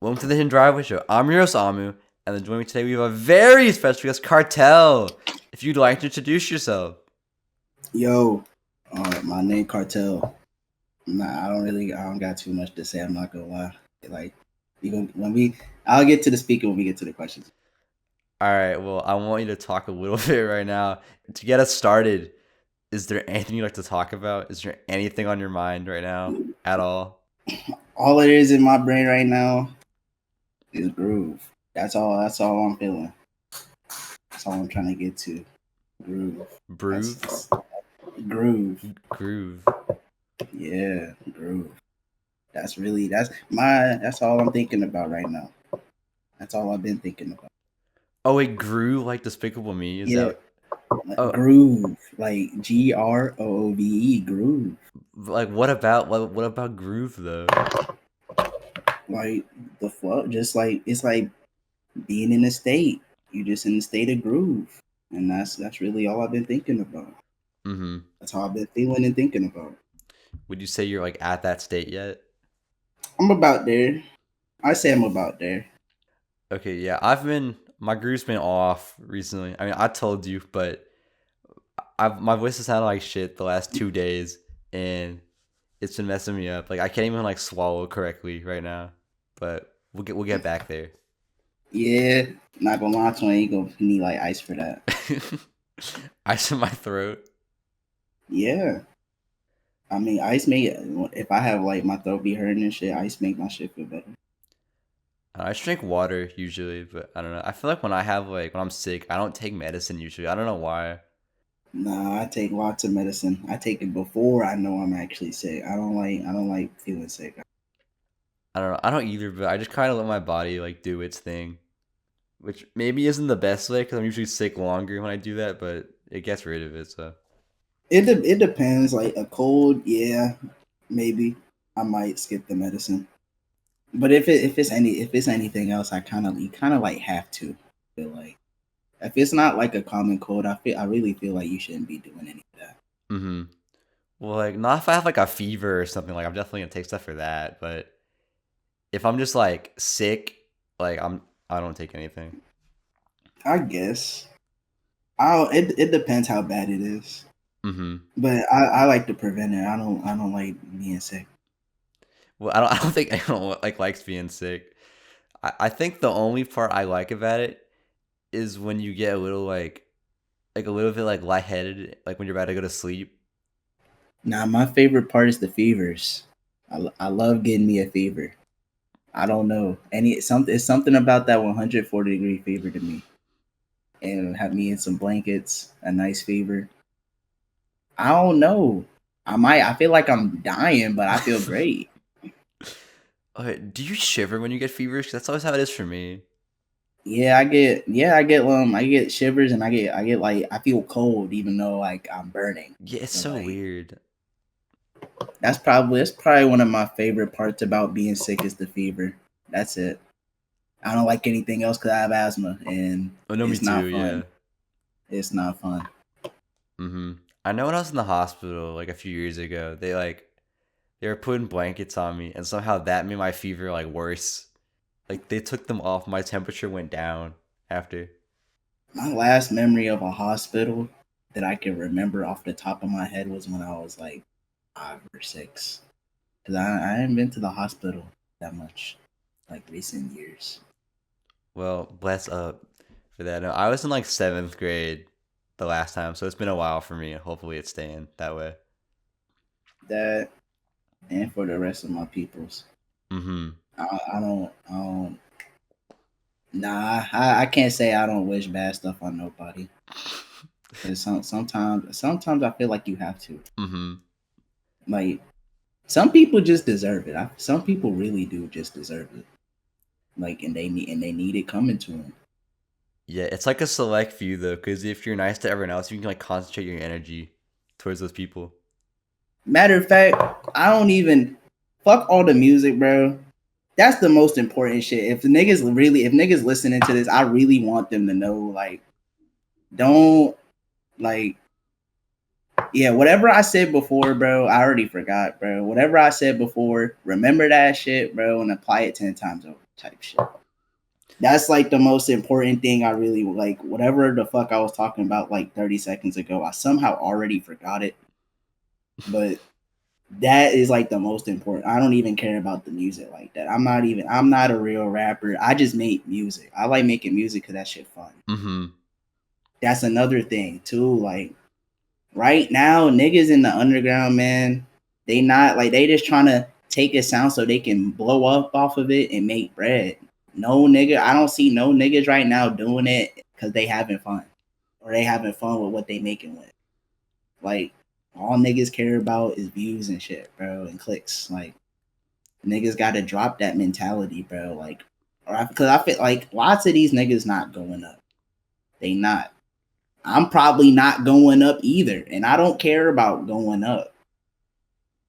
Welcome to the Hidden Driveway Show. I'm your host, Amu, and then joining me today we have a very special guest, Kartel. If you'd like to introduce yourself. Yo, my name Kartel. I don't got too much to say. I'm not gonna lie. Like, I'll get to the speaker when we get to the questions. All right. Well, I want you to talk a little bit right now to get us started. Is there anything you'd like to talk about? Is there anything on your mind right now at all? All it is in my brain right now is groove. That's all I'm feeling. That's all I'm trying to get to. Groove. Groove. Yeah, groove. That's all I'm thinking about right now. That's all I've been thinking about. Oh wait, groove like Despicable Me? Is that groove, like GROOVE, groove. Like what about groove though? Like the flow, just like it's like being in a state. You're just in the state of groove, and that's really all I've been thinking about. Mm-hmm. That's how I've been feeling and thinking about. Would you say you're like at that state yet? I'm about there. I say I'm about there. Okay, yeah, my groove's been off recently. I mean, I told you, but my voice has sounded like shit the last 2 days, and it's been messing me up. Like I can't even like swallow correctly right now. But we'll get back there. Yeah, not gonna lie to you, you need like ice for that. Ice in my throat. Yeah. I mean, ice if I have like my throat be hurting and shit, ice make my shit feel better. I just drink water usually, but I don't know. I feel like when I'm sick, I don't take medicine usually. I don't know why. Nah, I take lots of medicine. I take it before I know I'm actually sick. I don't like feeling sick. I don't know. I don't either, but I just kind of let my body like do its thing, which maybe isn't the best way because I'm usually sick longer when I do that, but it gets rid of it. So it depends. Like a cold, yeah, maybe I might skip the medicine. But if it's anything else, you kind of like have to feel like if it's not like a common cold, I really feel like you shouldn't be doing any of that. Mm-hmm. Well, like not if I have like a fever or something. Like I'm definitely gonna take stuff for that, but if I'm just like sick, like I don't take anything. I guess. It depends how bad it is. Mm-hmm. But I like to prevent it. I don't like being sick. Well, I don't think anyone likes being sick. I think the only part I like about it is when you get a little like a little bit like lightheaded, like when you're about to go to sleep. Nah, my favorite part is the fevers. I love getting me a fever. I don't know. It's something about that 140-degree fever to me. And have me in some blankets, a nice fever. I don't know. I feel like I'm dying, but I feel great. Okay, do you shiver when you get fevers? 'Cause that's always how it is for me. Yeah, I get shivers and I get like I feel cold even though like I'm burning. Yeah, it's so weird. That's probably one of my favorite parts about being sick is the fever. That's it. I don't like anything else because I have asthma and it's not fun. Yeah. It's not fun. Mm-hmm. I know when I was in the hospital like a few years ago, they were putting blankets on me, and somehow that made my fever like worse. Like they took them off, my temperature went down after. My last memory of a hospital that I can remember off the top of my head was when I was like 5 or 6. Because I haven't been to the hospital that much like recent years. Well, bless up for that. No, I was in like 7th grade the last time, so it's been a while for me. Hopefully it's staying that way. That and for the rest of my peoples. Mm-hmm. I don't. Nah, I can't say I don't wish bad stuff on nobody. Because sometimes I feel like you have to. Mm-hmm. Like some people just deserve it. Some people really do just deserve it. Like and they need it coming to them. Yeah, it's like a select few though, because if you're nice to everyone else, you can like concentrate your energy towards those people. Matter of fact, I don't even fuck all the music, bro. That's the most important shit. If niggas listening to this, I really want them to know, like, don't like, yeah, whatever I said before, bro. I already forgot, bro. Whatever I said before, remember that shit, bro, and apply it 10 times over. type shit. That's like the most important thing. I really like whatever the fuck I was talking about like 30 seconds ago. I somehow already forgot it, but that is like the most important. I don't even care about the music like that. I'm not a real rapper. I just make music. I like making music because that shit fun. Mm-hmm. That's another thing too. Like right now, niggas in the underground, man, they not like they just trying to take a sound so they can blow up off of it and make bread. No nigga, I don't see no niggas right now doing it because they having fun or they having fun with what they making with. Like all niggas care about is views and shit, bro, and clicks. Like niggas got to drop that mentality, bro. Like, because I feel like lots of these niggas not going up. They not. I'm probably not going up either, and I don't care about going up.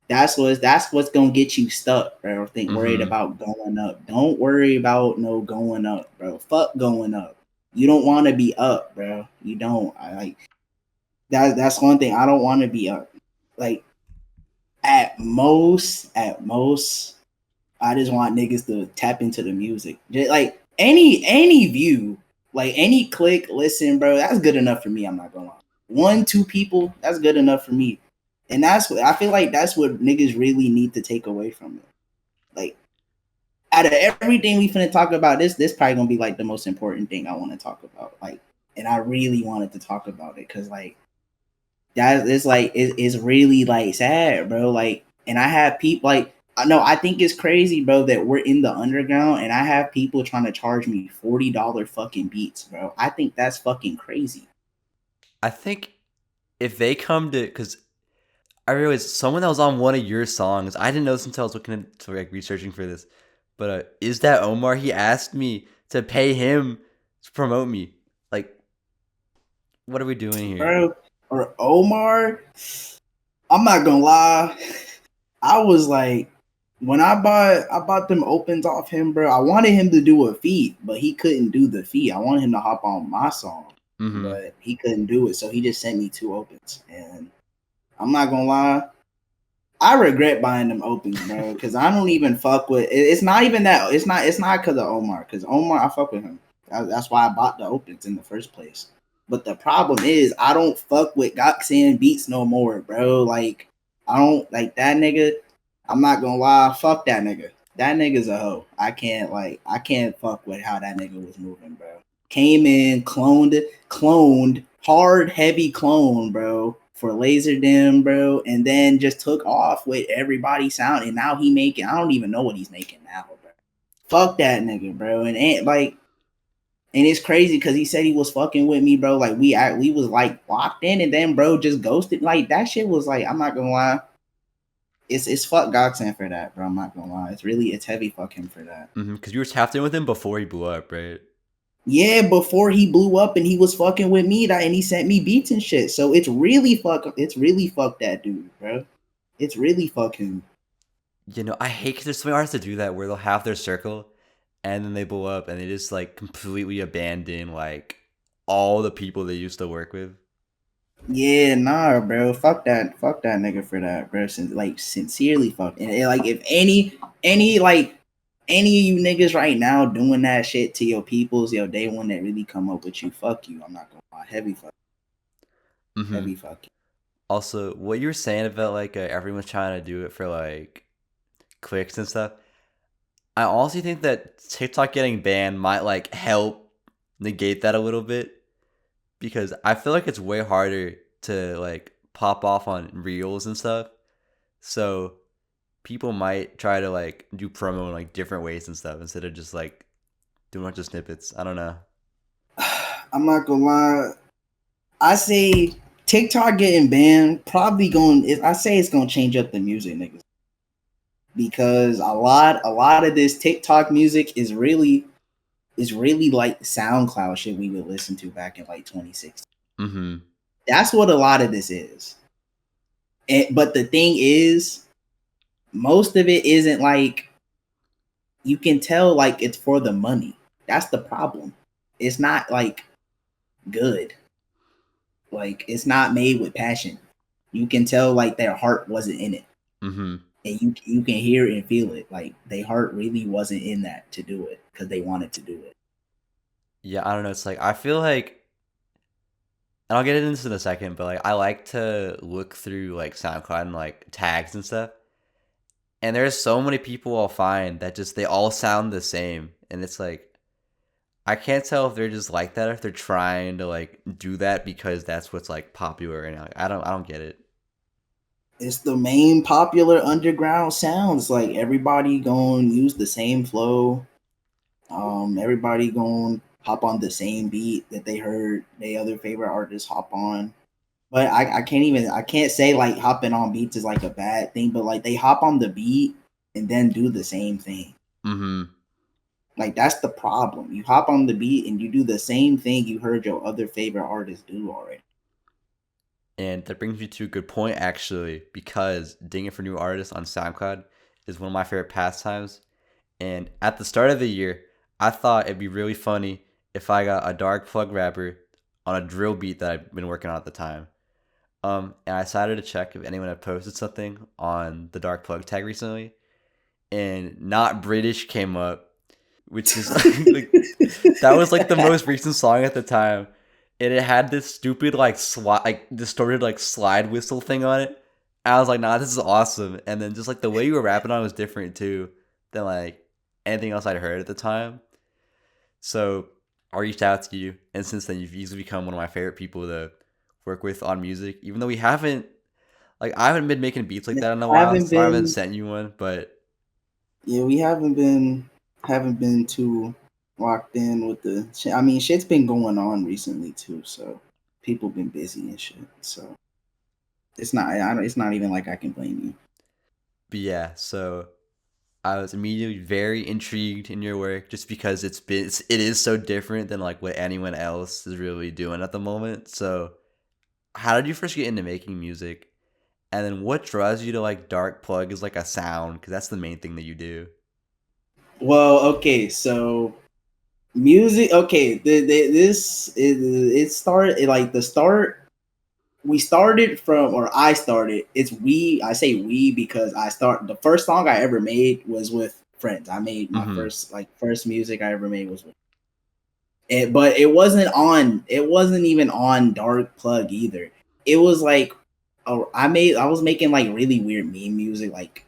That's what's gonna get you stuck, bro. Think worried about going up. Don't worry about no going up, bro. Fuck going up. You don't want to be up, bro. You don't. I like that's one thing. I don't want to be up. Like at most, I just want niggas to tap into the music. Just, like any view, like any click, listen, bro. That's good enough for me. I'm not gonna lie. 1-2 people, that's good enough for me. And that's what I feel like. That's what niggas really need to take away from it. Like out of everything we finna talk about, this probably gonna be like the most important thing I want to talk about. Like, and I really wanted to talk about it because like that is like it's really like sad, bro. Like, and I have people like I think it's crazy, bro, that we're in the underground and I have people trying to charge me $40 fucking beats, bro. I think that's fucking crazy. I think if they come to, because I realized someone that was on one of your songs, I didn't know this until I was looking into like researching for this, but is that Omar? He asked me to pay him to promote me. Like, what are we doing here? Bro, or Omar, I'm not gonna lie. I was like, when I bought them opens off him, bro. I wanted him to do a feat, but he couldn't do the feat. I wanted him to hop on my song, but he couldn't do it. So he just sent me 2 opens, and I'm not gonna lie, I regret buying them opens, bro, because I don't even fuck with. It's not even that. It's not because of Omar, because Omar, I fuck with him. That's why I bought the opens in the first place. But the problem is, I don't fuck with Goxan beats no more, bro. Like, I don't like that nigga. I'm not gonna lie, fuck that nigga. That nigga's a hoe. I can't fuck with how that nigga was moving, bro. Came in, cloned, hard, heavy clone, bro, for LAZER DIM, bro, and then just took off with everybody sound. And now he making, I don't even know what he's making now, bro. Fuck that nigga, bro. And like, and it's crazy because he said he was fucking with me, bro. Like we was like locked in, and then bro just ghosted. Like that shit was like, I'm not gonna lie. It's fuck Goxan for that, bro. I'm not gonna lie. It's heavy fuck him for that. Because you were tapped in with him before he blew up, right? Yeah, before he blew up and he was fucking with me, and he sent me beats and shit. So it's really fuck that dude, bro. It's really fucking. You know, I hate because there's so many artists that do that where they'll have their circle and then they blow up and they just like completely abandon like all the people they used to work with. Yeah, nah, bro. Fuck that nigga for that, bro. Sincerely, fuck. And like, if any of you niggas right now doing that shit to your peoples, yo, they one that really come up with you, fuck you. I'm not gonna lie, heavy fuck, heavy fuck. Also, what you were saying about like everyone's trying to do it for like clicks and stuff, I honestly think that TikTok getting banned might like help negate that a little bit because I feel like it's way harder to like pop off on reels and stuff. So people might try to like do promo in like different ways and stuff instead of just like doing a bunch of snippets. I don't know. I'm not gonna lie. I say TikTok getting banned probably going. I say it's gonna change up the music, niggas, because a lot of this TikTok music is really like SoundCloud shit we would listen to back in like 2016. That's what a lot of this is. But the thing is, most of it isn't like, you can tell like it's for the money. That's the problem. It's not like good. Like it's not made with passion. You can tell like their heart wasn't in it. and you can hear it and feel it. Like their heart really wasn't in that to do it because they wanted to do it. Yeah, I don't know. It's like I feel like, and I'll get into this in a second, but like I like to look through like SoundCloud and like tags and stuff. And there's so many people I'll find that just they all sound the same, and it's like I can't tell if they're just like that or if they're trying to like do that because that's what's like popular right now. Like, I don't get it. It's the main popular underground sounds. Like everybody going to use the same flow. Everybody going to hop on the same beat that they heard their other favorite artists hop on. But I can't say like hopping on beats is like a bad thing, but like they hop on the beat and then do the same thing. Mm-hmm. Like that's the problem. You hop on the beat and you do the same thing you heard your other favorite artists do already. And that brings me to a good point actually, because digging for new artists on SoundCloud is one of my favorite pastimes. And at the start of the year, I thought it'd be really funny if I got a dark Plugg rapper on a drill beat that I've been working on at the time. And I decided to check if anyone had posted something on the dark Plugg tag recently, and Not British came up, which is like that was like the most recent song at the time, and it had this stupid like distorted like slide whistle thing on it. I was like, nah, this is awesome. And then just like the way you were rapping on it was different too than like anything else I'd heard at the time. So I reached out to you, and since then you've easily become one of my favorite people to work with on music. Even though we haven't, like, I haven't been making beats like that in a I while, haven't so I haven't been sent you one. But Yeah, we haven't been too locked in with the shit. I mean, shit's been going on recently too, so people been busy and shit. So it's not even like I can blame you. yeah, so I was immediately very intrigued in your work just because it is so different than like what anyone else is really doing at the moment. So how did you first get into making music? And then what draws you to like dark Plugg as like a sound? Because that's the main thing that you do. Well, okay, so music. Okay, this is it started like the start. We started from, or I started. It's we. I say we because I start. The first song I ever made was with friends. I made my Mm-hmm. first music I ever made was with. But it wasn't on. It wasn't even on Dark Plugg either. It was like, I was making like really weird meme music. Like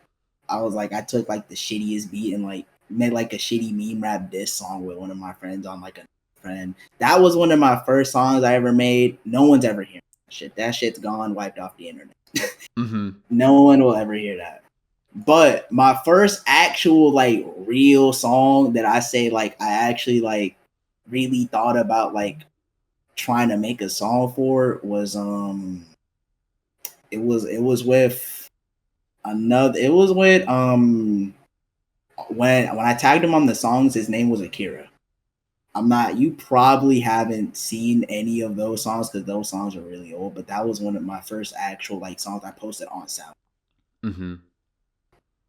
I took like the shittiest beat and like made like a shitty meme rap diss song with one of my friends on like a friend. That was one of my first songs I ever made. No one's ever heard that shit. That shit's gone, wiped off the internet. Mm-hmm. No one will ever hear that. But my first actual like real song that I say like I actually like really thought about like trying to make a song for was it was with another it was with when I tagged him on the songs, his name was Akira. I'm not You probably haven't seen any of those songs because those songs are really old, but that was one of my first actual like songs I posted on Sound. Mm-hmm.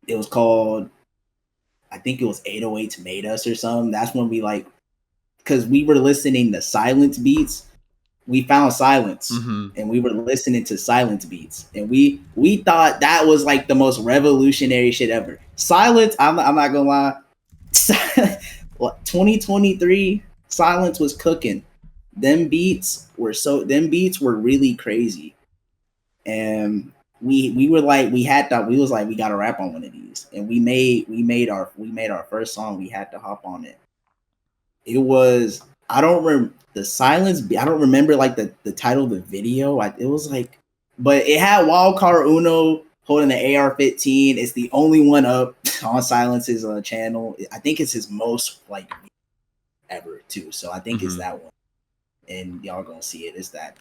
It was called, I think it was 808's Made Us or something. That's when we like, because we were listening to silence beats. We found silence Mm-hmm. and we were listening to silence beats, and we thought that was like the most revolutionary shit ever. Silence, I'm not gonna lie. 2023 silence was cooking. Them beats were really crazy. And we were like we was like we gotta rap on one of these, and we made our first song. We had to hop on it. It was, I don't remember the silence. I don't remember like the title of the video. It was like, but it had Wildcard Uno holding the AR-15. It's the only one up on Silence's channel. I think it's his most like ever too. So I think it's Mm-hmm. that one, and y'all gonna see it. It's that.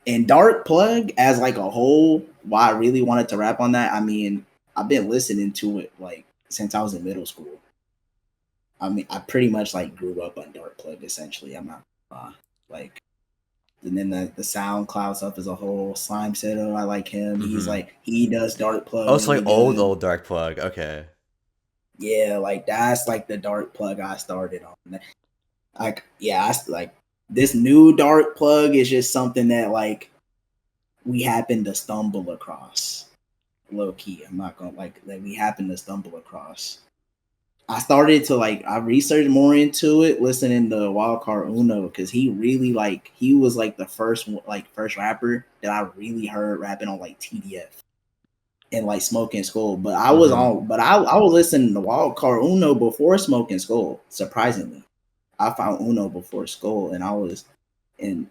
And Dark Plugg as like a whole, why I really wanted to rap on that. I mean, I've been listening to it like since I was in middle school. I mean, I pretty much like grew up on Dark Plugg essentially. I'm not like, and then the SoundCloud stuff as a whole. Slime Seto, I like him. He's Mm-hmm. like he does Dark Plugg Oh, it's really like good. old dark Plugg. Okay. Yeah, like that's like the Dark Plugg I started on. Like yeah, like this new Dark Plugg is just something that like we happened to stumble across. low key. I'm not gonna like that we happened to stumble across. I started to like I researched more into it, listening to Wildcard Uno, because he really like he was like the first rapper that I really heard rapping on like TDF and like Smoking Skull. But I was Mm-hmm. on, but I was listening to Wildcard Uno before Smoking Skull. Surprisingly, I found Uno before Skull, and I was and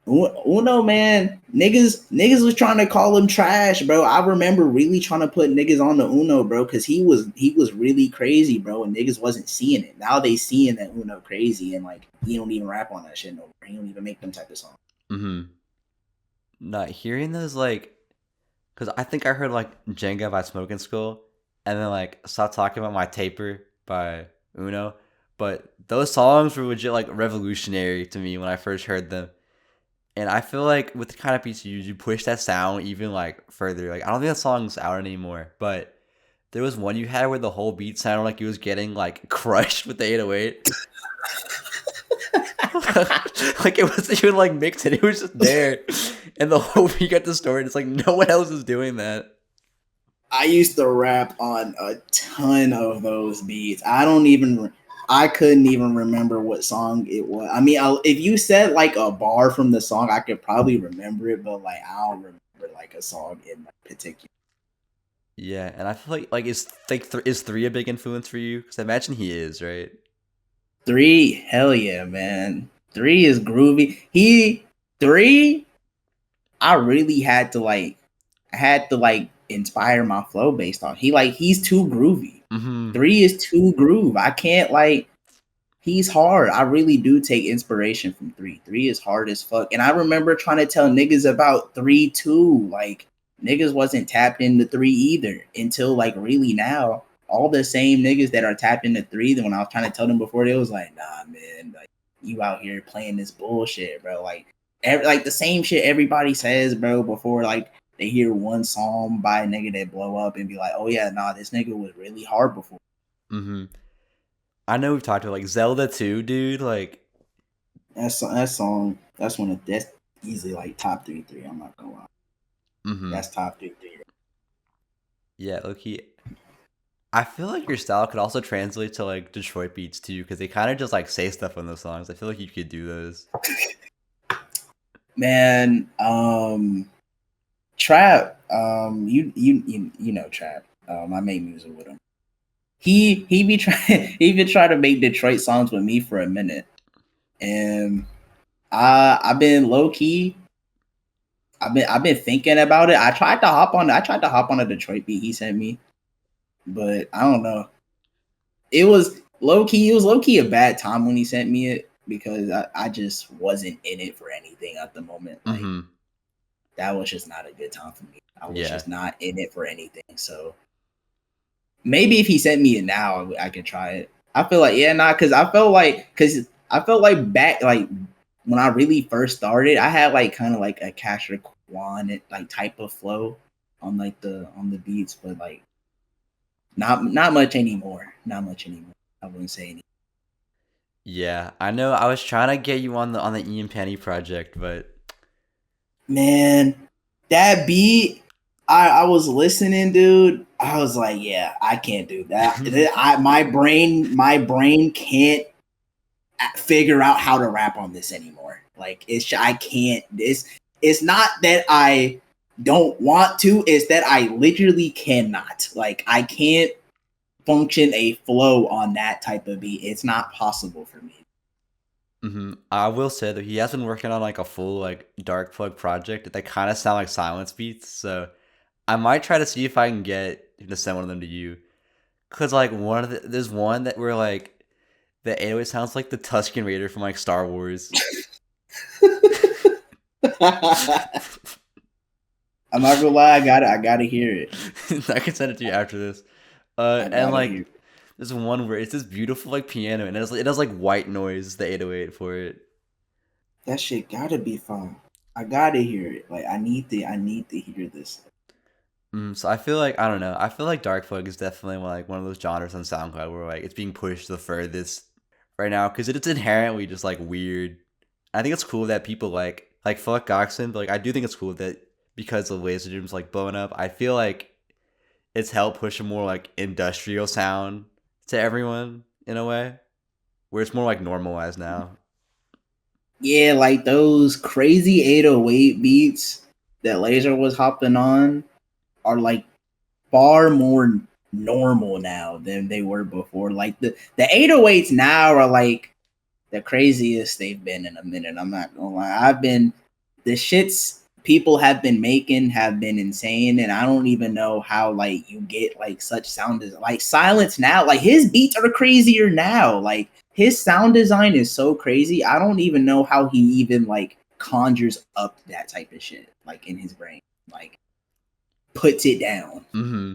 Uno, man, niggas was trying to call him trash, bro. I remember really trying to put niggas on the Uno, bro, because he was really crazy, bro, and niggas wasn't seeing it. Now they seeing that Uno crazy, and like he don't even rap on that shit no more. He don't even make them type of songs. Mm-hmm. Not hearing those like, cause I think I heard like Jenga by Smoking Skull, and then like Stop Talking About My Taper by Uno. But those songs were legit like revolutionary to me when I first heard them. And I feel like with the kind of beats you use, you push that sound even like further. Like I don't think that song's out anymore, but there was one you had where the whole beat sounded like it was getting like crushed with the 808. Like it wasn't even like mixed, it was just there, and the whole beat got distorted. It's like no one else is doing that. I used to rap on a ton of those beats. I couldn't even remember what song it was. I mean, if you said like a bar from the song, I could probably remember it, but like I don't remember like a song in particular. Yeah, and I feel like is three a big influence for you? Because I imagine he is, right? Three, hell yeah, man. Three is groovy. Three, I really had to like inspire my flow based on. He's too groovy. Mm-hmm. Three is too groove. I can't like he's hard. I really do take inspiration from three. Three is hard as fuck. And I remember trying to tell niggas about three too. Like niggas wasn't tapped into three either until like really now. All the same niggas that are tapped into three, then when I was trying to tell them before, they was like, nah, man, like you out here playing this bullshit, bro. Like the same shit everybody says, bro, before like they hear one song by a nigga that blow up and be like, oh yeah, nah, this nigga was really hard before. Mm-hmm. I know we've talked about like Zelda too, dude. Like, That song, that's easily like top three. I'm not gonna lie, mm-hmm. that's top three. Yeah, Loki. I feel like your style could also translate to like Detroit beats too, because they kind of just like say stuff on those songs. I feel like you could do those. Man, Trap, you know Trap. I made music with him. He be trying he been trying to make Detroit songs with me for a minute, and I've been low key. I've been thinking about it. I tried to hop on a Detroit beat he sent me, but I don't know. It was low key. It was low key a bad time when he sent me it because I just wasn't in it for anything at the moment. Like Mm-hmm. that was just not a good time for me. I was Yeah. just not in it for anything. So maybe if he sent me it now, I could try it. I feel like because I felt like back like when I really first started, I had like kind of like a Casher Kwan like type of flow on like on the beats, but like not much anymore. Not much anymore. I wouldn't say anything. Yeah, I know. I was trying to get you on the Ian Penny project, but Man, that beat, I was listening, dude. I was like, yeah, I can't do that. My brain can't figure out how to rap on this anymore. Like I can't. It's not that I don't want to. It's that I literally cannot. Like I can't function a flow on that type of beat. It's not possible for me. mm-hmm. I will say that he has been working on like a full like Dark Plug project that kind of sound like silence beats. So I might try to see if I can get him to send one of them to you. Cause like there's one that where like the 808 sounds like the Tusken Raider from like Star Wars. I'm not gonna lie, I gotta hear it. I can send it to you after this. I And gotta hear like it. there's one where it's this beautiful like piano and it has like white noise, the 808 for it. That shit gotta be fun. I gotta hear it. Like I need to hear this. So I feel like I don't know. I feel like Dark Plug is definitely like one of those genres on SoundCloud where like it's being pushed the furthest right now because it's inherently just like weird. I think it's cool that people like fuck Goxan, but like I do think it's cool that because the LAZER DIM's like blowing up, I feel like it's helped push a more like industrial sound to everyone in a way, where it's more like normalized now. Yeah, like those crazy 808 beats that Laser was hopping on are like far more normal now than they were before. Like the 808s now are like the craziest they've been in a minute. I'm not gonna lie. The shits people have been making have been insane, and I don't even know how like you get like such sound like Silence now. Like his beats are crazier now. Like his sound design is so crazy. I don't even know how he even like conjures up that type of shit like in his brain. Like puts it down. Mm-hmm.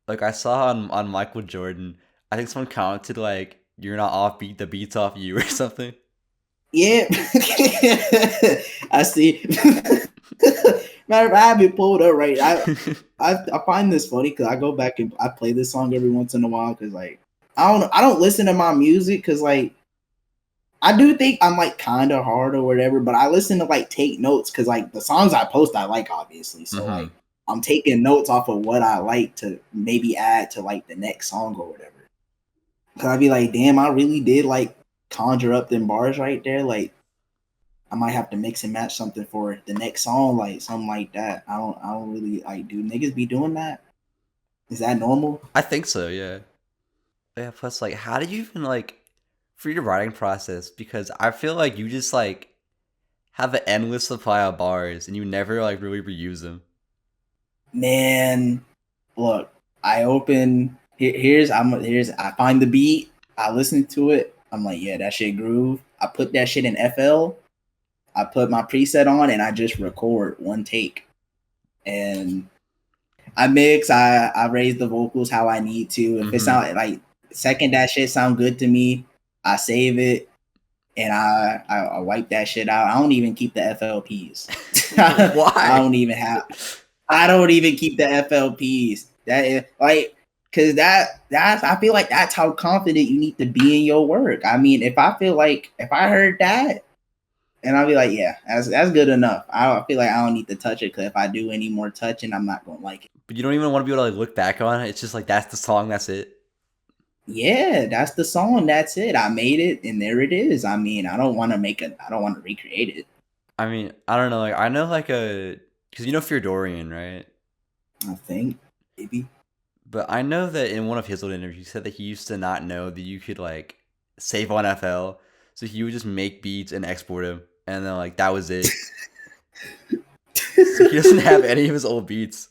Like I saw on Michael Jordan, I think someone commented like, "You're not off beat, the beat's off you" or something. Yeah, I see. Matter of fact, I have it pulled up right. I find this funny because I go back and I play this song every once in a while because like I don't listen to my music because like I do think I'm like kind of hard or whatever, but I listen to like take notes because like the songs I post I like obviously, so Mm-hmm. like I'm taking notes off of what I like to maybe add to like the next song or whatever. Cause I'd be like, damn, I really did like conjure up them bars right there. Like I might have to mix and match something for the next song, like something like that. I don't really like. Do niggas be doing that? Is that normal? I think so, yeah. Yeah, plus like how do you even like for your writing process? Because I feel like you just like have an endless supply of bars and you never like really reuse them. Man, look, I open here's I find the beat, I listen to it, I'm like, yeah, that shit groove. I put that shit in FL, I put my preset on, and I just record one take. And I mix, I raise the vocals how I need to. If it sound like second that shit sound good to me, I save it and I wipe that shit out. I don't even keep the FLPs. Why? I don't even keep the FLPs. That is like because that's I feel like that's how confident you need to be in your work. I mean, if I heard that and I'll be like, yeah, that's good enough. I feel like I don't need to touch it because if I do any more touching, I'm not gonna like it. But you don't even want to be able to like look back on it. It's just like that's the song, that's it. Yeah, that's the song. That's it. I made it, and there it is. I mean, I don't want to recreate it. I mean, I don't know. Like I know like a because you know Fyodorian, right? I think maybe. But I know that in one of his old interviews, he said that he used to not know that you could like save on FL, so he would just make beats and export them, and then like that was it. So he doesn't have any of his old beats.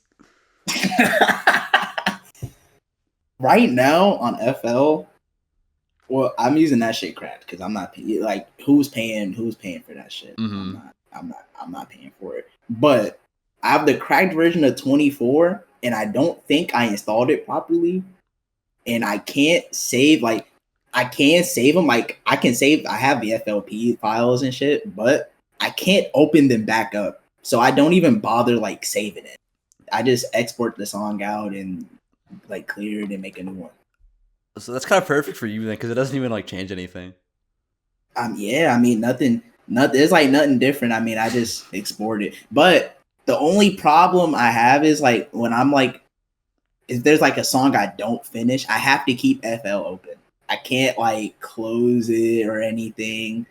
Right now on FL, well, I'm using that shit crap because I'm not like who's paying for that shit. Mm-hmm. I'm not paying for it. But I have the cracked version of 24, and I don't think I installed it properly, and I can't save like I can save them. Like I can save. I have the FLP files and shit, but I can't open them back up. So I don't even bother like saving it. I just export the song out and like clear it and make a new one. So that's kind of perfect for you then, because it doesn't even like change anything. Yeah, I mean nothing. It's like nothing different. I mean, I just export it. But the only problem I have is like when I'm like, if there's like a song I don't finish, I have to keep FL open. I can't like close it or anything.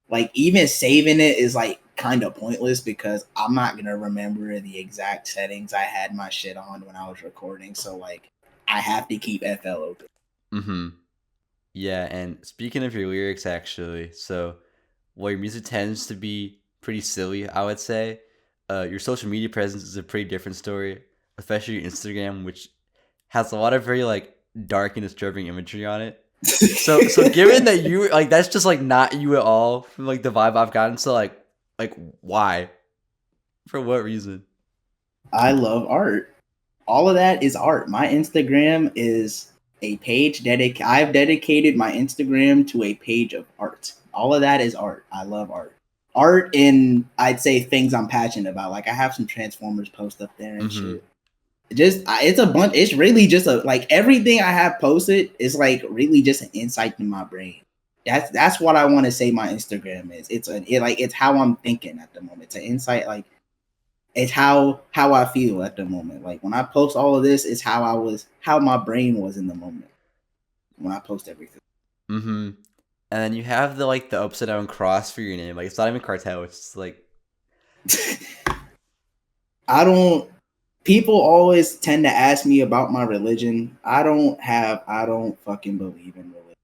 Like even saving it is like kind of pointless because I'm not gonna remember the exact settings I had my shit on when I was recording. So like I have to keep FL open. Mm-hmm. Yeah, and speaking of your lyrics, actually, so well, your music tends to be pretty silly, I would say. Your social media presence is a pretty different story, especially your Instagram, which has a lot of very like dark and disturbing imagery on it. So given that you like that's just like not you at all from like the vibe I've gotten, so like why? For what reason? I love art. All of that is art. My Instagram is a page I've dedicated my Instagram to a page of art. All of that is art. I love art. Art and I'd say things I'm passionate about. Like I have some Transformers post up there and shit. It's a bunch. It's really just like everything I have posted is like really just an insight in my brain. That's what I want to say my Instagram is. It's how I'm thinking at the moment. It's an insight. Like It's how I feel at the moment. Like when I post all of this, it's how my brain was in the moment when I post everything. Mm-hmm. And then you have the like the upside down cross for your name. Like it's not even cartel. It's just like I don't. People always tend to ask me about my religion. I don't fucking believe in religion.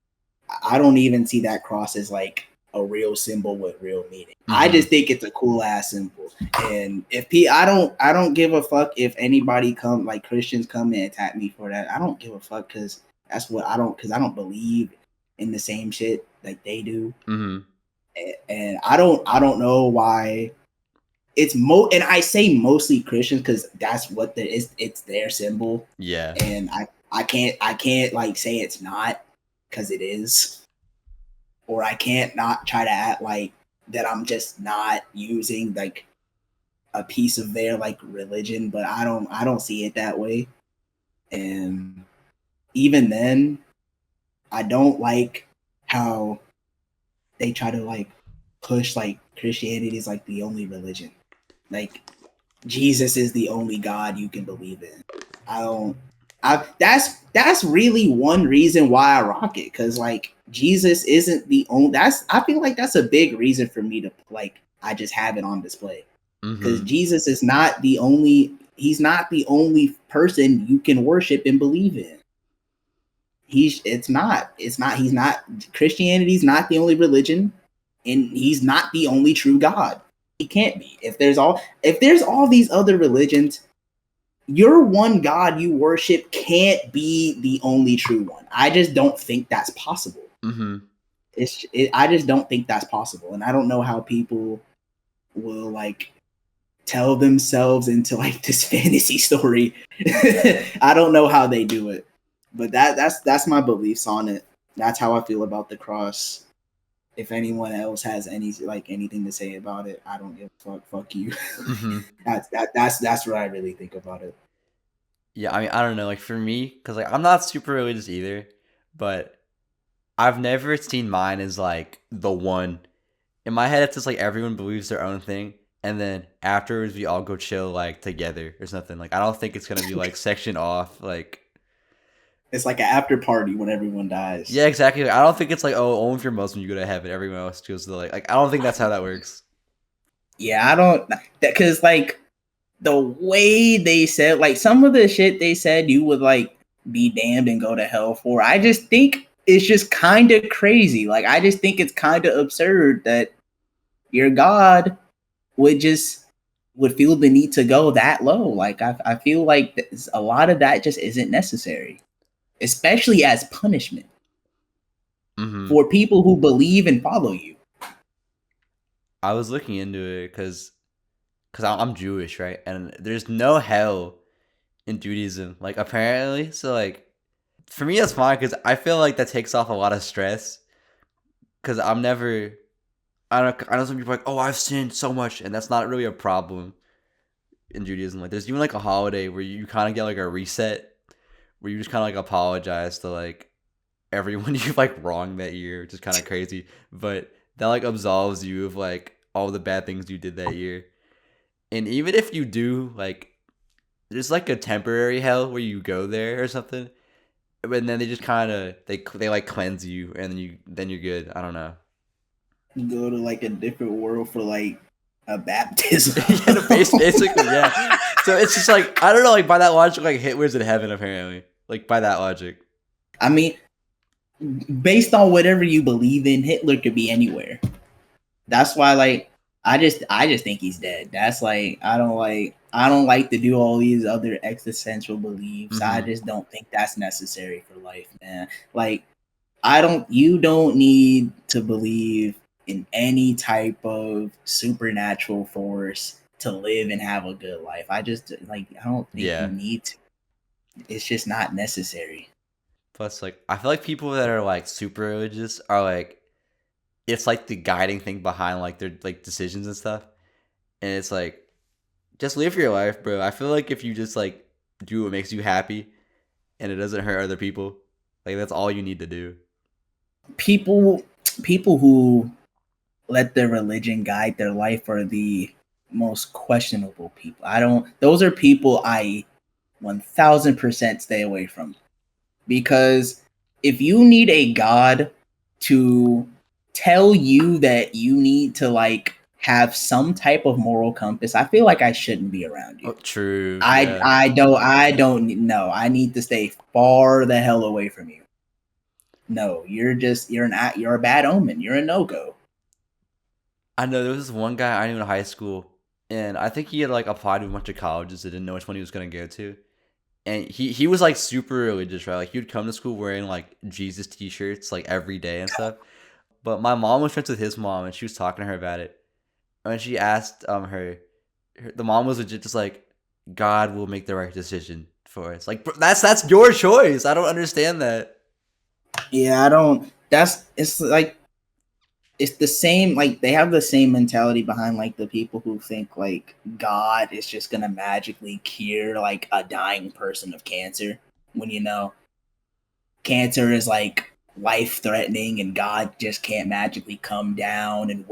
I don't even see that cross as like a real symbol with real meaning. I just think it's a cool ass symbol. And if I don't give a fuck if anybody come like Christians come and attack me for that. I don't give a fuck because that's what I don't believe in the same shit like they do. Mm-hmm. And I don't know why it's and I say mostly Christians because that's what it's their symbol. Yeah. And I can't like say it's not because it is, or I can't not try to act like that I'm just not using like a piece of their like religion, but I don't see it that way. And even then, I don't like how they try to like push like Christianity is like the only religion. Like Jesus is the only God you can believe in. That's really one reason why I rock it, because like Jesus isn't the only. I feel like that's a big reason for me to like. I just have it on display because Jesus is not the only. He's not the only person you can worship and believe in. He's not. Christianity's not the only religion, and he's not the only true God. He can't be. If there's all these other religions, your one God you worship can't be the only true one. I just don't think that's possible. I just don't think that's possible, and I don't know how people will like tell themselves into like this fantasy story. I don't know how they do it, but that's my beliefs on it. That's how I feel about the cross. If anyone else has anything to say about it, I don't give a fuck. Fuck you. That's what I really think about it. Yeah, I mean, I don't know. Like for me, because like I'm not super religious either, but I've never seen mine as like the one. In my head, it's just like everyone believes their own thing, and then afterwards we all go chill like together or something. Like I don't think it's gonna be like section off. Like it's like an after party when everyone dies. Yeah, exactly. I don't think it's like, oh, only if you're Muslim you go to heaven. Everyone else goes to like I don't think that's how that works. Yeah, I don't because like the way they said like some of the shit they said you would like be damned and go to hell for. I just think it's just kind of crazy. Like I just think it's kind of absurd that your God would feel the need to go that low. Like I feel like a lot of that just isn't necessary, especially as punishment for people who believe and follow you. I was looking into it because I'm Jewish, right? And there's no hell in Judaism, like apparently. So like, for me that's fine because I feel like that takes off a lot of stress. Because I know some people are like, oh, I've sinned so much, and that's not really a problem in Judaism. Like, there's even like a holiday where you kind of get like a reset, where you just kind of like apologize to like everyone you like wronged that year, which is kind of crazy. But that like absolves you of like all the bad things you did that year. And even if you do like, there's like a temporary hell where you go there or something, but then they just kind of they like cleanse you, and then you're good. I don't know. You go to like a different world for like a baptism. Yeah, basically, yeah. So it's just like I don't know, like by that logic, like Hitler's in heaven apparently. Like by that logic. I mean, based on whatever you believe in, Hitler could be anywhere. That's why, like, I just think he's dead. That's like I don't like to do all these other existential beliefs. I just don't think that's necessary for life, man. Like, you don't need to believe in any type of supernatural force to live and have a good life. I don't think you need to. It's just not necessary. Plus, like, I feel like people that are like super religious are like, it's like the guiding thing behind like their like decisions and stuff. And it's like, just live your life, bro. I feel like if you just like do what makes you happy and it doesn't hurt other people, like that's all you need to do. People who let their religion guide their life are the most questionable people. I don't. Those are people I 1000% stay away from, because if you need a god to tell you that you need to like have some type of moral compass, I feel like I shouldn't be around Oh, you. true. I Yeah. I don't know. I need to stay far the hell away from you. No, you're a bad omen. You're a no go. I know there was this one guy I knew in high school, and I think he had like applied to a bunch of colleges and didn't know which one he was gonna go to. And he was like super religious, right? Like he would come to school wearing like Jesus t-shirts like every day and stuff. But my mom was friends with his mom, and she was talking to her about it. And when she asked the mom was legit just like, God will make the right decision for us. Like that's your choice. I don't understand that. Yeah, I don't. That's it's like it's the same. Like they have the same mentality behind like the people who think like God is just gonna magically cure like a dying person of cancer, when you know cancer is like life threatening and God just can't magically come down and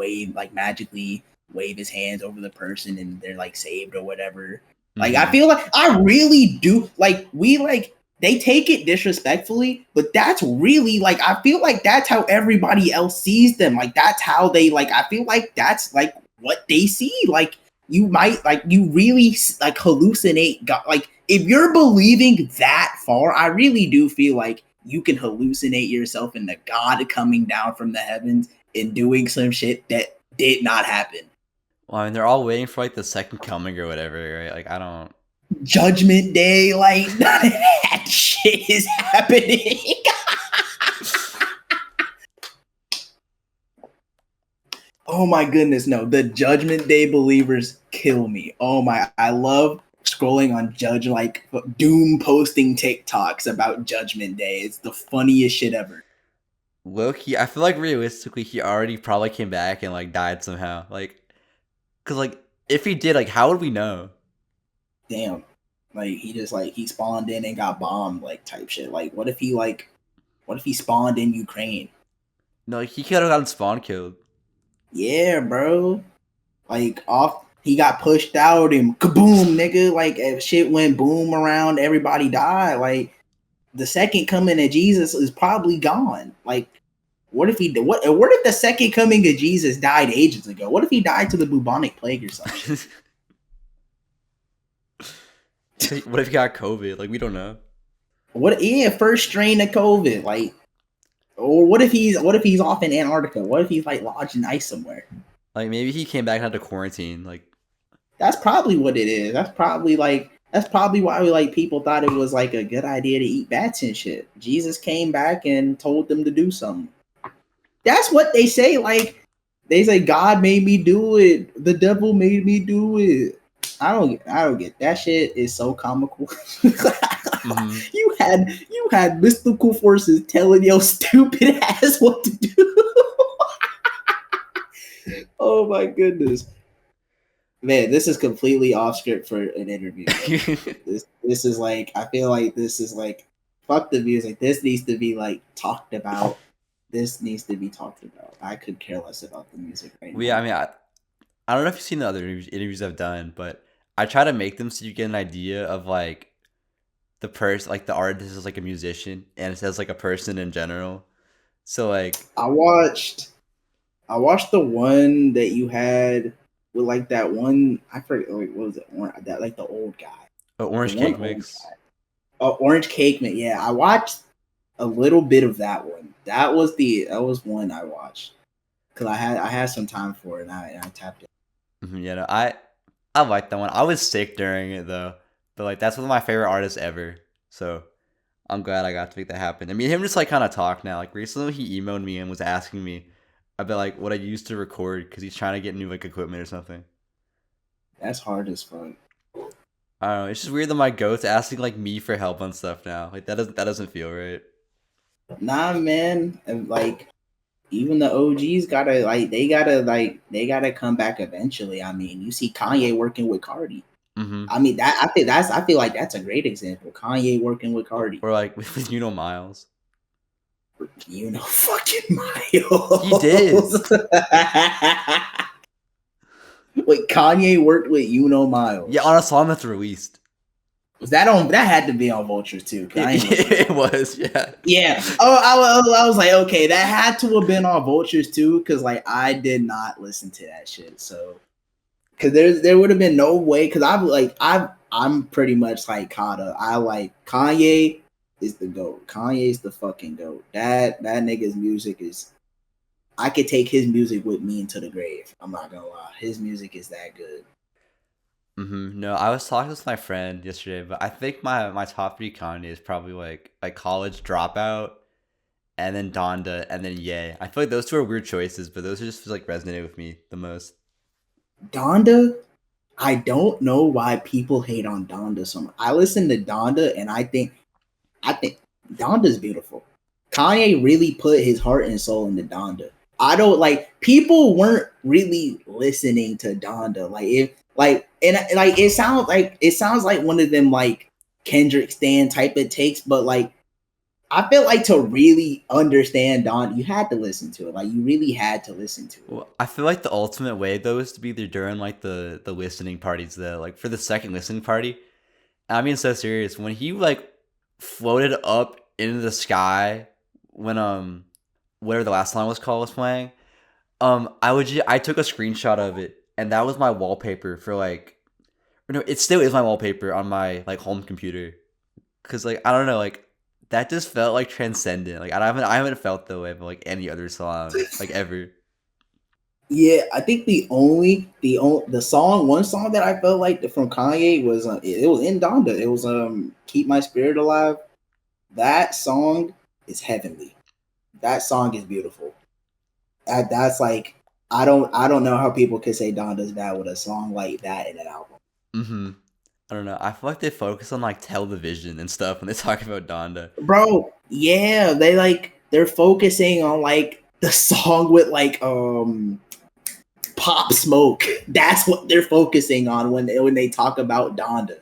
magically wave his hands over the person and they're like saved or whatever. Like I Mm-hmm. feel like I really do like we like they take it disrespectfully, but that's really like I feel like that's how everybody else sees them. Like that's how they like I feel like that's like what they see. Like you might like you really like hallucinate God. Like if you're believing that far, I really do feel like you can hallucinate yourself into God coming down from the heavens and doing some shit that did not happen. Well, I mean, they're all waiting for like the second coming or whatever, right? Like I don't. Judgment Day, like none of that shit is happening. Oh my goodness, no. The Judgment Day believers kill me. Oh my, I love scrolling on Judge like Doom posting TikToks about Judgment Day. It's the funniest shit ever. Loki, I feel like realistically, he already probably came back and like died somehow. Like, cause like if he did, like, how would we know? Damn. Like he just like he spawned in and got bombed, like type shit. What if he spawned in Ukraine? No, like, he could have gotten spawn killed. Yeah, bro. Like off he got pushed out and kaboom, nigga. Like if shit went boom around, everybody died. Like the second coming of Jesus is probably gone. Like what if what if the second coming of Jesus died ages ago? What if he died to the bubonic plague or some shit? What if he got COVID? Like we don't know. What yeah, first strain of COVID, like or what if he's off in Antarctica? What if he's like lodged in ice somewhere? Like maybe he came back and had to quarantine. Like That's probably what it is. That's probably why like people thought it was like a good idea to eat bats and shit. Jesus came back and told them to do something. That's what they say. Like they say God made me do it. The devil made me do it. I don't get that shit is so comical. mm-hmm. You had mystical forces telling your stupid ass what to do. Oh my goodness. Man, this is completely off script for an interview. Like, this is like I feel like this is like fuck the music. This needs to be like talked about. This needs to be talked about. I could care less about the music right Well, yeah, now. I mean, I don't know if you've seen the other interviews I've done, but I try to make them so you get an idea of like the person, like the artist is like a musician, and it says like a person in general. So like, I watched the one that you had with like that one I forget like what was it that like the old guy. The orange one cake old mix. guy. Oh, Orange Cake Man. Yeah, I watched a little bit of that one. That was one I watched because I had some time for it and I tapped it. You know, I like that one. I was sick during it though, but like that's one of my favorite artists ever. So I'm glad I got to make that happen. I mean, him just like kind of talk now. Like recently, he emailed me and was asking me about like what I used to record because he's trying to get new like equipment or something. That's hard as fuck. I don't know. It's just weird that my goat's asking like me for help on stuff now. Like that doesn't feel right. Nah, man. And like even the OGs gotta they gotta come back eventually. I mean, you see Kanye working with Cardi. Mm-hmm. I mean I feel like that's a great example. Kanye working with Cardi. Or like with Miles. You know, fucking Miles. He did. Wait, Kanye worked with Yeah, Miles. on a song that's released. Was that on? That had to be on Vultures too, because I ain't listen to It Vultures. was, yeah. Yeah. Oh, I was like, okay, that had to have been on Vultures too, because like I did not listen to that shit. So, because there would have been no way, because I'm pretty much like caught up. I like Kanye is the goat. Kanye is the fucking goat. That nigga's music is. I could take his music with me into the grave. I'm not gonna lie. His music is that good. No, I was talking with my friend yesterday, but I think my top three Kanye is probably like College Dropout, and then Donda, and then Ye. I feel like those two are weird choices, but those are just like resonated with me the most. Donda, I don't know why people hate on Donda so much. I listen to Donda and I think Donda's beautiful. Kanye really put his heart and soul into Donda. I don't like people weren't really listening to Donda. Like if like and like it sounds like one of them like Kendrick Stan type of takes, but like I feel like to really understand Donda, you had to listen to it. Like you really had to listen to it. Well, I feel like the ultimate way though is to be there during like the listening parties though. Like for the second listening party, I mean so serious. When he like floated up into the sky when whatever the last song was called was playing, I took a screenshot of it and that was my wallpaper for like or no, it still is my wallpaper on my like home computer. Cause like I don't know, like that just felt like transcendent. Like I haven't felt that way for like any other song like ever. Yeah, I think the song one song that I felt like from Kanye was it was in Donda. It was Keep My Spirit Alive. That song is heavenly. That song is beautiful. That's like I don't know how people could say Donda's bad with a song like that in an album. Mm-hmm. I don't know. I feel like they focus on like television and stuff when they talk about Donda. Bro, yeah, they're focusing on like the song with like Pop Smoke. That's what they're focusing on when they talk about Donda.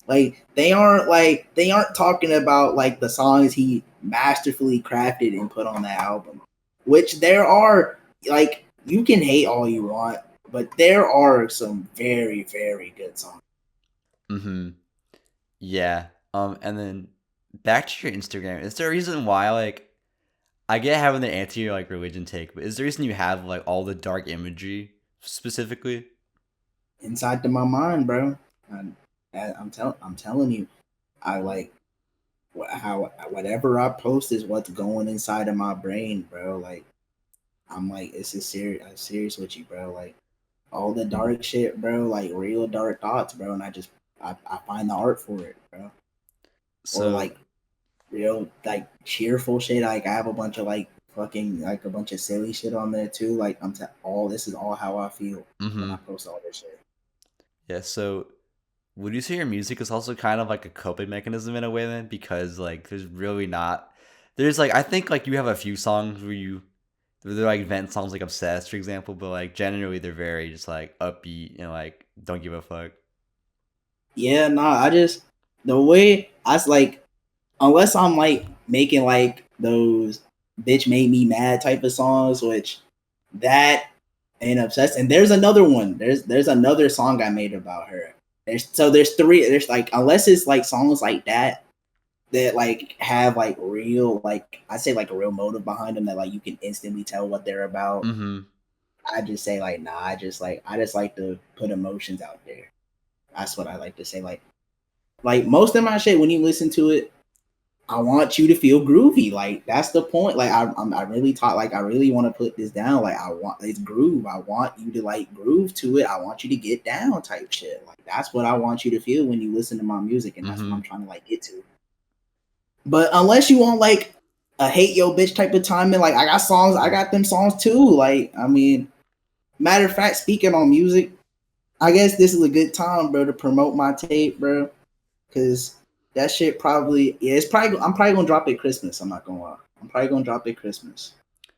They aren't talking about like the songs he masterfully crafted and put on that album. Which there are like you can hate all you want, but there are some very, very good songs. Mm-hmm. Yeah. And then back to your Instagram. Is there a reason why like I get having the anti like religion take, but is there a reason you have like all the dark imagery specifically? Inside to my mind, bro. And I'm telling you, I like how whatever I post is what's going inside of my brain, bro. Like I'm like, it's a serious. I'm serious with you, bro. Like all the dark shit, bro. Like real dark thoughts, bro. And I find the art for it, bro. Or So, like real like cheerful shit. Like I have a bunch of like fucking like a bunch of silly shit on there too. Like all this is all how I feel when mm-hmm. I post all this shit. Yeah, so would you say your music is also kind of like a coping mechanism in a way then? Because like there's really not there's like I think like you have a few songs where they're like vent songs like Obsessed, for example, but like generally they're very just like upbeat and like don't give a fuck. Yeah, nah. I just the way I like unless I'm like making like those bitch made me mad type of songs, which that ain't obsessed. And there's another one. There's another song I made about her. There's three. There's like unless it's like songs like that that like have like real like I say like a real motive behind them that like you can instantly tell what they're about. Mm-hmm. I just say like nah. I just like to put emotions out there. That's what I like to say. Like most of my shit when you listen to it I want you to feel groovy. Like that's the point. Like I really taught. Like I really want to put this down. Like I want it's groove. I want you to like groove to it. I want you to get down type shit. Like that's what I want you to feel when you listen to my music, and that's what Mm-hmm. I'm trying to like get to. But unless you want like a hate yo bitch type of time, and like I got songs, I got them songs too. Like I mean, matter of fact, speaking on music, I guess this is a good time, bro, to promote my tape, bro, because that shit probably yeah, it's probably I'm probably gonna drop it Christmas. I'm not gonna lie. I'm probably gonna drop it Christmas.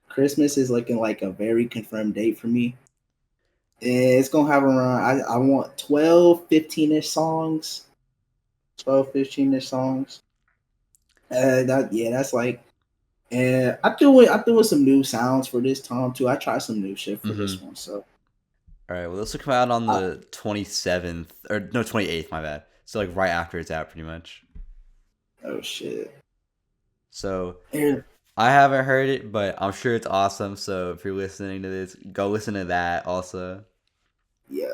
Christmas is looking like a very confirmed date for me. And it's gonna have around I want 12, 15-ish songs. 12, 15-ish songs. That's like and I threw in some new sounds for this time too. I tried some new shit for Mm-hmm. this one. So All right. Well, this will come out on the 27th or no 28th. My bad. So like right after it's out, pretty much. Oh shit. So Yeah. I haven't heard it, but I'm sure it's awesome. So if you're listening to this, go listen to that also. Yeah.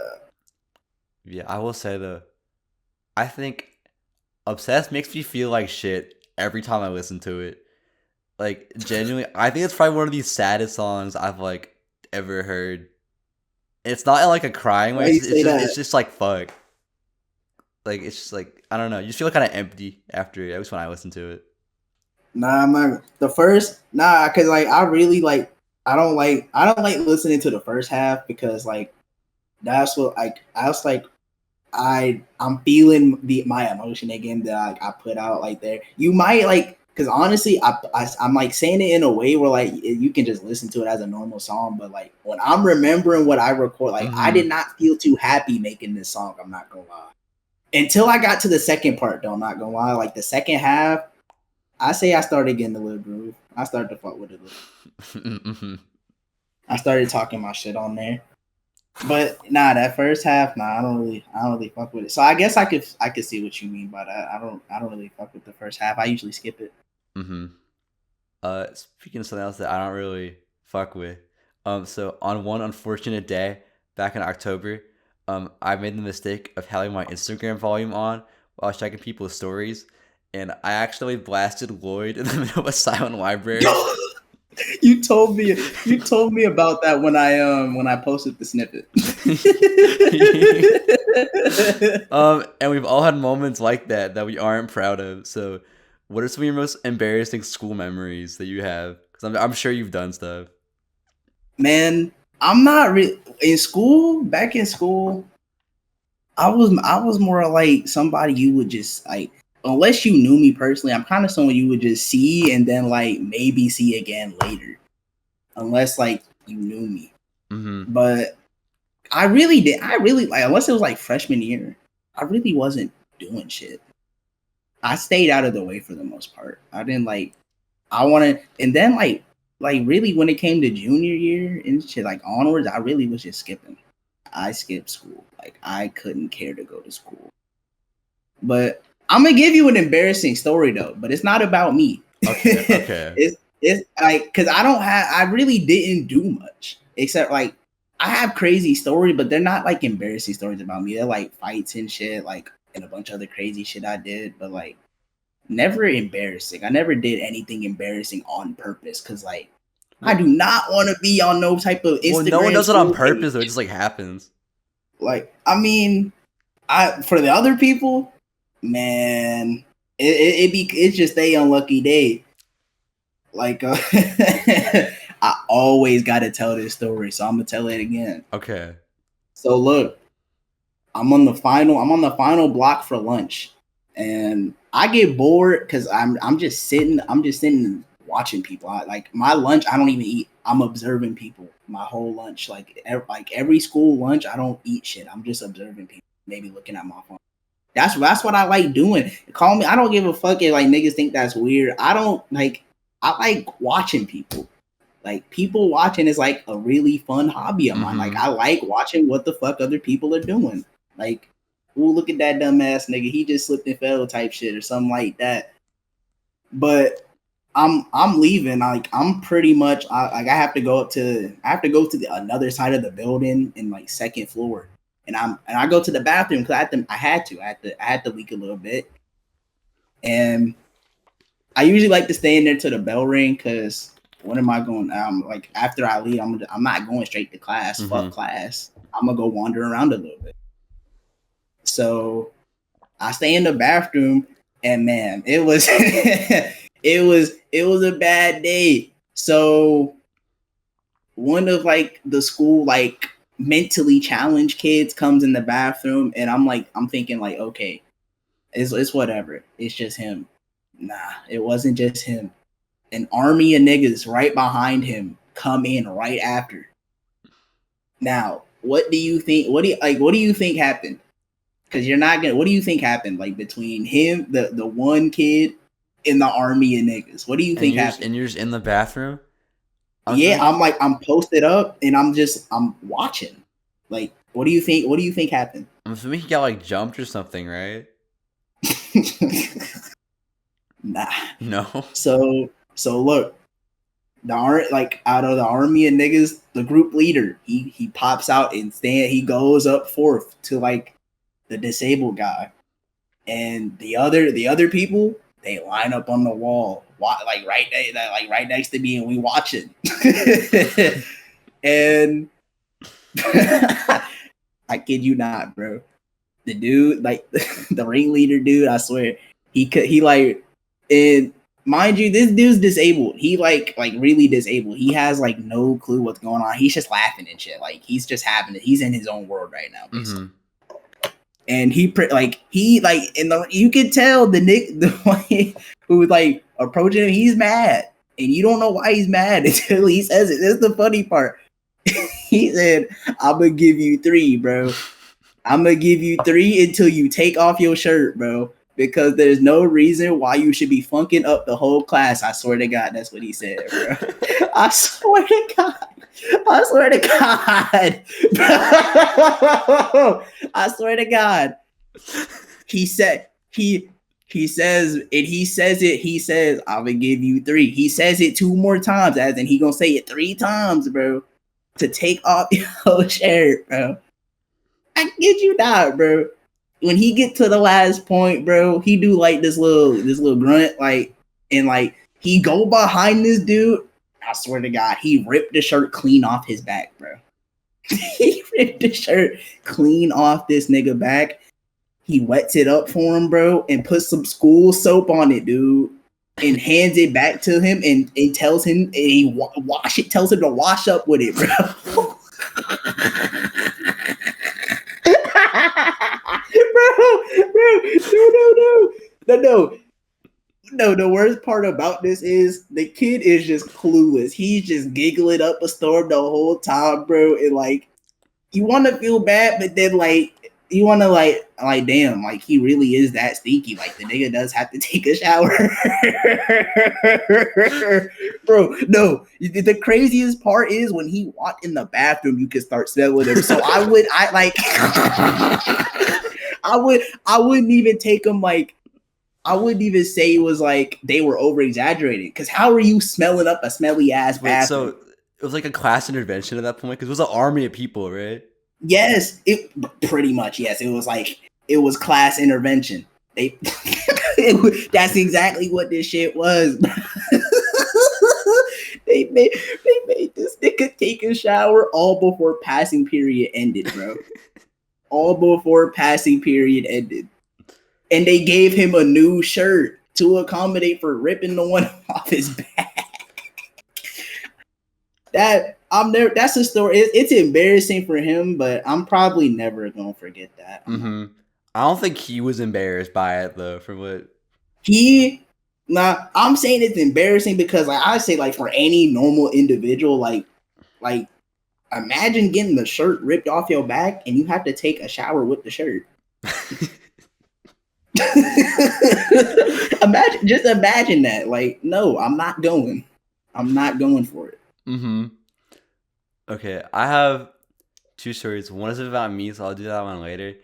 Yeah, I will say though, I think Obsessed makes me feel like shit every time I listen to it. Like genuinely, I think it's probably one of the saddest songs I've like ever heard. It's not in like a crying way. Why you say It's that? just like fuck. Like it's just like I don't know. You just feel kind of empty after. At least when I listen to it. Nah, I'm not the first. Nah, cause like I really like. I don't like listening to the first half because like that's what like I was like I'm feeling my emotion again that I put out like there. You might like because honestly I'm like saying it in a way where like you can just listen to it as a normal song, but like when I'm remembering what I record, like I Mm-hmm. did not feel too happy making this song. I'm not gonna lie. Until I got to the second part, though, I'm not gonna lie. Like the second half, I say I started getting a little groove. I started to fuck with it. Mm-hmm. I started talking my shit on there. But nah, that first half, nah, I don't really fuck with it. So I guess I could see what you mean by that. I don't really fuck with the first half. I usually skip it. Mm-hmm. Speaking of something else that I don't really fuck with, so on one unfortunate day back in October, I made the mistake of having my Instagram volume on while I was checking people's stories, and I actually blasted Lloyd in the middle of a silent library. You told me about that when I posted the snippet. And we've all had moments like that we aren't proud of. So, what are some of your most embarrassing school memories that you have? Because I'm sure you've done stuff. Man, I'm not really in school. Back in school, I was more like somebody you would just like unless you knew me personally, I'm kind of someone you would just see and then like maybe see again later. Unless like you knew me. Mm-hmm. But I really like unless it was like freshman year, I really wasn't doing shit. I stayed out of the way for the most part. I didn't like I wanted and then like really when it came to junior year and shit like onwards, I really was just skipping. I skipped school. Like I couldn't care to go to school. But I'm gonna give you an embarrassing story though, but it's not about me. Okay. Okay. It's like because I really didn't do much except like I have crazy stories, but they're not like embarrassing stories about me. They're like fights and shit, like and a bunch of other crazy shit I did, but like never embarrassing. I never did anything embarrassing on purpose because like I Well, do not want to be on no type of well, no one Instagram does it on school purpose. Though. It page. just like happens. Like I mean, I for the other people, man, it's just they unlucky day. Like I always got to tell this story, so I'm gonna tell it again. Okay. So look, I'm on the final block for lunch, and I get bored because I'm just sitting watching people. Like my lunch, I don't even eat. I'm observing people my whole lunch. Like every school lunch, I don't eat shit. I'm just observing people, maybe looking at my phone. That's what I like doing. Call me. I don't give a fuck if like niggas think that's weird. I don't like. I like watching people. Like people watching is like a really fun hobby of mine. Like Mm-hmm. I like watching what the fuck other people are doing. Like, oh look at that dumbass nigga. He just slipped and fell type shit or something like that. But I'm leaving. Like I'm pretty much like I have to go to the another side of the building in like second floor. And I go to the bathroom because I had to leak a little bit. And I usually like to stay in there till the bell ring because when am I going? Like after I leave, I'm not going straight to class. Fuck Mm-hmm. class. I'm gonna go wander around a little bit. So I stay in the bathroom, and man, it was it was a bad day. So one of like the school like mentally challenged kids comes in the bathroom, and I'm thinking like, okay, it's whatever. It's just him. Nah, it wasn't just him. An army of niggas right behind him come in right after. Now, what do you think? What do you think happened? Because you're not gonna. What do you think happened? Like between him, the one kid, and the army of niggas. What do you think happened? And you're just in the bathroom. I'm Yeah, thinking. I'm posted up and I'm watching. Like, what do you think? What do you think happened? I'm assuming he got like jumped or something, right? Nah. No. So look, like out of the army of niggas, the group leader, he pops out and he goes up fourth to like the disabled guy, and the other people, they line up on the wall, like right next to me, and we watching. And I kid you not, bro. The dude, like the ringleader dude, I swear, he like, and mind you, this dude's disabled. He like really disabled. He has like no clue what's going on. He's just laughing and shit. Like he's just having it. He's in his own world right now, basically. And you could tell the way who like approaching him, he's mad, and you don't know why he's mad until he says it. That's the funny part. He said, "I'm gonna give you 3, bro. I'm gonna give you 3 until you take off your shirt, bro. Because there's no reason why you should be funking up the whole class." I swear to God, that's what he said, bro. I swear to God. I swear to God. Bro. I swear to God. He says, I'm gonna give you 3. He says it 2 more times, as in he gonna say it 3 times, bro. To take off your shirt, bro. I kid you not, bro. When he get to the last point, bro, he do like this little grunt, like, and like he go behind this dude. I swear to God, he ripped the shirt clean off his back, bro. He ripped the shirt clean off this nigga back. He wets it up for him, bro, and puts some school soap on it, dude, and hands it back to him and tells him, and he tells him to wash up with it, bro. No. The worst part about this is the kid is just clueless. He's just giggling up a storm the whole time, bro. And like, you want to feel bad, but then like, you want to like, damn, like he really is that stinky. Like the nigga does have to take a shower, bro. No, the craziest part is when he walked in the bathroom, you could start smelling him. So I wouldn't even take him like. I wouldn't even say it was like they were over exaggerating. Because how are you smelling up a smelly ass bathroom? So it was like a class intervention at that point because it was an army of people, right? Yes, it pretty much. Yes, it was class intervention. That's exactly what this shit was. They made this nigga take a shower all before passing period ended, bro. All before passing period ended. And they gave him a new shirt to accommodate for ripping the one off his back. That's a story. It's embarrassing for him, but I'm probably never gonna forget that. Mm-hmm. I don't think he was embarrassed by it though. From what I'm saying it's embarrassing because like I say, like for any normal individual, like imagine getting the shirt ripped off your back and you have to take a shower with the shirt. Imagine that. Like, no, I'm not going for it. Mm-hmm. Okay, I have 2 stories. One is about me, so I'll do that one later.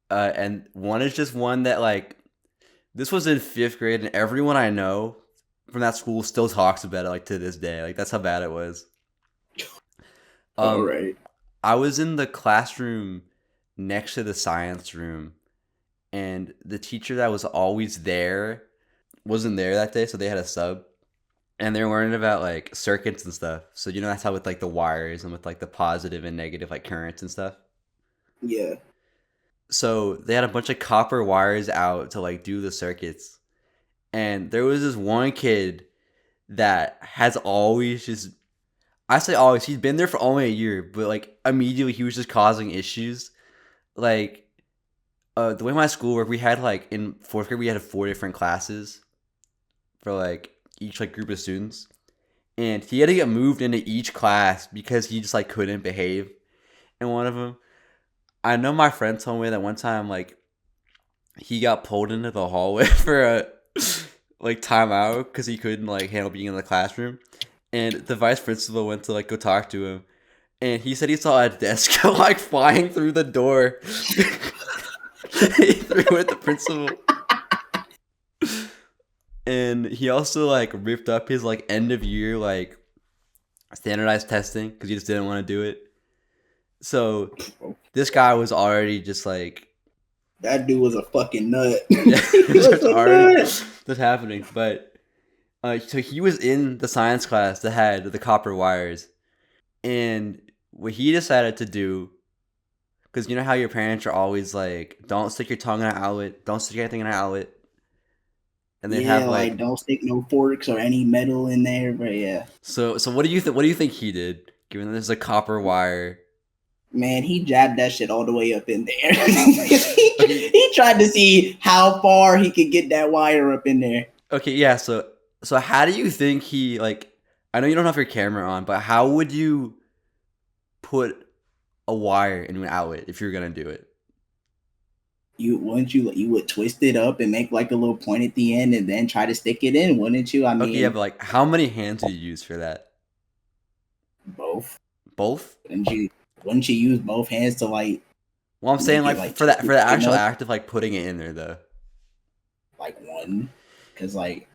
And one is just one that like this was in 5th grade, and everyone I know from that school still talks about it like to this day. Like that's how bad it was. All right. I was in the classroom next to the science room. And the teacher that was always there wasn't there that day, so they had a sub. And they were learning about like circuits and stuff. So you know that's how with like the wires and with like the positive and negative like currents and stuff. Yeah. So they had a bunch of copper wires out to like do the circuits. And there was this one kid that has always just, I say always, he's been there for only a year, but like immediately he was just causing issues. Like the way my school worked, we had like in 4th grade we had 4 different classes for like each like group of students, and he had to get moved into each class because he just like couldn't behave in one of them. I know my friend told me that one time like he got pulled into the hallway for a like timeout because he couldn't like handle being in the classroom, and the vice principal went to like go talk to him, and he said he saw a desk go like flying through the door. He threw it at the principal. And he also like ripped up his like end of year like standardized testing because he just didn't want to do it. So this guy was already just like, that dude was a fucking nut. yeah, He was just a already nut. that's happening. But so he was in the science class that had the copper wires, and what he decided to do, because you know how your parents are always like, don't stick your tongue in an outlet, don't stick anything in an outlet, and they Yeah, have like don't stick no forks or any metal in there. But yeah, So what do you think? What do you think he did? Given that there's a copper wire. man, he jabbed that shit all the way up in there. Okay, He tried to see how far he could get that wire up in there. okay, yeah. So how do you think he like? I know you don't have your camera on, but how would you put a wire into an outlet if you're gonna do it? You would twist it up and make like a little point at the end and then try to stick it in, wouldn't you? I mean, Okay, yeah, but like, how many hands do you use for that? both. Both? Wouldn't you use both hands to like Well, I'm saying make it like like for the actual enough? act of like putting it in there though. Like one? Because like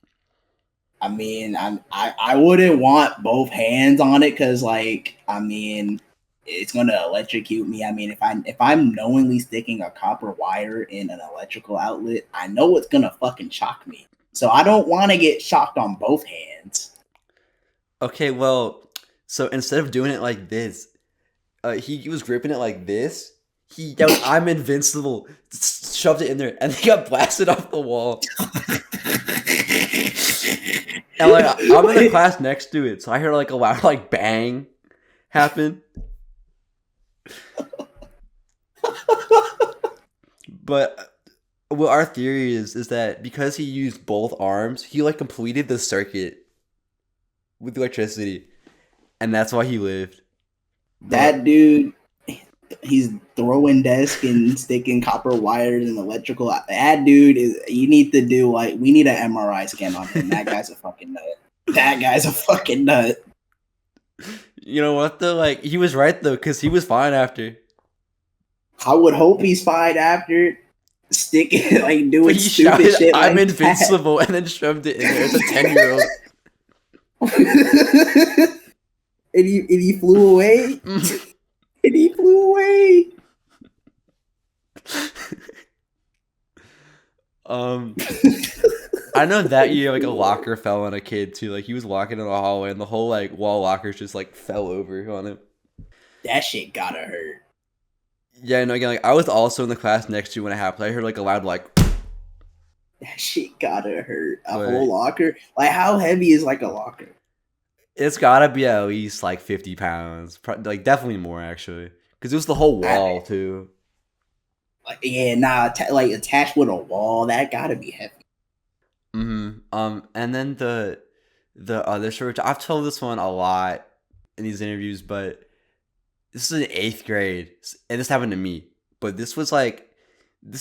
I mean, I wouldn't want both hands on it because like I mean it's gonna electrocute me. I mean if I'm knowingly sticking a copper wire in an electrical outlet, I know it's gonna fucking shock me. So I don't want to get shocked on both hands. Okay, well, so instead of doing it like this, he was gripping it like this. He yelled, "I'm invincible!" Shoved it in there, and he got blasted off the wall. And like I'm in the class next to it, so I hear like a loud like bang happen. But what our theory is that because he used both arms, he like completed the circuit with electricity, and that's why he lived. That dude, he's throwing desk and sticking copper wires and electrical. That dude is. You need to do like we need an MRI scan on him. That guy's a fucking nut. That guy's a fucking nut. You know what though? Like he was right though, because he was fine after. I would hope he's fine after sticking like doing But he stupid shouted, shit "I'm like invincible," and then shoved it in there as a 10-year-old. that. And he flew away. And he flew away. I know that year like a locker fell on a kid too. Like he was walking in the hallway and the whole like wall lockers just like fell over on him. That shit gotta hurt. Yeah, no, again, like I was also in the class next to you when it happened. I heard like a loud like. That shit gotta hurt. A But whole locker. Like how heavy is like a locker? it's gotta be at least like 50 pounds, like definitely more actually, because it was the whole wall too. Like yeah, nah, like attached with a wall. That gotta be heavy. And then the other story, I've told this one a lot in these interviews, but this is in 8th grade, and this happened to me. But this is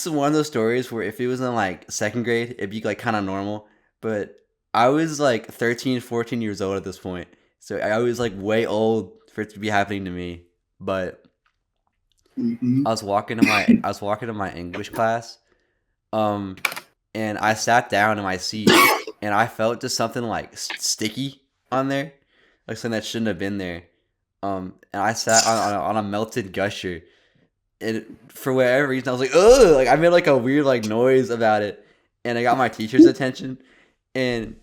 one of those stories where if it was in like 2nd grade, it'd be like kind of normal. But I was like 13, 14 years old at this point, so I was like way old for it to be happening to me. But I was walking to my English class, and I sat down in my seat, and I felt just something like sticky on there, like something that shouldn't have been there. And I sat on a melted gusher, and for whatever reason, I was like, ugh, like I made like a weird like noise about it, and I got my teacher's attention, and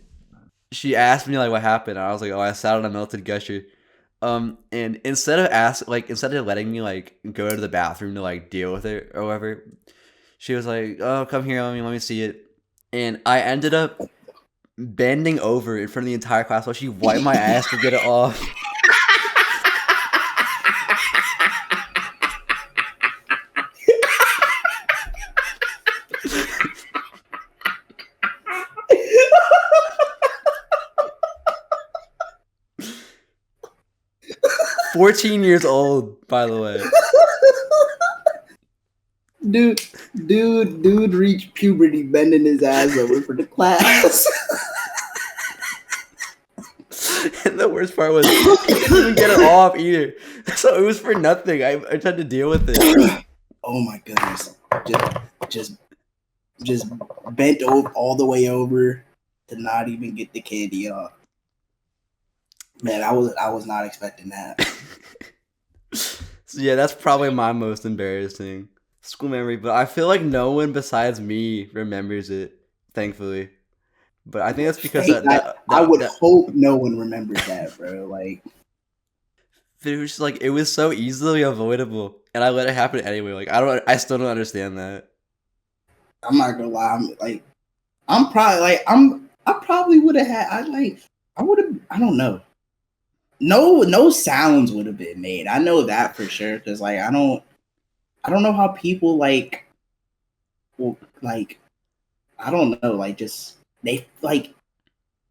she asked me like what happened, and I was like, oh, I sat on a melted gusher. And instead of letting me like go to the bathroom to like deal with it or whatever, she was like, oh, come here, let me see it. And I ended up bending over in front of the entire class while she wiped my ass to get it off. 14 years old, by the way. Dude reached puberty bending his ass over for the class. And the worst part was he couldn't even get it off either. So it was for nothing. I tried to deal with it. Oh my goodness! Just bent over all the way over to not even get the candy off. Man, I was not expecting that. So yeah, that's probably my most embarrassing school memory. But I feel like no one besides me remembers it, thankfully. But I think that's because I would hope no one remembers that, bro. Like, it was just, like, it was so easily avoidable, and I let it happen anyway. Like, I still don't understand that. I'm not gonna lie. I probably would have had. I would have. I don't know. No sounds would have been made. I know that for sure. Because like, I don't know how people like. Well, like, I don't know. Like, just they like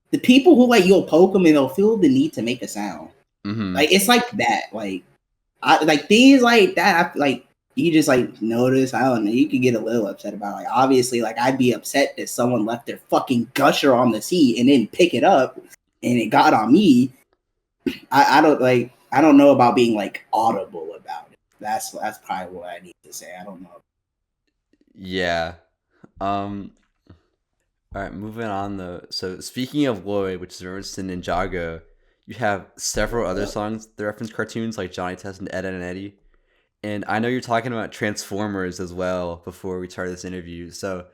the people who like you'll poke them and they'll feel the need to make a sound. Mm-hmm. Like it's like that. Like I like things like that. Like you just like notice. I don't know. You could get a little upset about. Like obviously, like I'd be upset that someone left their fucking gusher on the seat and didn't pick it up, and it got on me. I don't know about being like audible about it. That's probably what I need to say. I don't know. Yeah. All right, moving on though. So speaking of Lloyd, which is referenced in Ninjago, you have several other songs that reference cartoons like Johnny Test and Ed, Edd n Eddy. And I know you're talking about Transformers as well before we started this interview. So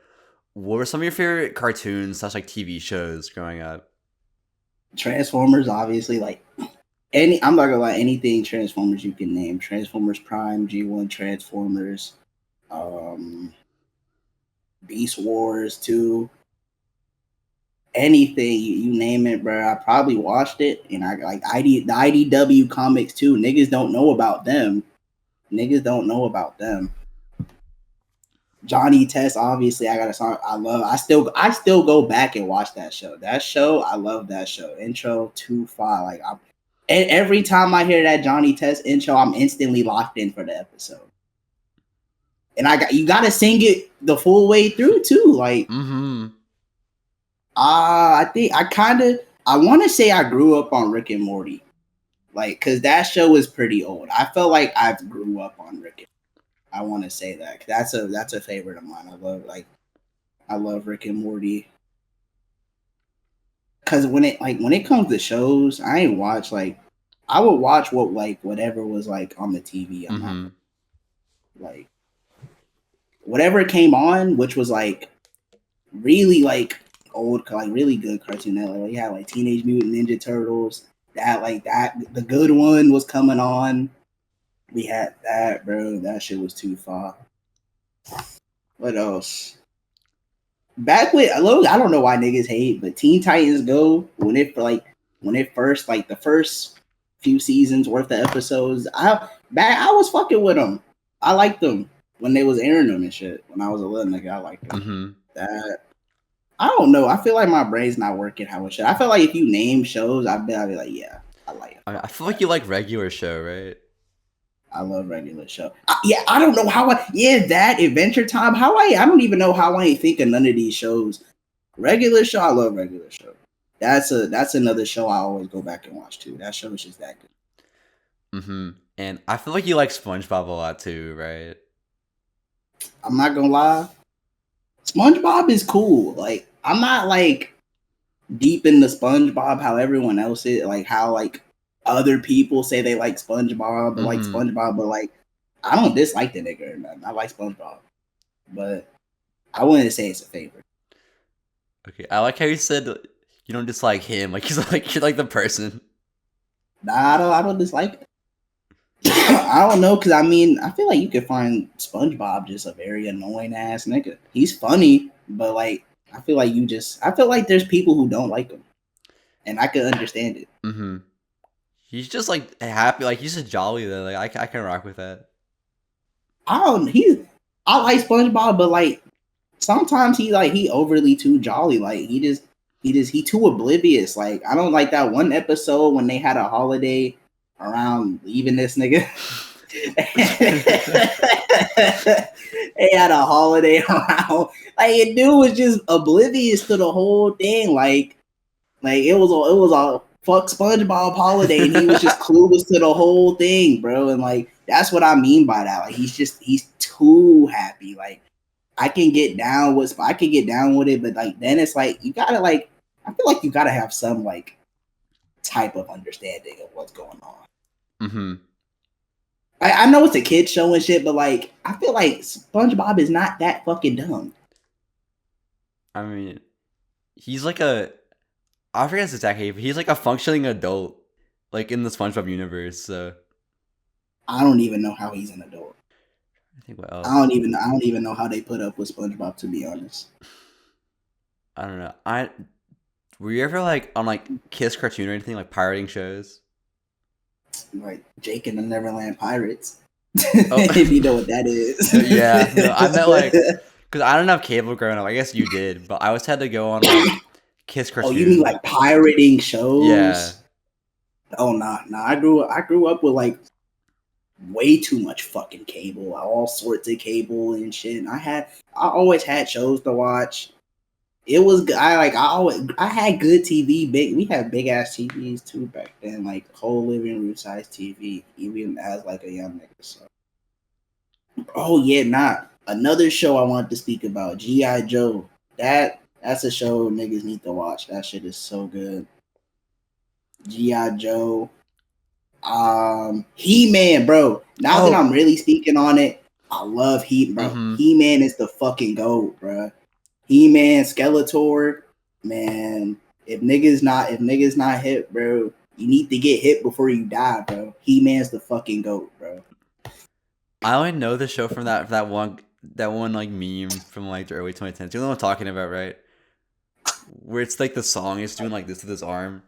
what were some of your favorite cartoons / like TV shows growing up? Transformers, obviously, like I'm not gonna lie, anything Transformers you can name. Transformers Prime, G1 Transformers, Beast Wars 2. Anything you name it, bro. I probably watched it, and I like the IDW comics too. Niggas don't know about them. Johnny Test, obviously, I got a song I love. I still go back and watch that show. I love that show. Intro to far. Like and every time I hear that Johnny Test intro, I'm instantly locked in for the episode. And you gotta sing it the full way through too. Like I think I want to say I grew up on Rick and Morty, like because that show is pretty old. I felt like I grew up on Rick. I want to say that that's a favorite of mine. I love Rick and Morty because when it comes to shows, I ain't watch like I would watch whatever was like on the TV. I'm not like whatever came on, which was like really like old, like really good cartoon network. Like, you had like Teenage Mutant Ninja Turtles. The good one was coming on. We had that, bro. That shit was too far. What else? Back with I don't know why niggas hate, but Teen Titans Go when it first like the first few seasons worth of episodes, I was fucking with them. I liked them when they was airing them and shit. When I was a little nigga, I liked them. That I don't know. I feel like my brain's not working how it should. I feel like if you name shows, I'd be like, yeah, I like it. I feel like you like Regular Show, right? I love Regular Show. I don't know how that Adventure Time. I don't even know how I ain't think of none of these shows. Regular Show, I love Regular Show. That's another show I always go back and watch too. That show is just that good. And I feel like you like SpongeBob a lot too, right? I'm not gonna lie. SpongeBob is cool. Like I'm not like deep into SpongeBob how everyone else is. Like how like other people say they like SpongeBob or like SpongeBob, but like I don't dislike the nigga or nothing. I like SpongeBob, but I wouldn't say it's a favorite. Okay, I like how you said you don't dislike him. Like he's like you're like the person. Nah, I don't dislike it. I don't know, because I mean, I feel like you could find SpongeBob just a very annoying ass nigga. He's funny, but like I feel like there's people who don't like him, and I could understand it. He's just like happy, like he's just jolly though. Like I can rock with that. I like SpongeBob, but like sometimes he overly too jolly. Like he too oblivious. Like I don't like that one episode when they had a holiday around leaving this nigga. They had a holiday around. Like the dude was just oblivious to the whole thing. Like it was a fuck SpongeBob holiday, and he was just clueless to the whole thing, bro. And like that's what I mean by that. Like he's too happy. Like I can get down with it, but like then it's like you gotta like I feel like you gotta have some like type of understanding of what's going on. Mm-hmm. I know it's a kid show and shit, but like I feel like SpongeBob is not that fucking dumb. I mean, he's like I forget his exact age, but he's like a functioning adult, like in the SpongeBob universe. So I don't even know how he's an adult. I think what else? I don't even know how they put up with SpongeBob, to be honest. I don't know. Were you ever like on like Kiss Cartoon or anything like pirating shows? Like Jake and the Neverland Pirates. Oh. If you know what that is. Yeah, no, I meant like because I don't have cable growing up. I guess you did, but I always had to go on like Kiss Cartoon. Oh, you mean like pirating shows? Yeah. Oh nah. I grew up with like way too much fucking cable, all sorts of cable and shit. And I always had shows to watch. It was I had good TV. We had big ass TVs too back then, like whole living room size TV, even as like a young nigga. So, oh yeah, another show I wanted to speak about, G.I. Joe. That's a show niggas need to watch. That shit is so good. G.I. Joe. He-Man, bro. Now that I'm really speaking on it, I love bro. Mm-hmm. He-Man is the fucking GOAT, bro. He-Man, Skeletor, man. If niggas not hit, bro, you need to get hit before you die, bro. He-Man's the fucking GOAT, bro. I only know the show from that one like meme from like the early 2010s. You know what I'm talking about, right? Where it's like the song is doing like this with his arm.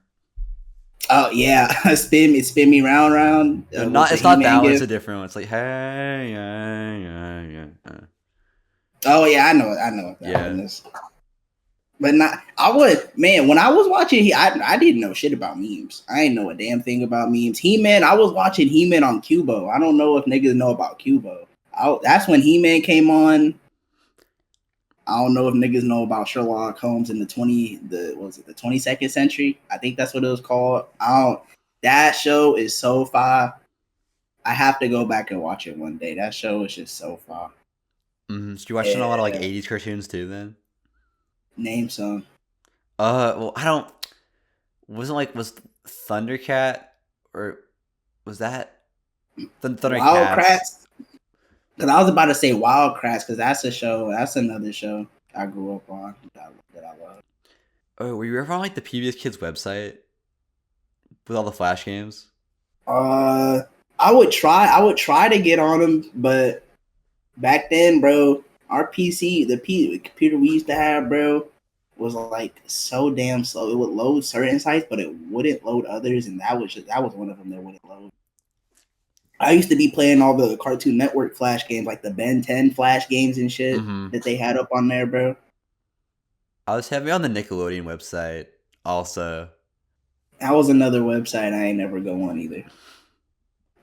Oh yeah, spin me round. It's not that one. It's a different one. It's like hey yeah. Oh yeah, I know what that one is. But when I was watching, I didn't know shit about memes. I didn't know a damn thing about memes. He-Man, I was watching He-Man on Cubo. I don't know if niggas know about Cubo. That's when He-Man came on. I don't know if niggas know about Sherlock Holmes in the 22nd century. I think that's what it was called. That show is so fire. I have to go back and watch it one day. That show is just so fire. Mm-hmm. So you watching a lot of like 80s cartoons too then? Name some. Well, I don't. Was Thundercat or was that Thundercats? Wildcrats? Because I was about to say Wildcrats because that's a show. That's another show I grew up on that I love. Oh, were you ever on like the PBS Kids website with all the Flash games? I would try to get on them, but back then, bro, our PC, the computer we used to have, bro, was like so damn slow. It would load certain sites, but it wouldn't load others, and that was one of them that wouldn't load. I used to be playing all the Cartoon Network Flash games, like the Ben 10 Flash games and shit that they had up on there, bro. I was heavy on the Nickelodeon website also. That was another website I ain't never go on either.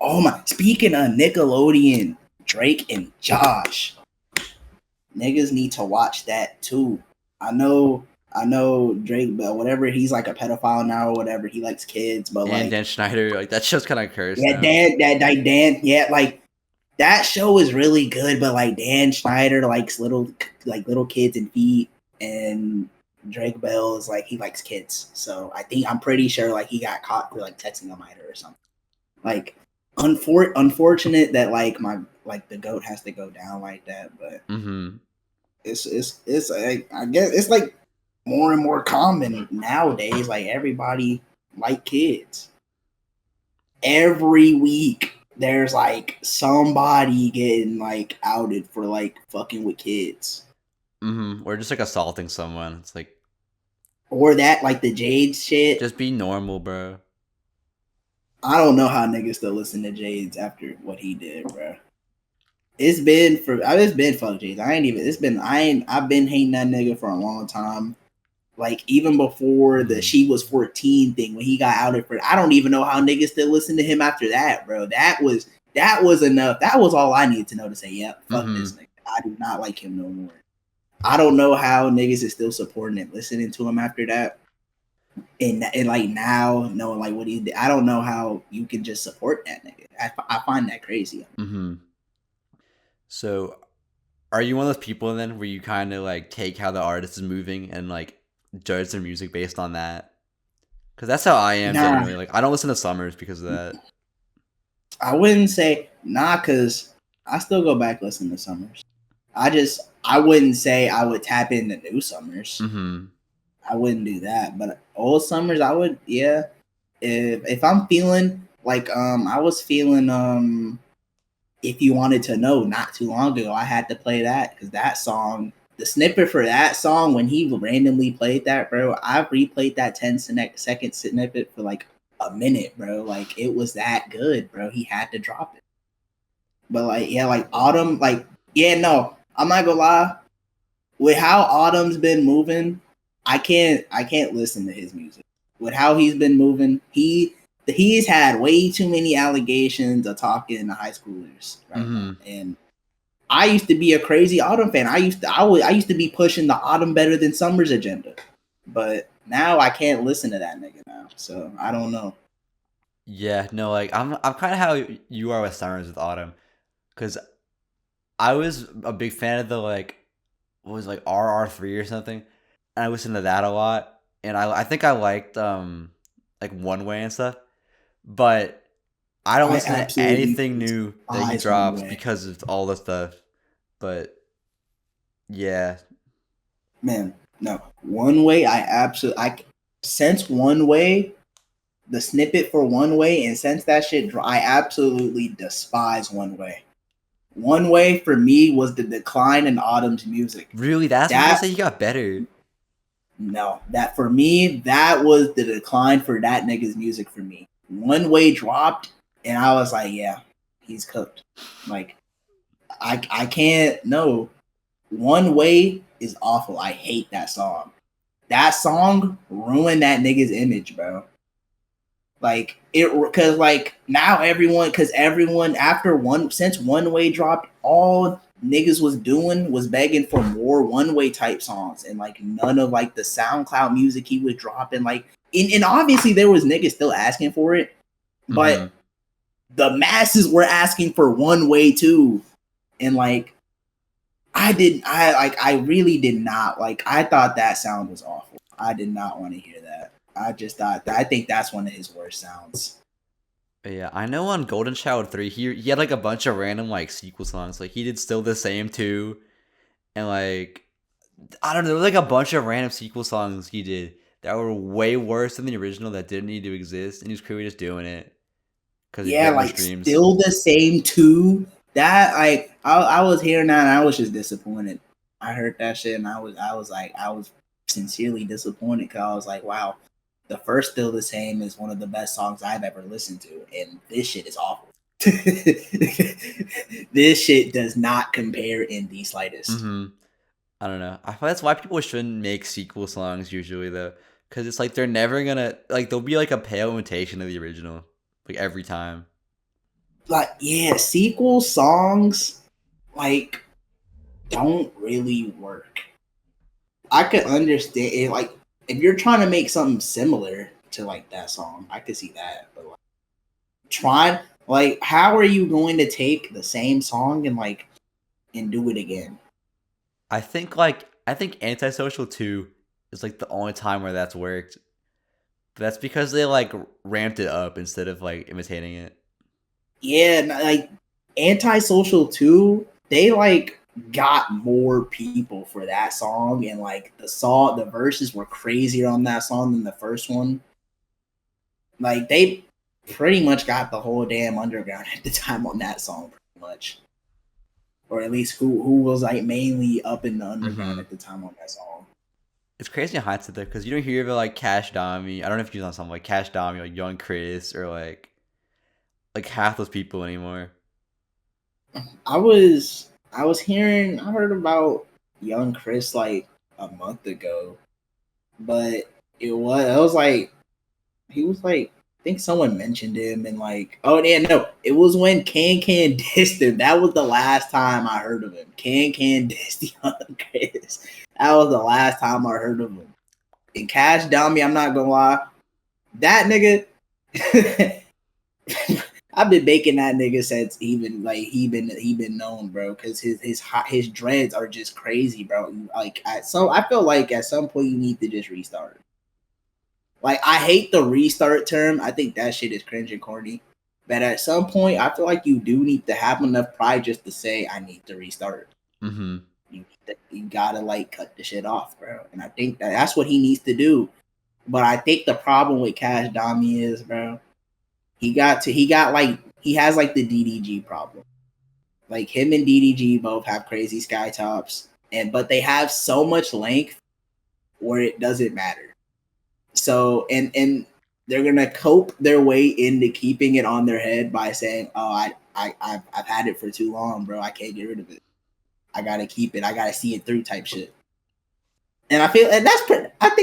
Oh my! Speaking of Nickelodeon, Drake and Josh, niggas need to watch that too. I know Drake, but whatever, he's like a pedophile now or whatever. He likes kids, but and Dan Schneider, like that show's kind of cursed. Yeah, Dan, yeah, like that show is really good, but like Dan Schneider likes little kids and feet, and Drake Bell is like he likes kids. So I'm pretty sure like he got caught for like texting a minor or something. Like unfortunate that like the GOAT has to go down like that, but it's like, I guess it's like more and more common nowadays. Like everybody like kids. Every week there's like somebody getting like outed for like fucking with kids. Or just like assaulting someone. It's like, or that like the Jade shit. Just be normal, bro. I don't know how niggas still listen to Jades after what he did, bro. It's been fuck Jades. I've been hating that nigga for a long time. Like even before the she was 14 thing when he got outed for, I don't even know how niggas still listen to him after that, bro. That was enough. That was all I needed to know to say, yep, fuck this nigga. I do not like him no more. I don't know how niggas is still supporting it, listening to him after that. And like now, knowing like what he did, I don't know how you can just support that nigga. I find that crazy. Mm-hmm. So, are you one of those people then where you kind of like take how the artist is moving and like judge their music based on that? Because that's how I am Nah, generally. Like, I don't listen to Summers because of that. I wouldn't say nah, cause I still go back listen to Summers. I wouldn't say I would tap into new Summers. Mm-hmm. I wouldn't do that, but old Summers I would. Yeah, if I'm feeling like I was feeling if you wanted to know not too long ago, I had to play that because that song, the snippet for that song, when he randomly played that, bro, I replayed that 10-second snippet for like a minute, bro. Like it was that good, bro. He had to drop it. But like, yeah, like Autumn, like, yeah, no, I'm not gonna lie. With how Autumn's been moving, I can't listen to his music. With how he's been moving, he's had way too many allegations of talking to high schoolers right now. Mm-hmm. And I used to be a crazy Autumn fan. I used to be pushing the Autumn better than Summer's agenda. But now I can't listen to that nigga now. So I don't know. Yeah, no, like I'm kind of how you are with Summers with Autumn, because I was a big fan of the like what was it, like RR3 or something, and I listened to that a lot, and I think I liked like One Way and stuff, but I don't I listen to absolutely anything new that he eyes one drops way. because of all the stuff. But yeah, Man, no. One way I since One Way, the snippet for One Way, and since that shit, I absolutely despise One Way. One Way for me was the decline in Autumn's music. really, that's what people That say he got better. no, that for me, that was the decline for that nigga's music for me. One Way dropped, and I was like, yeah, he's cooked. Like I can't no. One Way is awful. I hate that song. That song ruined that nigga's image, bro. Like it, because like now everyone after one since One Way dropped, all niggas was doing was begging for more One Way type songs, and like none of like the SoundCloud music he was dropping. Like, and obviously there was niggas still asking for it, Mm-hmm. but the masses were asking for One Way too, and like I really did not like. I thought that sound was awful. I did not want to hear that. I just thought I think that's one of his worst sounds. Yeah, I know on Golden Child 3, he had like a bunch of random like sequel songs. Like he did Still the Same too, and like I don't know, there was like a bunch of random sequel songs he did that were way worse than the original that didn't need to exist, and he was clearly just doing it because he'd Yeah, get more like streams. still the same too. That like I was hearing that and I was just disappointed. I heard that shit and I was sincerely disappointed because I was like, wow, the first Still the Same is one of the best songs I've ever listened to, and this shit is awful. This shit does not compare in the slightest. Mm-hmm. I don't know. I feel that's why people shouldn't make sequel songs usually though, because it's like they're never gonna like they'll be like a pale imitation of the original, like every time. Like, yeah, sequel songs like don't really work. I could understand it, like if you're trying to make something similar to like that song, I could see that. But like trying like how are you going to take the same song and do it again? I think Antisocial 2 is like the only time where that's worked. But that's because they like ramped it up instead of like imitating it. Yeah, like Antisocial 2, they like got more people for that song and like the verses were crazier on that song than the first one. Like they pretty much got the whole damn underground at the time on that song, pretty much. Or at least who was like mainly up in the underground Mm-hmm. at the time on that song. It's crazy in hindsight though, because you don't hear about like KASHDAMI. I don't know if you know something like KASHDAMI, like Young Chris, or like half those people anymore. I heard about young Chris like a month ago, but it was like he was like I think someone mentioned him and like oh yeah no it was when Can dissed him. That was the last time I heard of him. Can dissed young Chris. That was the last time I heard of him. And KASHDAMI, I'm not gonna lie, that nigga. I've been making that nigga since he been known, bro. Because his dreads are just crazy, bro. Like I feel like at some point you need to just restart. Like I hate the restart term. I think that shit is cringe and corny. But at some point, I feel like you do need to have enough pride just to say I need to restart. Mm-hmm. You gotta like cut the shit off, bro. And I think that's what he needs to do. But I think the problem with KASHDAMI is, bro, he has like the DDG problem. Like him and DDG both have crazy sky tops, but they have so much length where it doesn't matter. So and they're gonna cope their way into keeping it on their head by saying, "Oh, I've had it for too long, bro. I can't get rid of it. I gotta keep it. I gotta see it through," type shit. And I think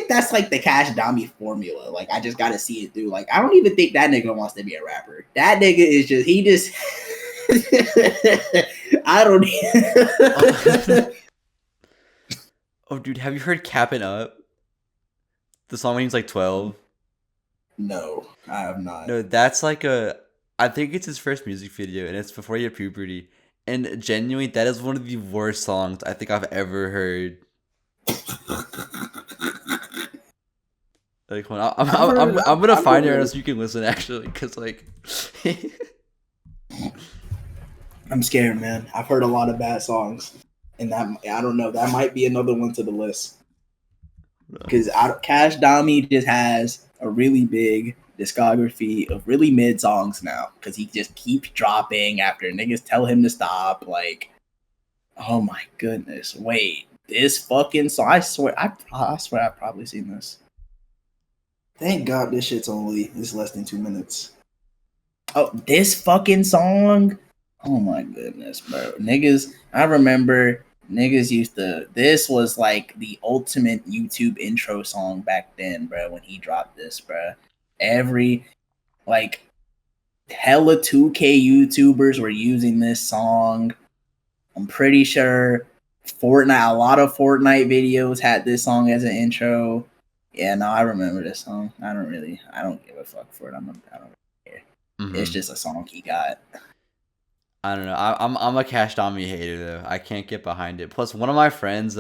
that's like the KASHDAMI formula. Like I just gotta see it through. Like I don't even think that nigga wants to be a rapper. That nigga is just I don't. Oh, dude, have you heard "Capping Up"? The song when he's like 12. No, I have not. No, that's like I think it's his first music video, and it's before he had puberty. And genuinely, that is one of the worst songs I think I've ever heard. Like, I'm gonna find it so you can listen actually, cause like, I'm scared, man. I've heard a lot of bad songs, and that I don't know. That might be another one to the list. Because KASHDAMI just has a really big discography of really mid songs now. Because he just keeps dropping after niggas tell him to stop. Like, oh my goodness! Wait, this fucking song. I swear I've probably seen this. Thank God this shit's it's less than 2 minutes. Oh, this fucking song. Oh my goodness, bro. Niggas, I remember this was like the ultimate YouTube intro song back then, bro, when he dropped this, bro. Every, like, hella 2K YouTubers were using this song. I'm pretty sure a lot of Fortnite videos had this song as an intro. Yeah, no, I remember this song. I don't give a fuck for it. I don't care. Mm-hmm. It's just a song he got. I don't know. I'm a KASHDAMI hater though. I can't get behind it. Plus, one of my friends,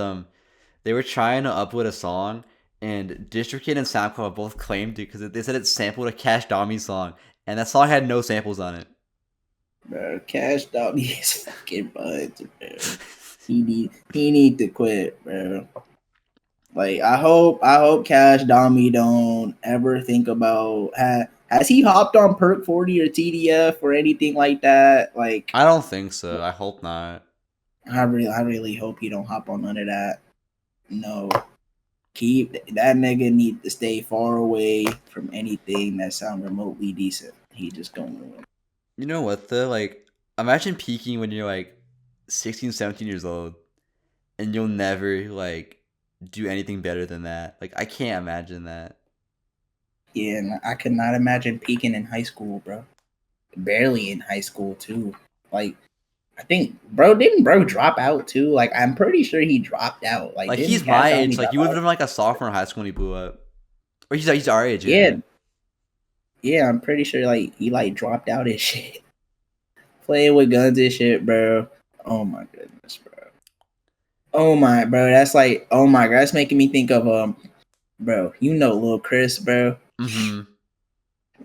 they were trying to upload a song, and DistroKid and SoundCloud both claimed it because they said it sampled a KASHDAMI song, and that song had no samples on it. Bro, KASHDAMI is fucking buds, bro. He need to quit, bro. Like I hope KASHDAMI don't ever think about has he hopped on Perk 40 or TDF or anything like that? Like I don't think so. I hope not. I really hope he don't hop on none of that. No. Keep that nigga need to stay far away from anything that sound remotely decent. He just going to win. You know what though? Like imagine peaking when you're like 16, 17 years old and you'll never like do anything better than that. Like I can't imagine that. Yeah, and I could not imagine peaking in high school, bro. Barely in high school too. Like I think didn't bro drop out too? Like I'm pretty sure he dropped out. Like he's my age. Like he would have been like a sophomore in high school when he blew up. Or he's our age. Yeah. Yeah, I'm pretty sure like he like dropped out his shit. Playing with guns and shit, bro. Oh my goodness, bro. Oh my, bro. That's like, oh my god, that's making me think of bro. You know, Lil Chris, bro. Mm-hmm.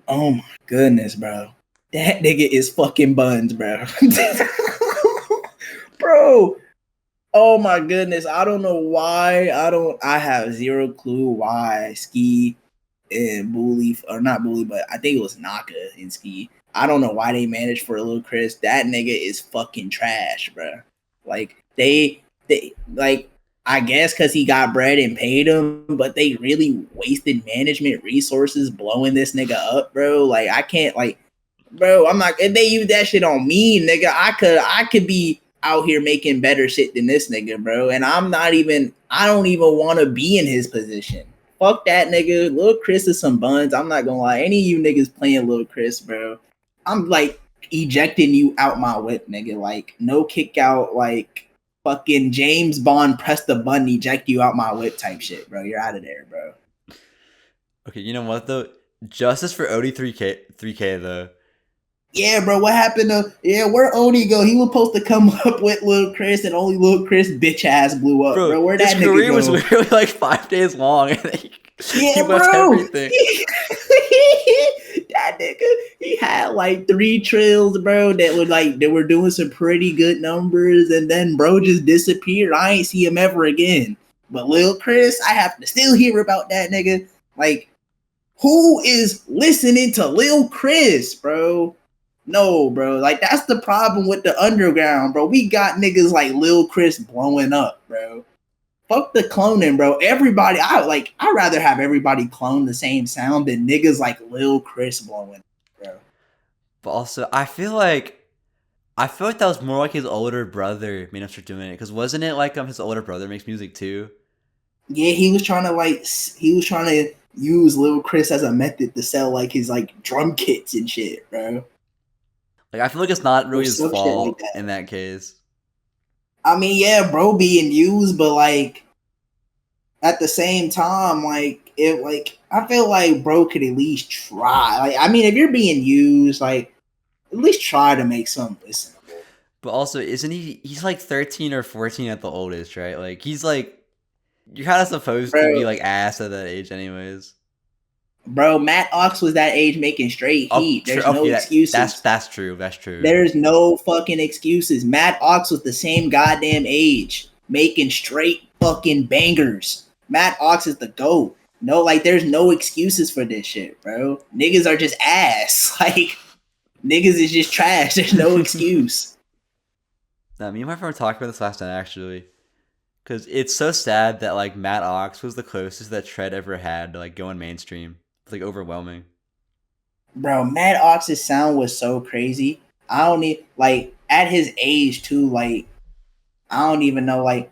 Oh my goodness, bro. That nigga is fucking buns, bro. Bro. Oh my goodness. I don't know why. I have zero clue why Ski and Bully, or not Bully, but I think it was Naka and Ski. I don't know why they managed for a Lil Chris. That nigga is fucking trash, bro. Like they like, I guess because he got bread and paid him, but they really wasted management resources blowing this nigga up, bro. Like I can't, like, bro. I'm not. If they use that shit on me, nigga, I could be out here making better shit than this nigga, bro. And I don't even want to be in his position. Fuck that nigga. Lil Chris is some buns. I'm not gonna lie. Any of you niggas playing Lil Chris, bro, I'm like ejecting you out my whip, nigga. Like no kick out, like fucking James Bond press the button, eject you out my whip type shit, bro. You're out of there, bro. Okay, you know what though? Justice for OD3K 3K though. Yeah, bro, what happened to where Odie go? He was supposed to come up with Lil Chris, and only Lil Chris bitch ass blew up, Bro, bro. Where'd his that nigga career was go? literally like 5 days long, and he Yeah, left bro. everything. That nigga, he had like 3 trills, bro, that were doing some pretty good numbers, and then bro just disappeared. I ain't see him ever again. But Lil Chris, I have to still hear about that nigga. Like, who is listening to Lil Chris, bro? No, bro. Like, that's the problem with the underground, bro. We got niggas like Lil Chris blowing up, bro. Fuck the cloning, bro. I'd rather have everybody clone the same sound than niggas like Lil Chris blowing, bro. But also, I feel like that was more like his older brother made him start doing it. Because wasn't it like his older brother makes music too? Yeah, he was trying to use Lil Chris as a method to sell like his like drum kits and shit, bro. Like I feel like it's not Or really his some shit like fault that. in that case. I mean, yeah, bro being used, but like at the same time, I feel like bro could at least try. Like, I mean, if you're being used, like at least try to make something listenable. But also, isn't he? He's like 13 or 14 at the oldest, right? Like he's like you're kind of supposed to be Bro, like ass at that age, anyways. Matt Ox was that age making straight Oh, heat. true. There's no Okay, that's excuses. that's true. That's true. There's no fucking excuses. Matt Ox was the same goddamn age, making straight fucking bangers. Matt Ox is the GOAT. No, like, there's no excuses for this shit, bro. Niggas are just ass. Like, niggas is just trash. There's no excuse. Now, me and my friend were talking about this last night actually, because it's so sad that like Matt Ox was the closest that Tread ever had to like going mainstream. It's like overwhelming. Bro, Matt Ox's sound was so crazy. I don't need, like, at his age too, like, I don't even know, like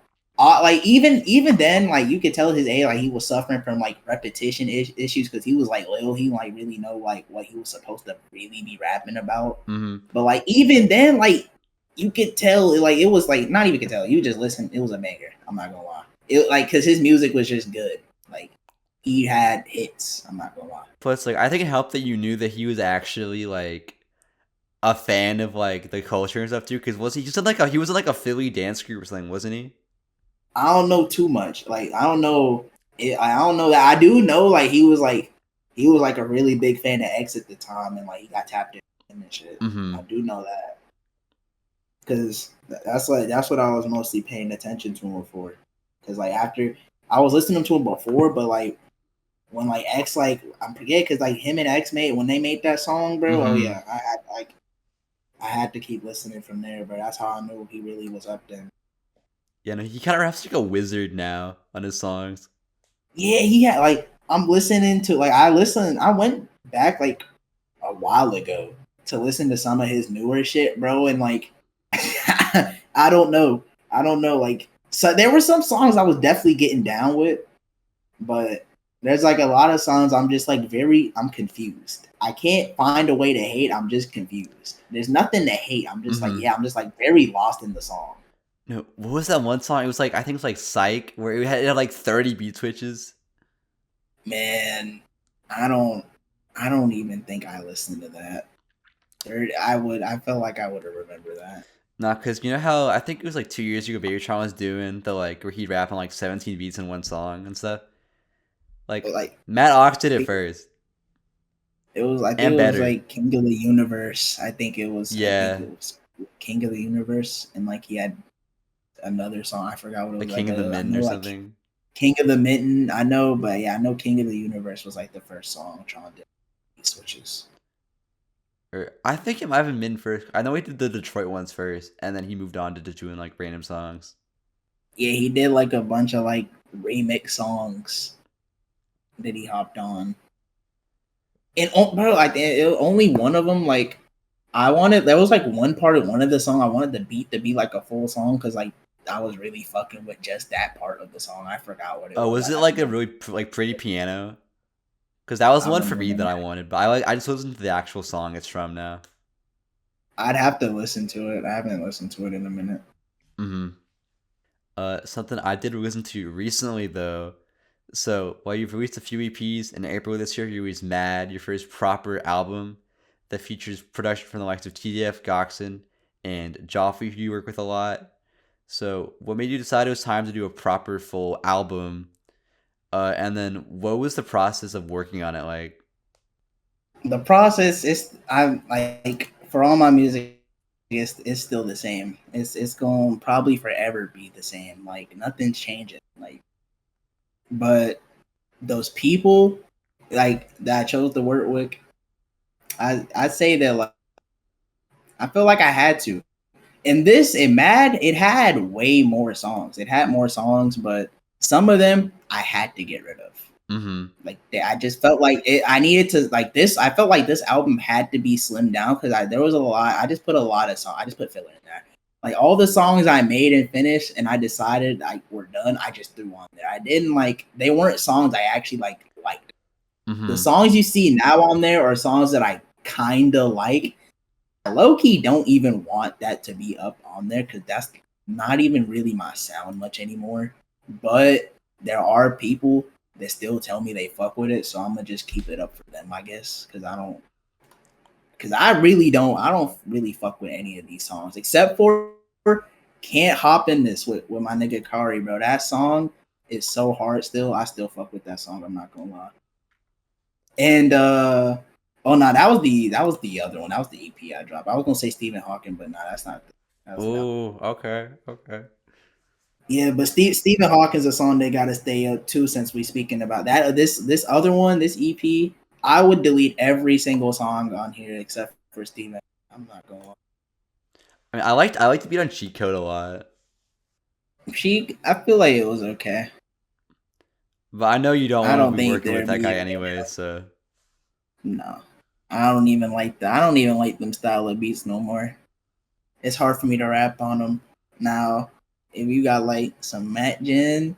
even then, like, you could tell his age, like, he was suffering from like repetition issues because he was like little. He like really know like what he was supposed to really be rapping about. Mm-hmm. But like even then, like, you could tell, like, it was like, not even could tell. You just listen, it was a banger. I'm not gonna lie. It, like, because his music was just good. Like, he had hits. I'm not gonna lie. Plus, like I think it helped that you knew that he was actually like a fan of like the culture and stuff too. Because was he just in like he was in like a Philly dance group or something, wasn't he? I don't know too much. Like, I don't know. I don't know that. I do know like he was like a really big fan of X at the time, and like he got tapped in and shit. Mm-hmm. I do know that because that's what I was mostly paying attention to him for. Because like after I was listening to him before, but like when like X, like, I forget, because like him and X made when they made that song, bro. Oh Mm-hmm. yeah, I had to keep listening from there, but that's how I knew he really was up there. Yeah, no, he kind of raps like a wizard now on his songs. Yeah, he had like, I'm listening to, like, I went back like a while ago to listen to some of his newer shit, bro, and like I don't know. I don't know. Like, so there were some songs I was definitely getting down with, but there's like a lot of songs I'm just like I'm confused. I can't find a way to hate. I'm just confused. There's nothing to hate. I'm just like, Mm-hmm. yeah, I'm just like very lost in the song. No, what was that one song? It was like I think it was like Psych, where it had like 30 beat switches. Man, I don't even think I listened to that. I felt like I would have remembered that. Nah, cause you know how I think it was like 2 years ago, Babytron was doing the like where he'd rap on like 17 beats in one song and stuff. But Like like, Matt Ox did it it, first it was, I think and it was better. like King of the Universe. I think Yeah, it was King of the Universe, and like he had another song. I forgot what it like was. Like, King of the I Mitten know or like something. King of the Mitten. I know, but yeah, I know King of the Universe was like the first song Tron did switches. Or I think it might have been Mitten first. I know he did the Detroit ones first, and then he moved on to just doing like random songs. Yeah, he did like a bunch of like remix songs that he hopped on. And bro, like, only one of them, like, there was like one part of one of the song I wanted the beat to be like a full song, because like I was really fucking with just that part of the song. I forgot what it Oh, was. was I it have to like a go. really like pretty piano? Because that was the I one don't for me that remember. I wanted, but I just listened to the actual song it's from now. I'd have to listen to it. I haven't listened to it in a minute. Mm-hmm. Something I did listen to recently though So while you've released a few EPs in April this year, you released Mad, your first proper album that features production from the likes of TDF, Goxan, and Joffy, who you work with a lot. So what made you decide it was time to do a proper full album? And then what was the process of working on it like? The process is, I'm like, for all my music, it's still the same. It's going to probably forever be the same. Like nothing's changing. Like, but those people like that I chose to work with, I say that like I feel like I had to. And this in Mad, it had way more songs. It had more songs, but some of them I had to get rid of. Mm-hmm. Like I just felt like it. I needed to like this. I felt like this album had to be slimmed down because there was a lot. I just put a lot of songs. I just put filler in there. Like all the songs I made and finished, and I decided like we're done. I just threw on there. I didn't like. They weren't songs I actually liked. The Mm-hmm. songs you see now on there are songs that I kind of like. Low key don't even want that to be up on there because that's not even really my sound much anymore. But there are people that still tell me they fuck with it, so I'm gonna just keep it up for them, I guess, because I don't really fuck with any of these songs except for "Can't Hop in This" with my nigga Kari, bro. That song is so hard. Still, I still fuck with that song. I'm not gonna lie. And oh no, that was the other one. That was the EP I dropped. I was gonna say Stephen Hawking, but no, that's not. That. Oh, okay, okay. Yeah, but Stephen Hawking's a song they gotta stay up too. Since we speaking about that, this other one, this EP, I would delete every single song on here except for Stephen. I'm not going. I mean, I liked the beat on Cheat Code a lot, I feel like it was okay. but I know you don't I want to don't be think working with they're that guy me. anyway. So No, I don't even like that. I don't even like them style of beats no more. It's hard for me to rap on them now. If you got like some Matt Gen,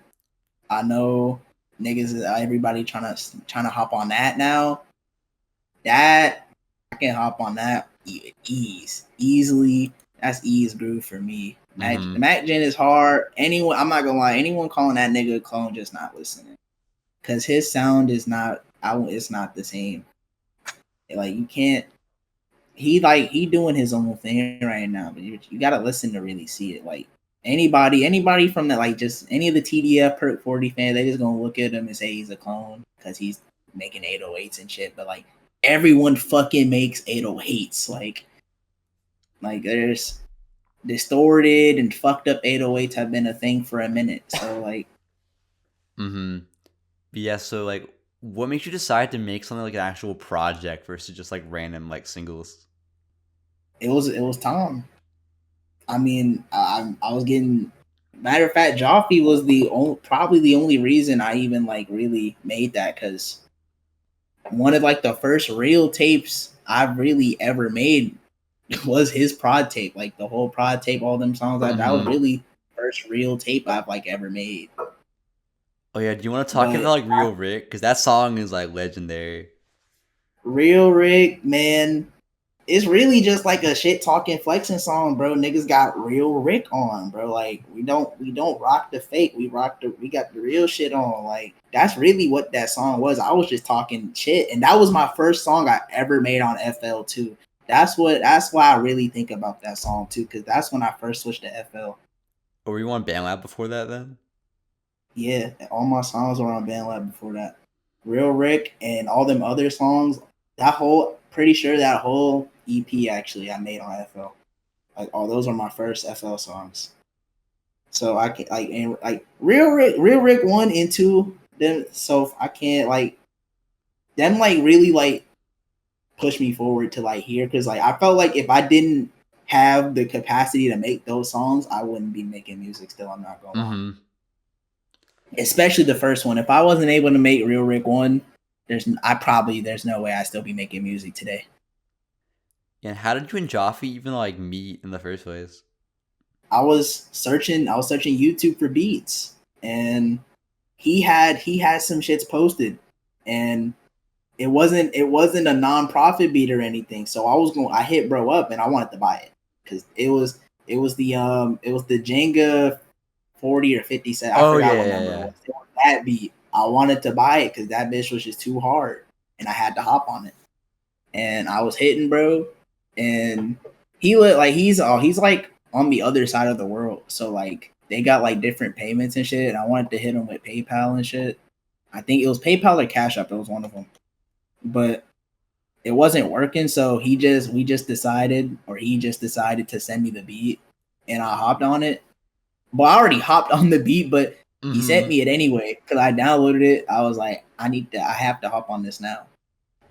I know niggas, everybody trying to hop on that now. That I can hop on that easily. That's ease groove for me. mm-hmm. Matt Gen is hard. Anyone, I'm not gonna lie. Anyone calling that nigga a clone just not listening because his sound is not. It's not the same. Like you can't. He doing his own thing right now, but you gotta listen to really see it. Like anybody from that, like just any of the TDF Perk 40 fans, they just gonna look at him and say he's a clone because he's making 808s and shit. But like everyone fucking makes 808s. Like there's distorted and fucked up 808s have been a thing for a minute. So like Mm-hmm. But yeah, so like what makes you decide to make something like an actual project versus just like random like singles? it was Tom. I mean, I was getting. Matter of fact, Joffy was probably the only reason I even like really made that because one of like the first real tapes I've really ever made was his prod tape. Like the whole prod tape, all them songs. That was Mm-hmm. really first real tape I've like ever made. Oh yeah, do you want to talk about But like Real Rick? Because that song is like legendary. Real Rick, man, it's really just like a shit talking flexing song, bro. Niggas got real Rick on, bro. Like we don't rock the fake. We got the real shit on. Like that's really what that song was. I was just talking shit, and that was my first song I ever made on FL too. That's why I really think about that song too, because that's when I first switched to FL. Or were you on BandLab before that then? Yeah, all my songs were on BandLab before that. Real Rick and all them other songs. Pretty sure that whole EP actually I made on FL. Like all those are my first FL songs. So I can like and like Real Rick 1 and 2. Then so I can't like them like really like push me forward to like here because like I felt like if I didn't have the capacity to make those songs, I wouldn't be making music still. I'm not gonna lie. Mm-hmm. Especially the first one. If I wasn't able to make Real Rick 1, there's no way I'd still be making music today. And how did you and Joffy even like meet in the first place? I was searching YouTube for beats and he had some shits posted and it wasn't a non-profit beat or anything. So I hit bro up and I wanted to buy it because it was the Jenga 40 or 50 cent. I Oh forgot yeah, what yeah, number it yeah. was. It was that beat. I wanted to buy it because that bitch was just too hard, and I had to hop on it. And I was hitting, bro, and he looked like he's like on the other side of the world. So like they got like different payments and shit, and I wanted to hit him with PayPal and shit. I think it was PayPal or Cash App. It was one of them, but it wasn't working. So he just decided to send me the beat, and I hopped on it. Well, I already hopped on the beat, but he sent me it anyway because I downloaded it. I was like, I have to hop on this now.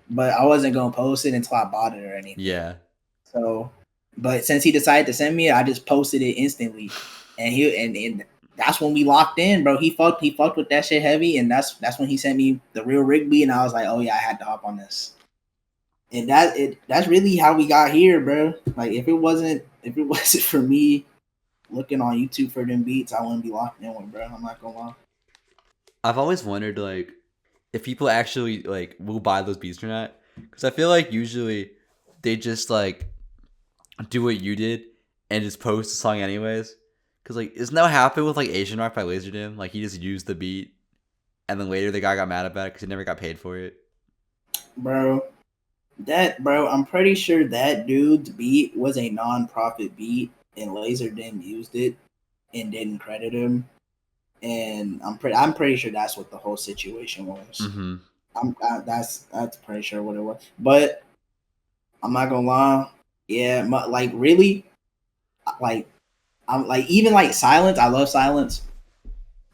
But I wasn't gonna post it until I bought it or anything. Yeah. So, but since he decided to send me it, I just posted it instantly, and that's when we locked in, bro. He fucked with that shit heavy, and that's when he sent me the real Rigby, and I was like, oh yeah, I had to hop on this. And that's really how we got here, bro. Like if it wasn't for me looking on YouTube for them beats, I wouldn't be locked in with, bro. I'm not gonna lie. I've always wondered like if people actually like will buy those beats or not, because I feel like usually they just like do what you did and just post the song anyways. Because like isn't that what happened with like Asian Rock by LAZER DIM? Like he just used the beat, and then later the guy got mad about it because he never got paid for it. Bro, I'm pretty sure that dude's beat was a non-profit beat, and LAZER DIM used it and didn't credit him. And I'm pretty sure that's what the whole situation was. That's pretty sure what it was. But I'm not gonna lie, yeah, like really, like I'm like even like Silence. I love Silence,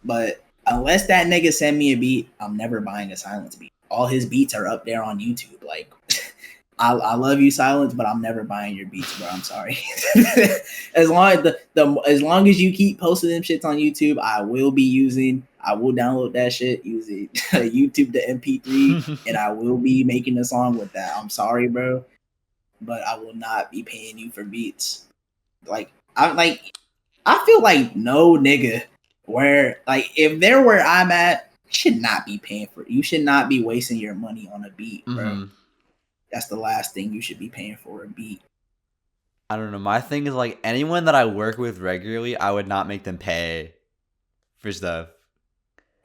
but unless that nigga send me a beat, I'm never buying a Silence beat. All his beats are up there on YouTube. Like I love you, Silence, but I'm never buying your beats, bro. I'm sorry. As long as you keep posting them shits on YouTube, I will download that shit using YouTube the MP3, and I will be making a song with that. I'm sorry, bro, but I will not be paying you for beats. I feel like no nigga where like if they're where I'm at, should not be paying for it. You should not be wasting your money on a beat, bro. That's the last thing you should be paying for, a beat. I don't know. My thing is like anyone that I work with regularly, I would not make them pay for stuff.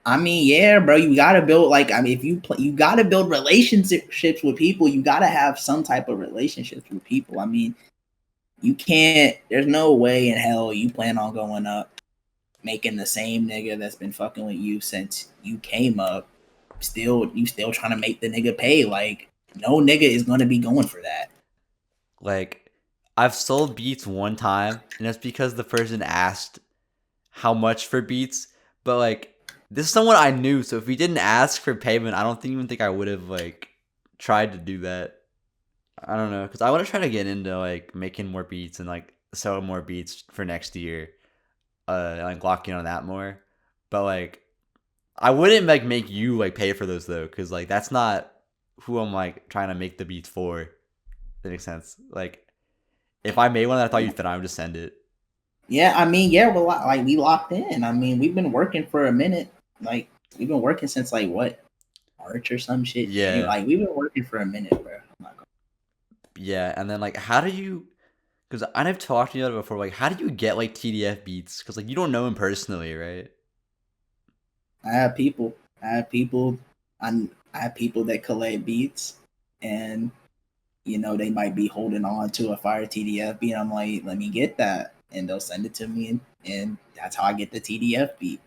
I mean, yeah, bro, you gotta build if you gotta build relationships with people. You gotta have some type of relationships with people. I mean, you can't. There's no way in hell you plan on going up, making the same nigga that's been fucking with you since you came up. You still trying to make the nigga pay. Like no nigga is gonna be going for that. Like I've sold beats one time, and that's because the person asked how much for beats, but like this is someone I knew, so if he didn't ask for payment, I don't even think I would have like tried to do that. I don't know, because I want to try to get into like making more beats and like sell more beats for next year, like locking on that more. But like I wouldn't like make you like pay for those though, because like that's not who I'm like trying to make the beats for. That makes sense. Like if I made one that I thought you'd fit, I would just send it. Yeah, I mean, yeah, we're like we locked in. I mean, we've been working for a minute. Like we've been working since like what, March or some shit. Yeah. Like we've been working for a minute, bro. Yeah, and then like how do you? Because I've talked to you about it before. Like how do you get like TDF beats? Because like you don't know him personally, right? I have people that collect beats, and you know they might be holding on to a fire TDF beat. I'm like, let me get that, and they'll send it to me, and that's how I get the TDF beat.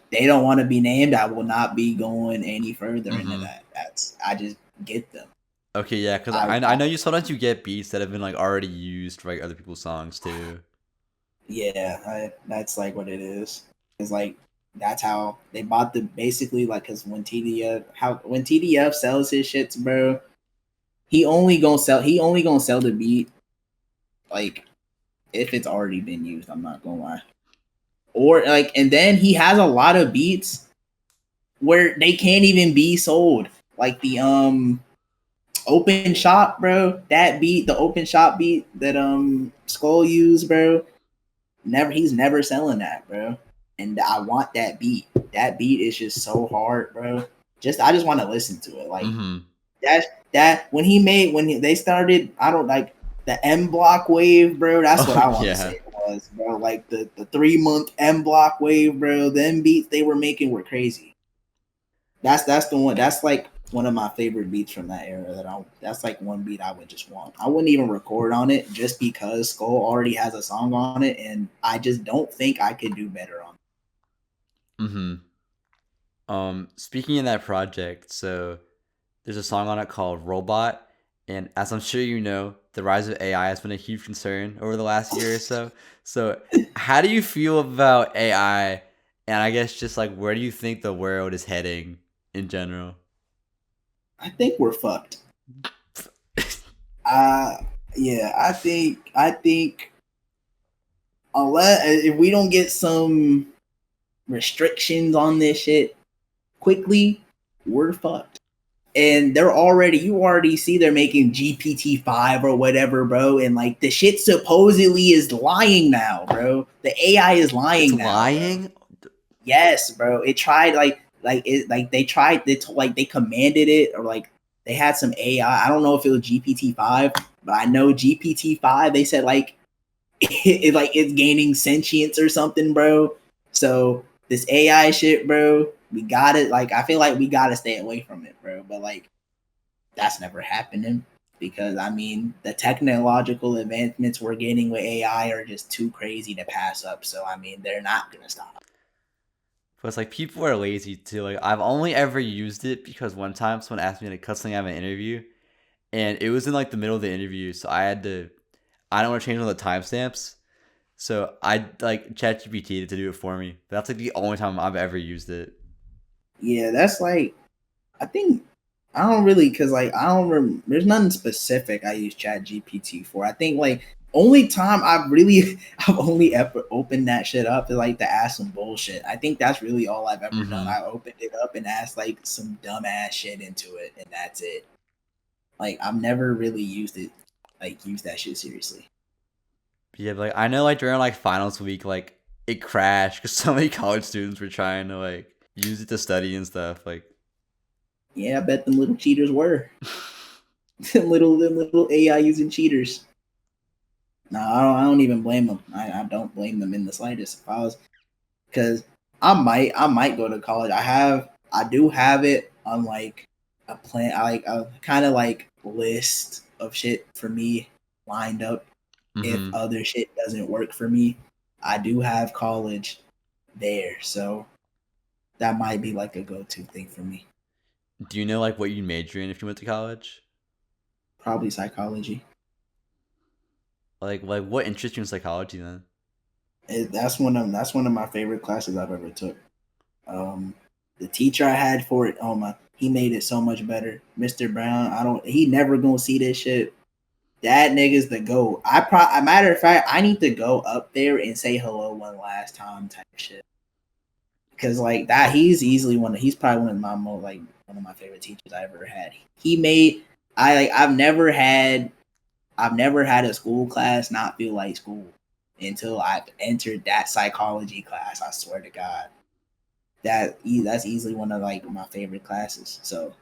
They don't want to be named. I will not be going any further into that. I just get them. Okay, yeah, because I know sometimes you get beats that have been like already used for like other people's songs too. Yeah, that's like what it is. It's like that's how they bought the basically like because when TDF sells his shits, bro, he only gonna sell the beat like if it's already been used. I'm not gonna lie. Or like, and then he has a lot of beats where they can't even be sold. Like the open shop, bro. That beat, the open shop beat that Skull used, bro. He's never selling that, bro. And I want that beat. That beat is just so hard, bro. I just want to listen to it. Like that when they started, I don't like the M block wave, bro. That's what I want to say it was, bro. Like the 3 month M Block wave, bro. Them beats they were making were crazy. That's the one. That's like one of my favorite beats from that era. That's like one beat I would just want. I wouldn't even record on it just because Skull already has a song on it, and I just don't think I could do better on it. Speaking of that project, so there's a song on it called Robot, and as I'm sure you know, the rise of AI has been a huge concern over the last year or so. So, how do you feel about AI? And I guess just like where do you think the world is heading in general? I think we're fucked. Uh yeah, I think unless if we don't get some restrictions on this shit quickly, we're fucked. And you already see they're making GPT-5 or whatever, bro. And like the shit supposedly is lying now, bro. The AI is lying It's now. lying? Bro. Yes, bro. It tried they commanded it, or like they had some AI. I don't know if it was GPT-5, but I know GPT-5, they said like it's gaining sentience or something, bro. So this AI shit, bro, we got it. Like I feel like we gotta stay away from it, bro. But like that's never happening because I mean the technological advancements we're getting with AI are just too crazy to pass up. So I mean they're not gonna stop. But it's like people are lazy too. Like I've only ever used it because one time someone asked me to cut something out of an interview, and it was in like the middle of the interview, so I don't want to change all the timestamps. So I like ChatGPT to do it for me. That's like the only time I've ever used it. Yeah, that's like I think I don't really because like I don't remember. There's nothing specific I use Chat GPT for. I think like only time I've only ever opened that shit up is like to ask some bullshit. I think that's really all I've ever done. I opened it up and asked like some dumbass shit into it, and that's it. Like I've never really used that shit seriously. Yeah, but like I know like during like finals week, like it crashed because so many college students were trying to like use it to study and stuff. Like, Yeah, I bet them little cheaters were them little AI using cheaters. No, I don't even blame them. I don't blame them in the slightest. If I was, because I might go to college. I do have it on like a plan. I like a kind of like list of shit for me lined up. If other shit doesn't work for me, I do have college there, so that might be like a go-to thing for me. do you know like what you major in if you went to college? Probably psychology. Like what interests you in psychology then? That's one of my favorite classes I've ever took. Um, the teacher I had for it, oh my, he made it so much better. Mr. Brown, he never gonna see this shit. That nigga's the GOAT. A matter of fact, I need to go up there and say hello one last time type shit. Cause like that, he's probably one of my most like one of my favorite teachers I ever had. He made I've never had a school class not feel like school until I've entered that psychology class. I swear to God, that's easily one of like my favorite classes. So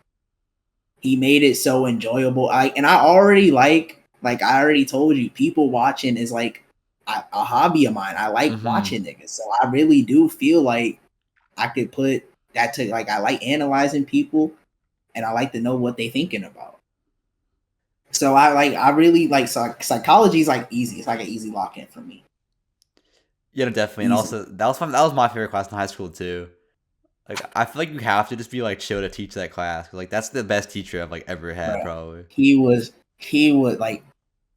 he made it so enjoyable. I already I already told you, people watching is like a hobby of mine. I like watching niggas, so I really do feel like I could put that to like I like analyzing people, and I like to know what they thinking about. So I really like psychology is like easy. It's like an easy lock in for me. Yeah, no, definitely. And Easy. also that was my favorite class in high school too. Like I feel like you have to just be like chill to teach that class. Like that's the best teacher I've like ever had Bro, probably. he was like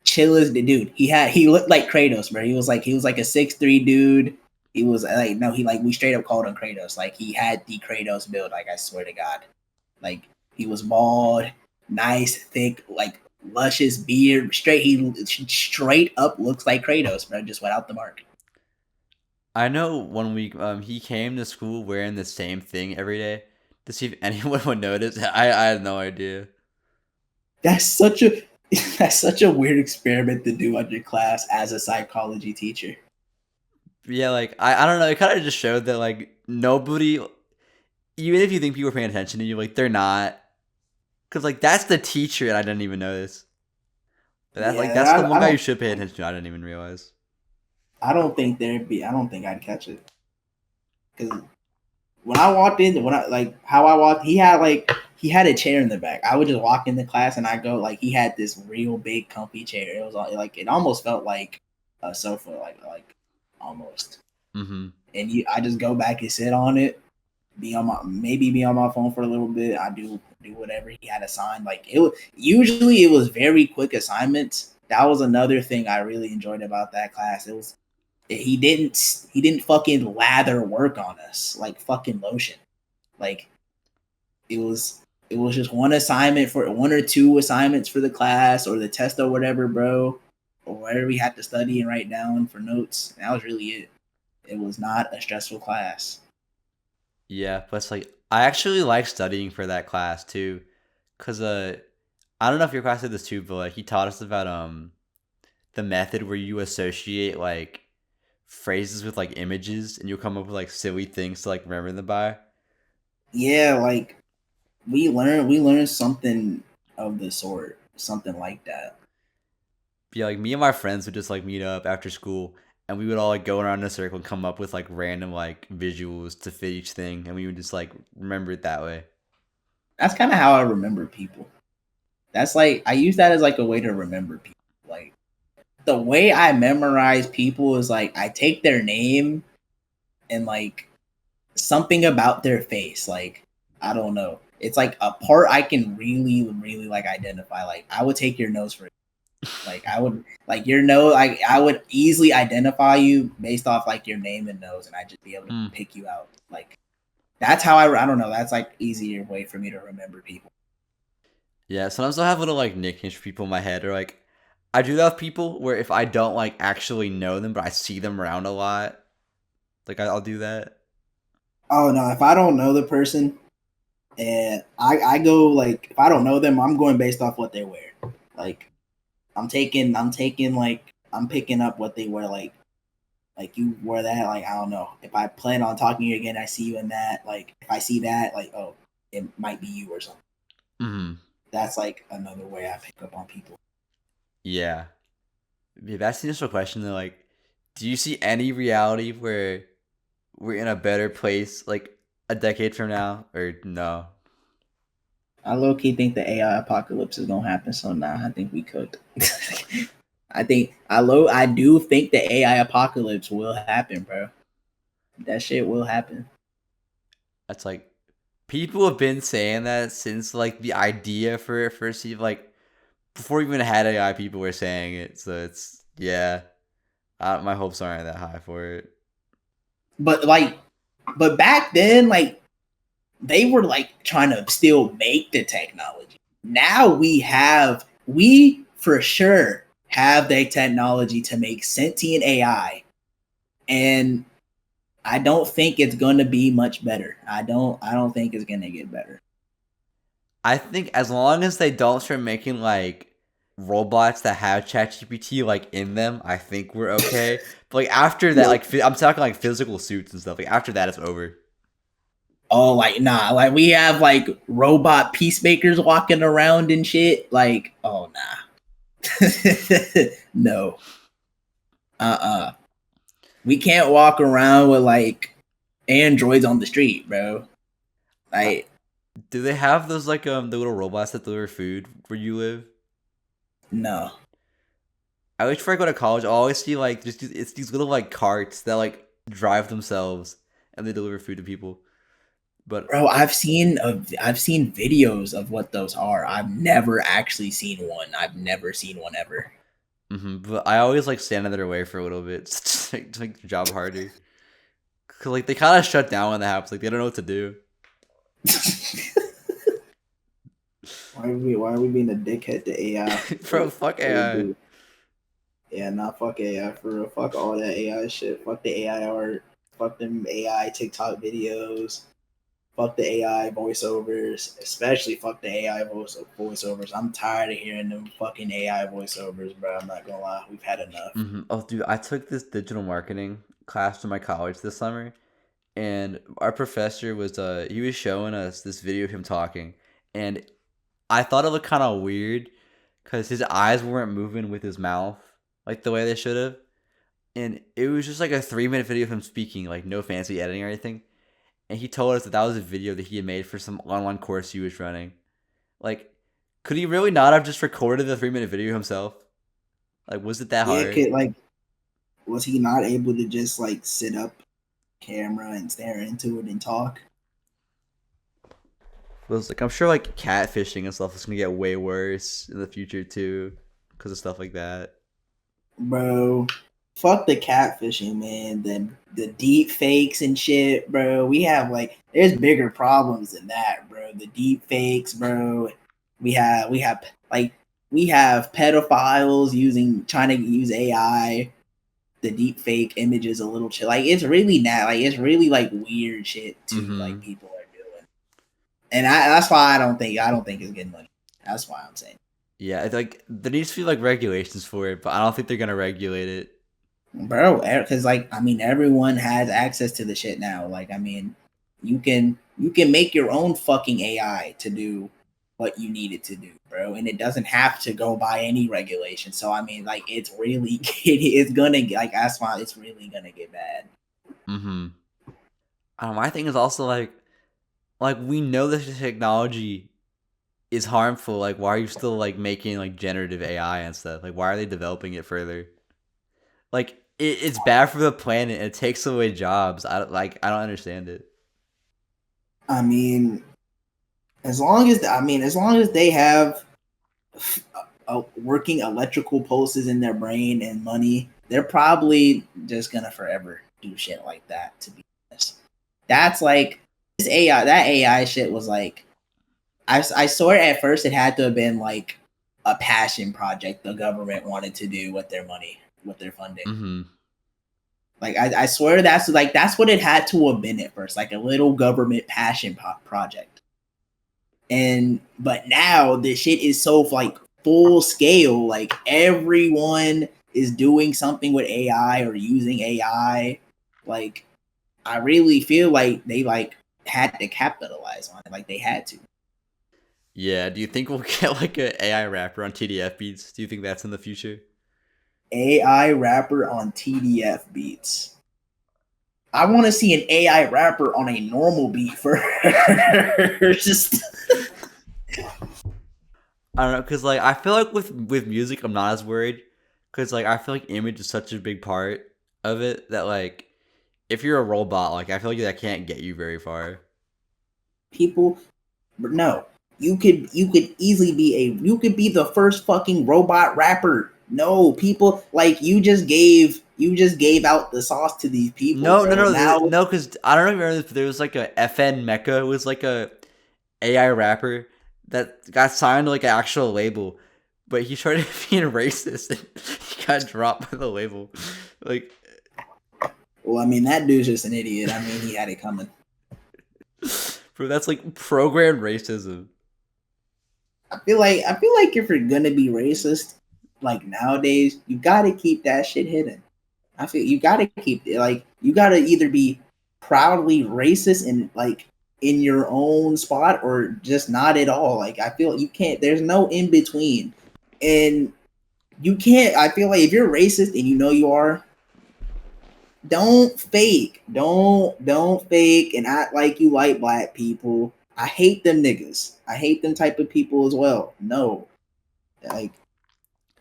chill as the dude. He looked like Kratos, bro. He was like a 6'3" dude. He was like no, he like we straight up called him Kratos. Like he had the Kratos build. Like I swear to God, like he was bald, nice, thick, like luscious beard. He straight up looks like Kratos, bro. Just without the mark. I know one week he came to school wearing the same thing every day to see if anyone would notice. I had no idea. That's such a that's such a weird experiment to do under class as a psychology teacher. Yeah, like I don't know. It kind of just showed that like nobody, even if you think people are paying attention to you, like they're not. Cause like that's the teacher, and I didn't even notice. But that's like Yeah, that's the one I guy you don't. should pay attention to. I didn't even realize. I don't think there'd be. I don't think I'd catch it because when I walked in, when I like how I walked, he had a chair in the back. I would just walk into class and I go like he had this real big comfy chair. It was like it almost felt like a sofa, like almost. Mm-hmm. And I just go back and sit on it, be on my phone for a little bit. I do whatever he had assigned. Like usually it was very quick assignments. That was another thing I really enjoyed about that class. He didn't fucking lather work on us like fucking lotion. Like it was just one assignment for one or two assignments for the class or the test or whatever, bro, or whatever we had to study and write down for notes. That was really it. It was not a stressful class. Yeah, but it's like I actually like studying for that class too, cause I don't know if your class did this too, but like he taught us about the method where you associate like phrases with like images and you'll come up with like silly things to like remember them by. Yeah, like we learned something of the sort, something like that. But yeah, like me and my friends would just like meet up after school and we would all like go around in a circle and come up with like random like visuals to fit each thing and we would just like remember it that way. That's kind of how I remember people. That's like I use that as like a way to remember people. Like the way I memorize people is like I take their name and like something about their face. Like I don't know. It's like a part I can really like identify. Like I would take your nose for like I would like your nose. Like I would easily identify you based off like your name and nose, and I'd just be able to Hmm. pick you out. Like that's how I don't know. That's like easier way for me to remember people. Yeah, sometimes I'll have little like nicknames for people in my head or like I do that with people where if I don't like actually know them but I see them around a lot, like I'll do that. Oh no, if I don't know the person and I go like if I don't know them, I'm going based off what they wear. Like I'm taking like I'm picking up what they wear. Like you wear that. Like I don't know. If I plan on talking to you again, I see you in that. Like if I see that, like oh, it might be you or something. Hmm. That's like another way I pick up on people. Yeah. Yeah, that's the initial question though. Like, do you see any reality where we're in a better place like a decade from now or no? I low key think the AI apocalypse is gonna happen. So nah, I think we cooked. I do think the AI apocalypse will happen, bro. That shit will happen. That's like people have been saying that since like the idea for it first even like before we even had AI people were saying it. So it's yeah. My hopes aren't that high for it. But like, but back then, like they were like trying to still make the technology. Now we for sure have the technology to make sentient AI, and I don't think it's gonna be much better. I don't think it's gonna get better. I think as long as they don't start making like robots that have ChatGPT like in them, I think we're okay. But like after that, like I'm talking like physical suits and stuff. Like after that, it's over. Oh, like nah, like we have like robot peacemakers walking around and shit. Like, oh nah, no, we can't walk around with like androids on the street, bro. Uh, Like, do they have those like the little robots that deliver food where you live? no, I wish before I go to college, I always see like it's these little like carts that like drive themselves and they deliver food to people. But bro. I've seen videos of what those are. I've never actually seen one. I've never seen one ever. but I always like stand in their way for a little bit to make the job harder. Cause like they kind of shut down when that happens. Like they don't know what to do. Why are we being a dickhead to AI? Bro, fuck What we AI. do? Yeah, not fuck AI for real. Fuck all that AI shit. Fuck the AI art. Fuck them AI TikTok videos. Fuck the AI voiceovers. Especially fuck the AI voiceovers. I'm tired of hearing them fucking AI voiceovers, bro. I'm not gonna lie. We've had enough. Oh, dude, I took this digital marketing class in my college this summer, and our professor was he was showing us this video of him talking, and I thought it looked kind of weird because his eyes weren't moving with his mouth like the way they should have. and it was just like a 3-minute video of him speaking, like no fancy editing or anything. And he told us that that was a video that he had made for some online course he was running. Like, could he really not have just recorded the 3-minute video himself? Like, was it that hard? Like, was he not able to just like sit up camera and stare into it and talk? Was like, I'm sure like catfishing and stuff is gonna get way worse in the future too, because of stuff like that. Bro, fuck the catfishing, man. The deep fakes and shit, bro. We have like there's bigger problems than that, bro. The deep fakes, bro. We have pedophiles trying to use AI. The deep fake images a little chill. Like it's really it's really like weird shit too. Like people are doing, and that's why I don't think it's getting money. That's why I'm saying. Yeah, it's like there needs to be like regulations for it, but I don't think they're gonna regulate it, bro. Because like I mean, everyone has access to the shit now. Like I mean, you can make your own fucking AI to do what you need it to do, bro, and it doesn't have to go by any regulation. So I mean, like it's really it's gonna like that's why it's really gonna get bad. I don't know, my thing is also like we know this technology is harmful. Like, why are you still like making like generative AI and stuff? Like, why are they developing it further? Like, it's bad for the planet. It takes away jobs. I don't understand it. I mean, as long as they have working electrical pulses in their brain and money, they're probably just gonna forever do shit like that. To be honest, that's like this AI. That AI shit was like, I saw it at first. It had to have been like a passion project the government wanted to do with their money, with their funding. Like I swear that's what it had to have been at first, like a little government passion project. But now this shit is so like full scale. Like everyone is doing something with AI or using AI. Like I really feel like they like had to capitalize on it. Like they had to. Yeah. Do you think we'll get like an AI rapper on TDF beats? Do you think that's in the future? AI rapper on TDF beats. I want to see an AI rapper on a normal beat first. I don't know, cause like I feel like with music I'm not as worried, cause like I feel like image is such a big part of it that like if you're a robot, like I feel like that can't get you very far. People, but no, you could easily be the first fucking robot rapper. No, people like you just gave out the sauce to these people. No, cause I don't know if you remember this, but there was like a FN Mecha, was like a AI rapper that got signed to like an actual label, but he started being racist and he got dropped by the label. Like, well, I mean that dude's just an idiot. I mean he had it coming. Bro, that's like programmed racism. I feel like if you're gonna be racist, like nowadays, you gotta keep that shit hidden. I feel you gotta keep it like you gotta either be proudly racist and like in your own spot or just not at all. Like I feel you can't. There's no in between, and you can't. I feel like if you're racist and you know you are, don't fake. Don't fake and act like you like black people. I hate them niggas. I hate them type of people as well. No, like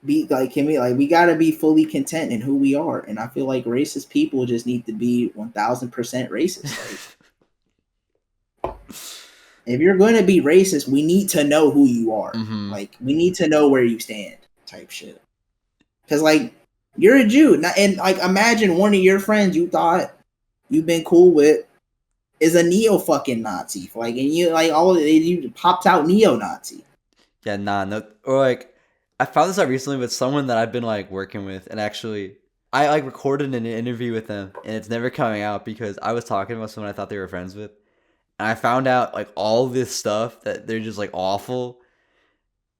be like can we like we gotta be fully content in who we are, and I feel like racist people just need to be 1000% racist. Like, if you're going to be racist, we need to know who you are. Like we need to know where you stand, type shit. Because like you're a Jew, and like imagine one of your friends you thought you've been cool with is a neo fucking Nazi, like, and you like you popped out neo-Nazi. Yeah, no, or like I found this out recently with someone that I've been like working with, and actually I like recorded an interview with them, and it's never coming out because I was talking about someone I thought they were friends with, and I found out like all this stuff that they're just like awful,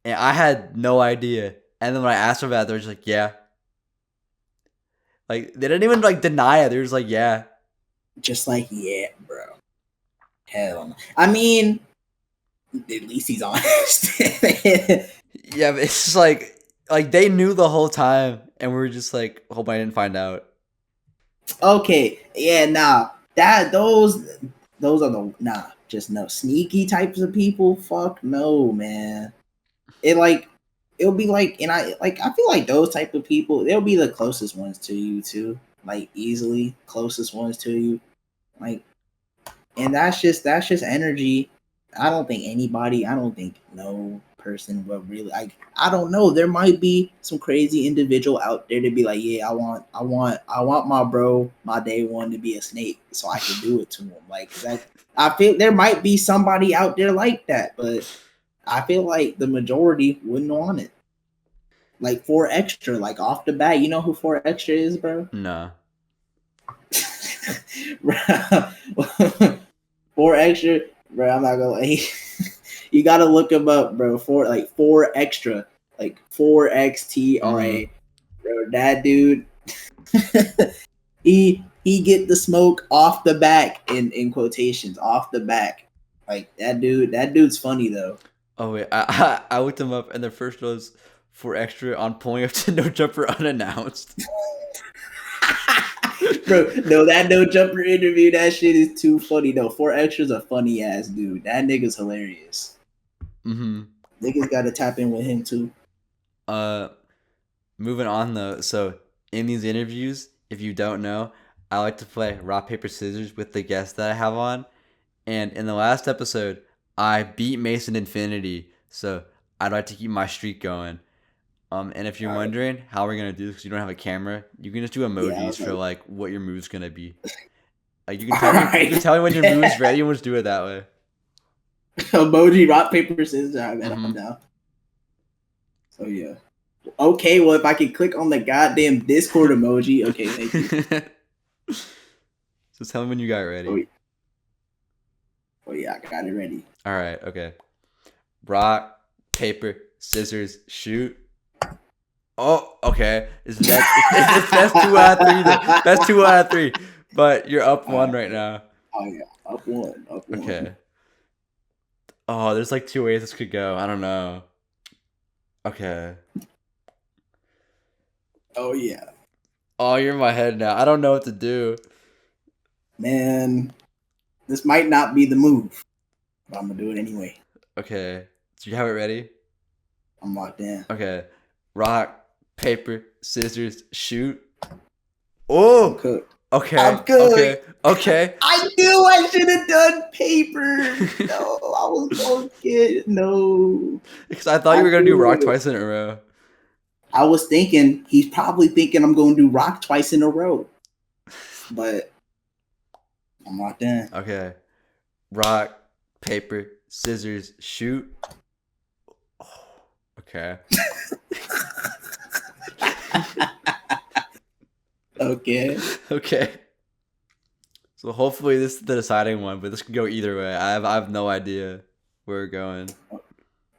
and I had no idea. And then when I asked them about it, they're just like, yeah. Like they didn't even like deny it. They're just like, yeah. Just like, yeah, bro. Hell no. I mean, at least he's honest. Yeah, but it's just like they knew the whole time, and we were just like, hope I didn't find out. Okay, yeah, nah. Those are the just no sneaky types of people. Fuck no, man. It like it'll be like, and I feel like those type of people, they'll be the closest ones to you too, like easily closest ones to you, like, and that's just energy. I don't think no person will really, like, I don't know. There might be some crazy individual out there to be like, yeah, I want my bro, my day one to be a snake so I can do it to him. Like that, I feel there might be somebody out there like that, but I feel like the majority wouldn't want it. Like 4 Extra, like off the bat, you know who 4 Extra is, bro? No. 4 Extra, bro. I'm not gonna lie. You gotta look him up, bro. 4 Extra, like 4XTRA, bro. That dude, he get the smoke off the back, in quotations, off the back. Like that dude's funny though. Oh wait, I looked them up, and the first was for extra on pulling up to no jumper unannounced. Bro, no, that no jumper interview, that shit is too funny. No, 4 Extra's a funny ass dude. That nigga's hilarious. Mm-hmm. Niggas gotta tap in with him too. Moving on though. So in these interviews, if you don't know, I like to play rock paper scissors with the guests that I have on. And in the last episode, I beat Mason Infinity. So I'd like to keep my streak going. And if you're wondering how we're gonna do this, because you don't have a camera, you can just do emojis for like what your move's gonna be. Like you can tell me when your move's ready, and we'll just do it that way. Emoji, rock, paper, scissors. All right, man, I'm down. So yeah. Okay, well, if I can click on the goddamn Discord emoji, okay, thank you. So tell me when you got it ready. Oh yeah, I got it ready. All right, okay. Rock, paper, scissors, shoot. Oh, okay. It's that's 2 out of 3. That's 2 out of 3. But you're up 1 right now. Oh yeah, up one. Okay. Oh, there's like 2 ways this could go. I don't know. Okay. Oh yeah. Oh, you're in my head now. I don't know what to do. Man, this might not be the move, but I'm gonna do it anyway. Okay. Do you have it ready? I'm locked in. Okay. Rock, paper, scissors, shoot. Oh. I'm cooked. Okay. I'm good. Okay. I knew I should have done paper. No, I was going to get no. Because I thought you were gonna do rock twice in a row. I was thinking he's probably thinking I'm going to do rock twice in a row, but I'm locked in. Okay. Rock, paper, scissors, shoot. Oh, okay. Okay. So hopefully this is the deciding one, but this could go either way. I have no idea where we're going.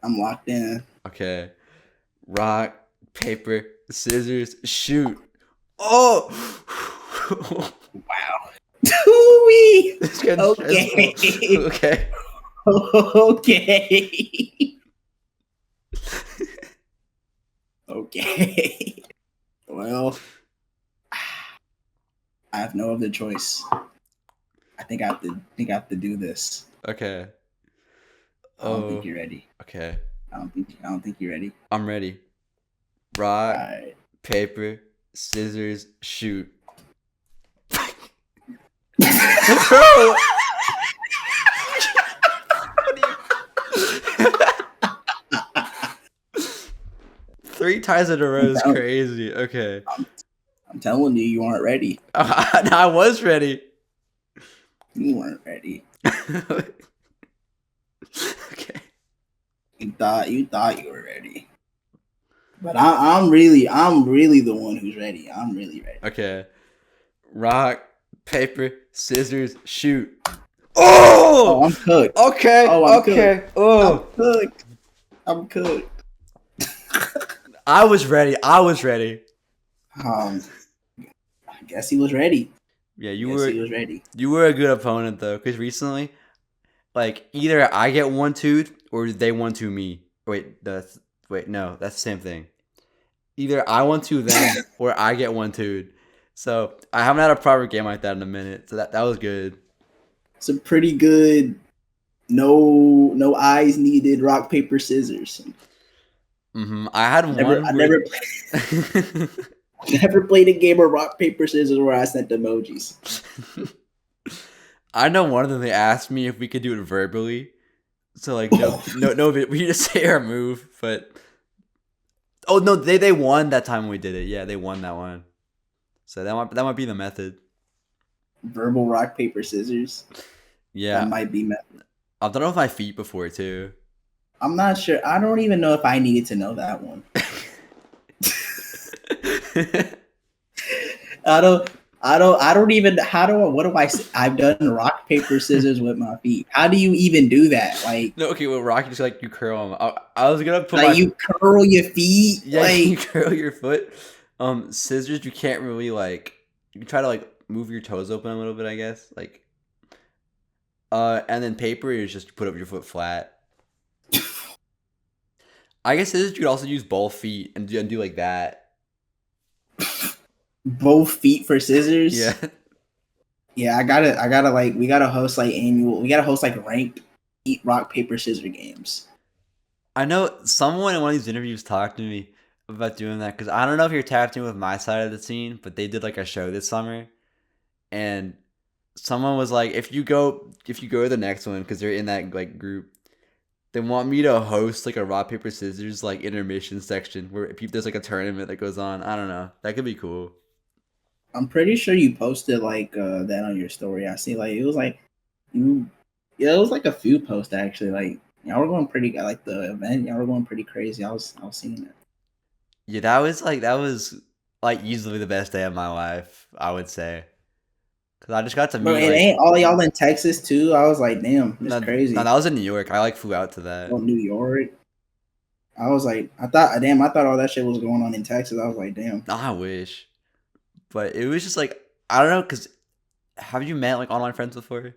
I'm locked in. Okay. Rock, paper, scissors, shoot. Oh! Wow. Dewey! This gets Okay. stressful. Okay. Okay. Okay. Well, I have no other choice. I think I have to do this. Okay. I don't think you're ready. Okay. I don't think you're ready. I'm ready. Rock, Right. paper, scissors, shoot. Bro. 3 times in a row is crazy. Okay. I'm telling you, you aren't ready. I was ready. You weren't ready. Okay. You thought you were ready. But I'm really the one who's ready. I'm really ready. Okay. Rock, paper, scissors, shoot. Oh! I'm cooked. Okay. I'm okay. Cooked. Oh. I'm cooked. I was ready. I guess he was ready. Yeah, He was ready. You were a good opponent though, because recently, like either I get 1-2'd or they 1-2 me. No, that's the same thing. Either I 1-2 them or I get 1-2'd. So I haven't had a proper game like that in a minute. So that was good. It's a pretty good. No eyes needed. Rock paper scissors. I had one I with. never never played a game of rock paper scissors where I sent emojis. I know one of them. They asked me if we could do it verbally. So like no, we just say our move. But oh no, they won that time we did it. Yeah, they won that one. So that might be the method. Verbal rock paper scissors. Yeah, That might be method. I've done it with my feet before too. I'm not sure. I don't even know if I needed to know that one. I don't even. What do I? I've done rock paper scissors with my feet. How do you even do that? Like, No, okay, well, Rocky just like you curl them. I was gonna put like my you curl your feet. yeah, Like, you curl your foot. Scissors, you can't really like. You can try to like move your toes open a little bit, I guess. Like, and then paper is just put up your foot flat. I guess scissors you could also use both feet and do like that. both feet for scissors. Yeah. Yeah, I gotta like we gotta host like ranked eat rock paper scissors games. I know someone in one of these interviews talked to me about doing that because I don't know if you're tapped in with my side of the scene, but they did like a show this summer, and someone was like, if you go to the next one because they're in that like group, they want me to host like a rock paper scissors like intermission section where there's like a tournament that goes on. I don't know. That could be cool. I'm pretty sure you posted like that on your story. I see like it was like you, yeah, it was like a few posts actually. Like y'all were going pretty like the event. Y'all were going pretty crazy. I was seeing it. Yeah, that was easily the best day of my life, I would say. Cause I just got to Bro, meet and like ain't all y'all in Texas too? I was like, damn, it's no, no, crazy. that was in New York. I like flew out to that. Oh, New York. I was like, I thought all that shit was going on in Texas. I was like, damn. I wish, but it was just like I don't know. Cause have you met like online friends before?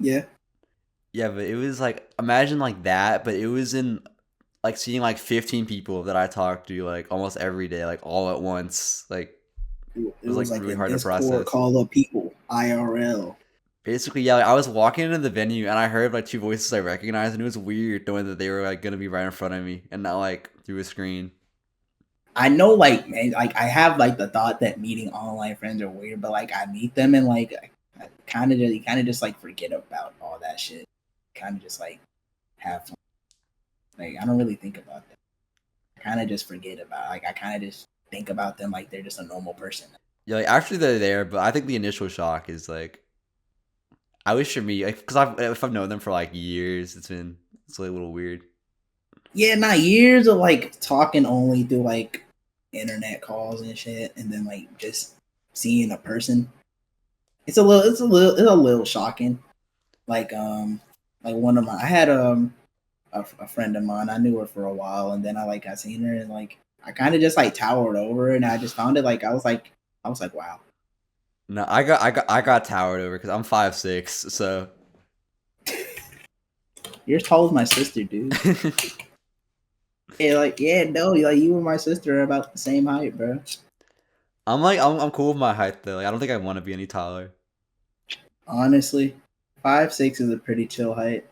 Yeah. Yeah, but it was like imagine like that, but it was in like seeing like 15 people that I talked to like almost every day, like all at once. Like It it was like was like really a hard to Discord process. call of people, IRL. Basically, yeah, like, I was walking into the venue and I heard like two voices I recognized, and it was weird knowing that they were like gonna be right in front of me and not like through a screen. I know, like, man, like I have like the thought that meeting online friends are weird, but like I meet them and like I kind of just like forget about all that shit. Kind of just like have fun. Like I don't really think about them. I kind of just forget about. Like I kind of just think about them like they're just a normal person. Yeah, like actually they're there, but I think the initial shock is like I wish for me, like, because if I've known them for like years, it's like a little weird. Yeah, not years of like talking only through like internet calls and shit, and then like just seeing a person. It's a little shocking. Like like one of my I had a friend of mine. I knew her for a while, and then I seen her, and like I kind of just like towered over her, and I just found it like I was like wow. No, I got towered over because I'm 5'6", so You're as tall as my sister, dude. Yeah, like yeah, no, like you and my sister are about the same height, bro. I'm cool with my height though. Like I don't think I want to be any taller. Honestly, 5'6" is a pretty chill height.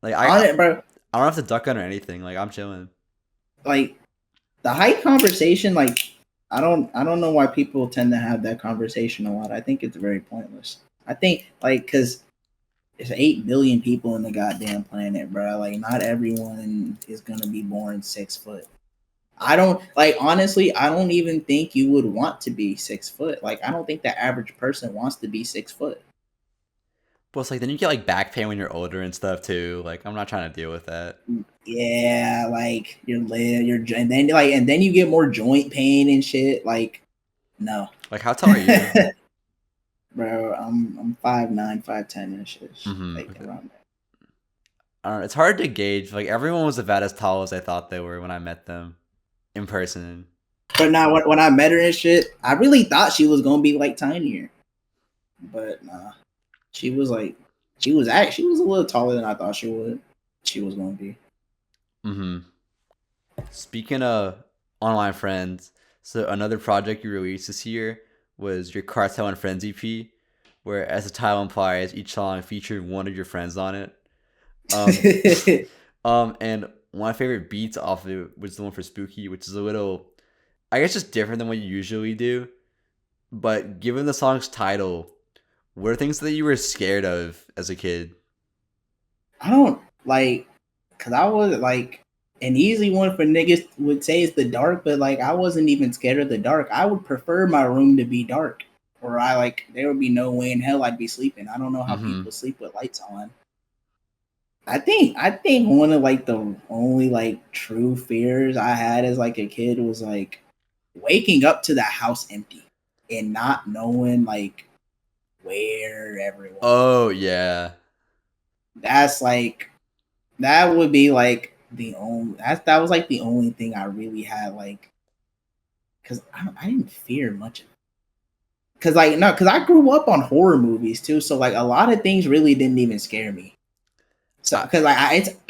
Like On it, bro. I don't have to duck under anything. Like I'm chilling. Like the height conversation, like I don't know why people tend to have that conversation a lot. I think it's very pointless. I think like because there's 8 billion people in the goddamn planet, bro. Like not everyone is gonna be born 6 foot. I don't like honestly. I don't even think you would want to be 6 foot. Like I don't think the average person wants to be 6 foot. But it's like then you get like back pain when you're older and stuff too. Like I'm not trying to deal with that. Yeah, like and then you get more joint pain and shit. Like no, Like how tall are you? bro. I'm 5'9", 5'10" and shit. Like Okay. around there. I don't know. It's hard to gauge. Like everyone was about as tall as I thought they were when I met them in person. But now when I met her and shit, I really thought she was gonna be like tinier. But nah, she was like she was a little taller than I thought she was gonna be. Speaking of online friends, so another project you released this year was your Cartel and Friends EP, where, as the title implies, each song featured one of your friends on it. Um, and one of my favorite beats off of it was the one for Spooky, which is a little, I guess, just different than what you usually do. But given the song's title, what are things that you were scared of as a kid? I don't like, cause I was like an easy one for niggas would say is the dark, but like I wasn't even scared of the dark. I would prefer my room to be dark, or I like there would be no way in hell I'd be sleeping. I don't know how Mm-hmm. people sleep with lights on. I think one of like the only like true fears I had as like a kid was like waking up to the house empty and not knowing like where everyone was. Oh yeah. That's like that would be like the only that was like the only thing I really had like because I didn't fear much of it. Cause like no, cause I grew up on horror movies too, so like a lot of things really didn't even scare me. So I, because like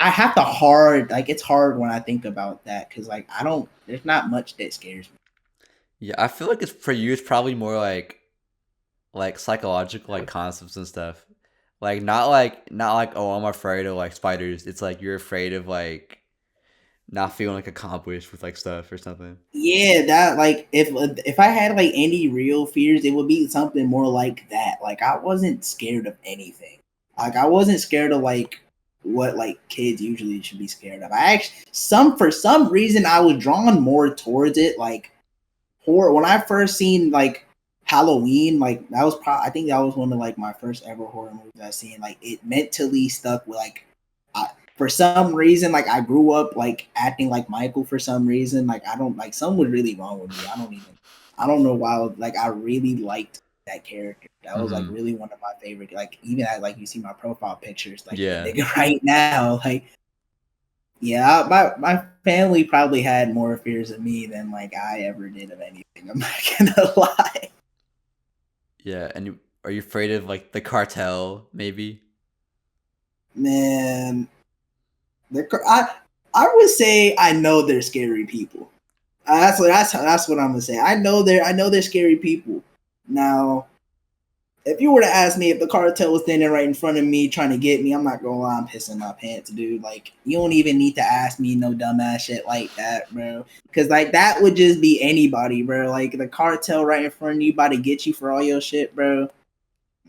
I have to hard like it's hard when I think about that because like I don't there's not much that scares me. yeah, I feel like it's for you. It's probably more like psychological like concepts and stuff. Like not like oh I'm afraid of like spiders. It's like you're afraid of like not feeling like accomplished with like stuff or something. Yeah, that like if I had like any real fears, it would be something more like that. Like I wasn't scared of anything. Like I wasn't scared of like what like kids usually should be scared of. I actually some for some reason I was drawn more towards it. Like horror when I first seen like Halloween, like that was probably I think that was one of like my first ever horror movies I seen. Like it mentally stuck with like I, for some reason, like I grew up like acting like Michael for some reason. Like I don't like something was really wrong with me. I don't know why. Like I really liked that character. That was like Mm-hmm. really one of my favorite. Like even at like you see my profile pictures, like the Yeah. nigga right now. Like yeah, my family probably had more fears of me than like I ever did of anything. I'm not gonna lie. Yeah. And are you afraid of like the cartel maybe? Man, I would say I know they're scary people. That's what I'm gonna say. I know they're scary people. Now, if you were to ask me if the cartel was standing right in front of me trying to get me, I'm not gonna lie, I'm pissing my pants, dude. Like, you don't even need to ask me no dumbass shit like that, bro. Cause like that would just be anybody, bro. Like the cartel right in front of you, about to get you for all your shit, bro.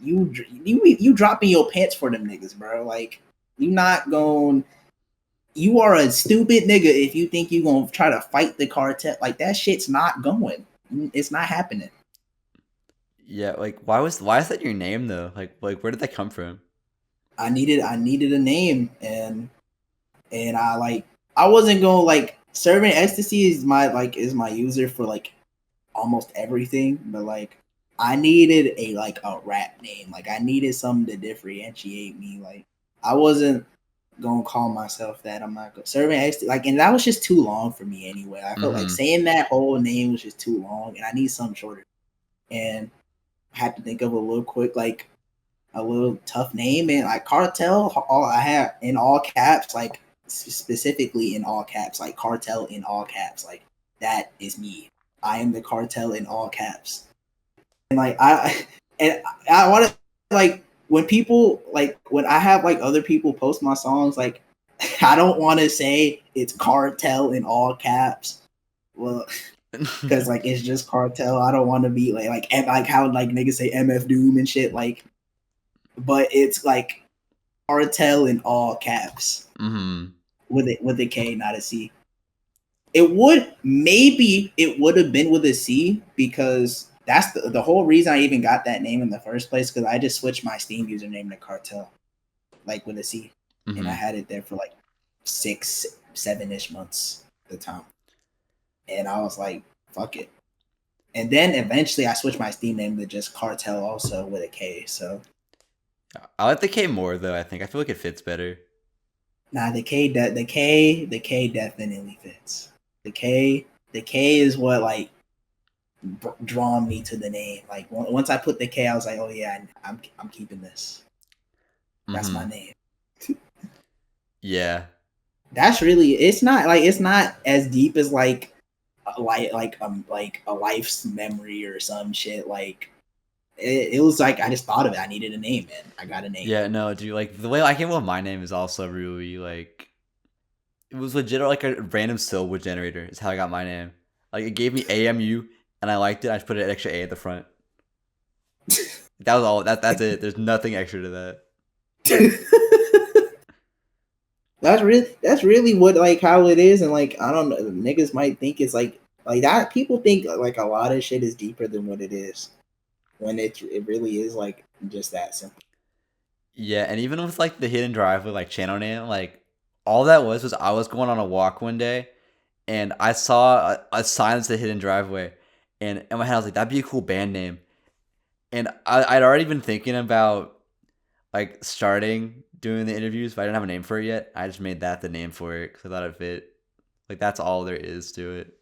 You dropping your pants for them niggas, bro. Like, you not going. You are a stupid nigga if you think you gonna try to fight the cartel. Like that shit's not going. It's not happening. Yeah. Like why is that your name though? Like where did that come from? I needed a name and I like I wasn't going like serving ecstasy is my user for like almost everything, but like I needed a rap name. Like I needed something to differentiate me. Like I wasn't gonna call myself that. I'm not gonna serving ecstasy like and that was just too long for me anyway. I felt like Mm-hmm. saying that whole name was just too long and I need something shorter. And I had to think of a little quick like a little tough name and like cartel all I have in all caps like specifically in all caps like cartel in all caps like that is me. I am the cartel in all caps and like I want to like when people like when I have like other people post my songs like I don't want to say it's cartel in all caps well because like it's just cartel. I don't want to be like how like niggas say MF Doom and shit like but it's like cartel in all caps Mm-hmm. with a K, not a C. It would have been with a C because that's the whole reason I even got that name in the first place because I just switched my Steam username to Cartel, like with a C, and I Mm-hmm. had it there for like 7-ish months at the time, and I was like, fuck it. And then eventually I switched my Steam name to just Cartel also with a K. So I like the K more though. I feel like it fits better. nah, the K definitely fits. The K is what like drawn me to the name. Like once I put the K, I was like, oh yeah, I'm keeping this. That's my Mm-hmm. name. Yeah. That's really it's not as deep as like like a life's memory or some shit. Like it was like I just thought of it. I needed a name, man. I got a name. Yeah, no, dude. Like the way I came up with my name is also really like it was legit like a random syllable generator. Is how I got my name. Like it gave me AMU, and I liked it. I just put an extra A at the front. That was all. That's it. There's nothing extra to that. That's really what like how it is, and like I don't know, niggas might think it's like that. People think like a lot of shit is deeper than what it is, when it really is like just that simple. Yeah, and even with like the hidden driveway like channel name, like all that was I was going on a walk one day, and I saw a sign that said hidden driveway, and in my head I was like, that'd be a cool band name, and I'd already been thinking about like starting doing the interviews, but I didn't have a name for it yet. I just made that the name for it because I thought it fit. Like that's all there is to it.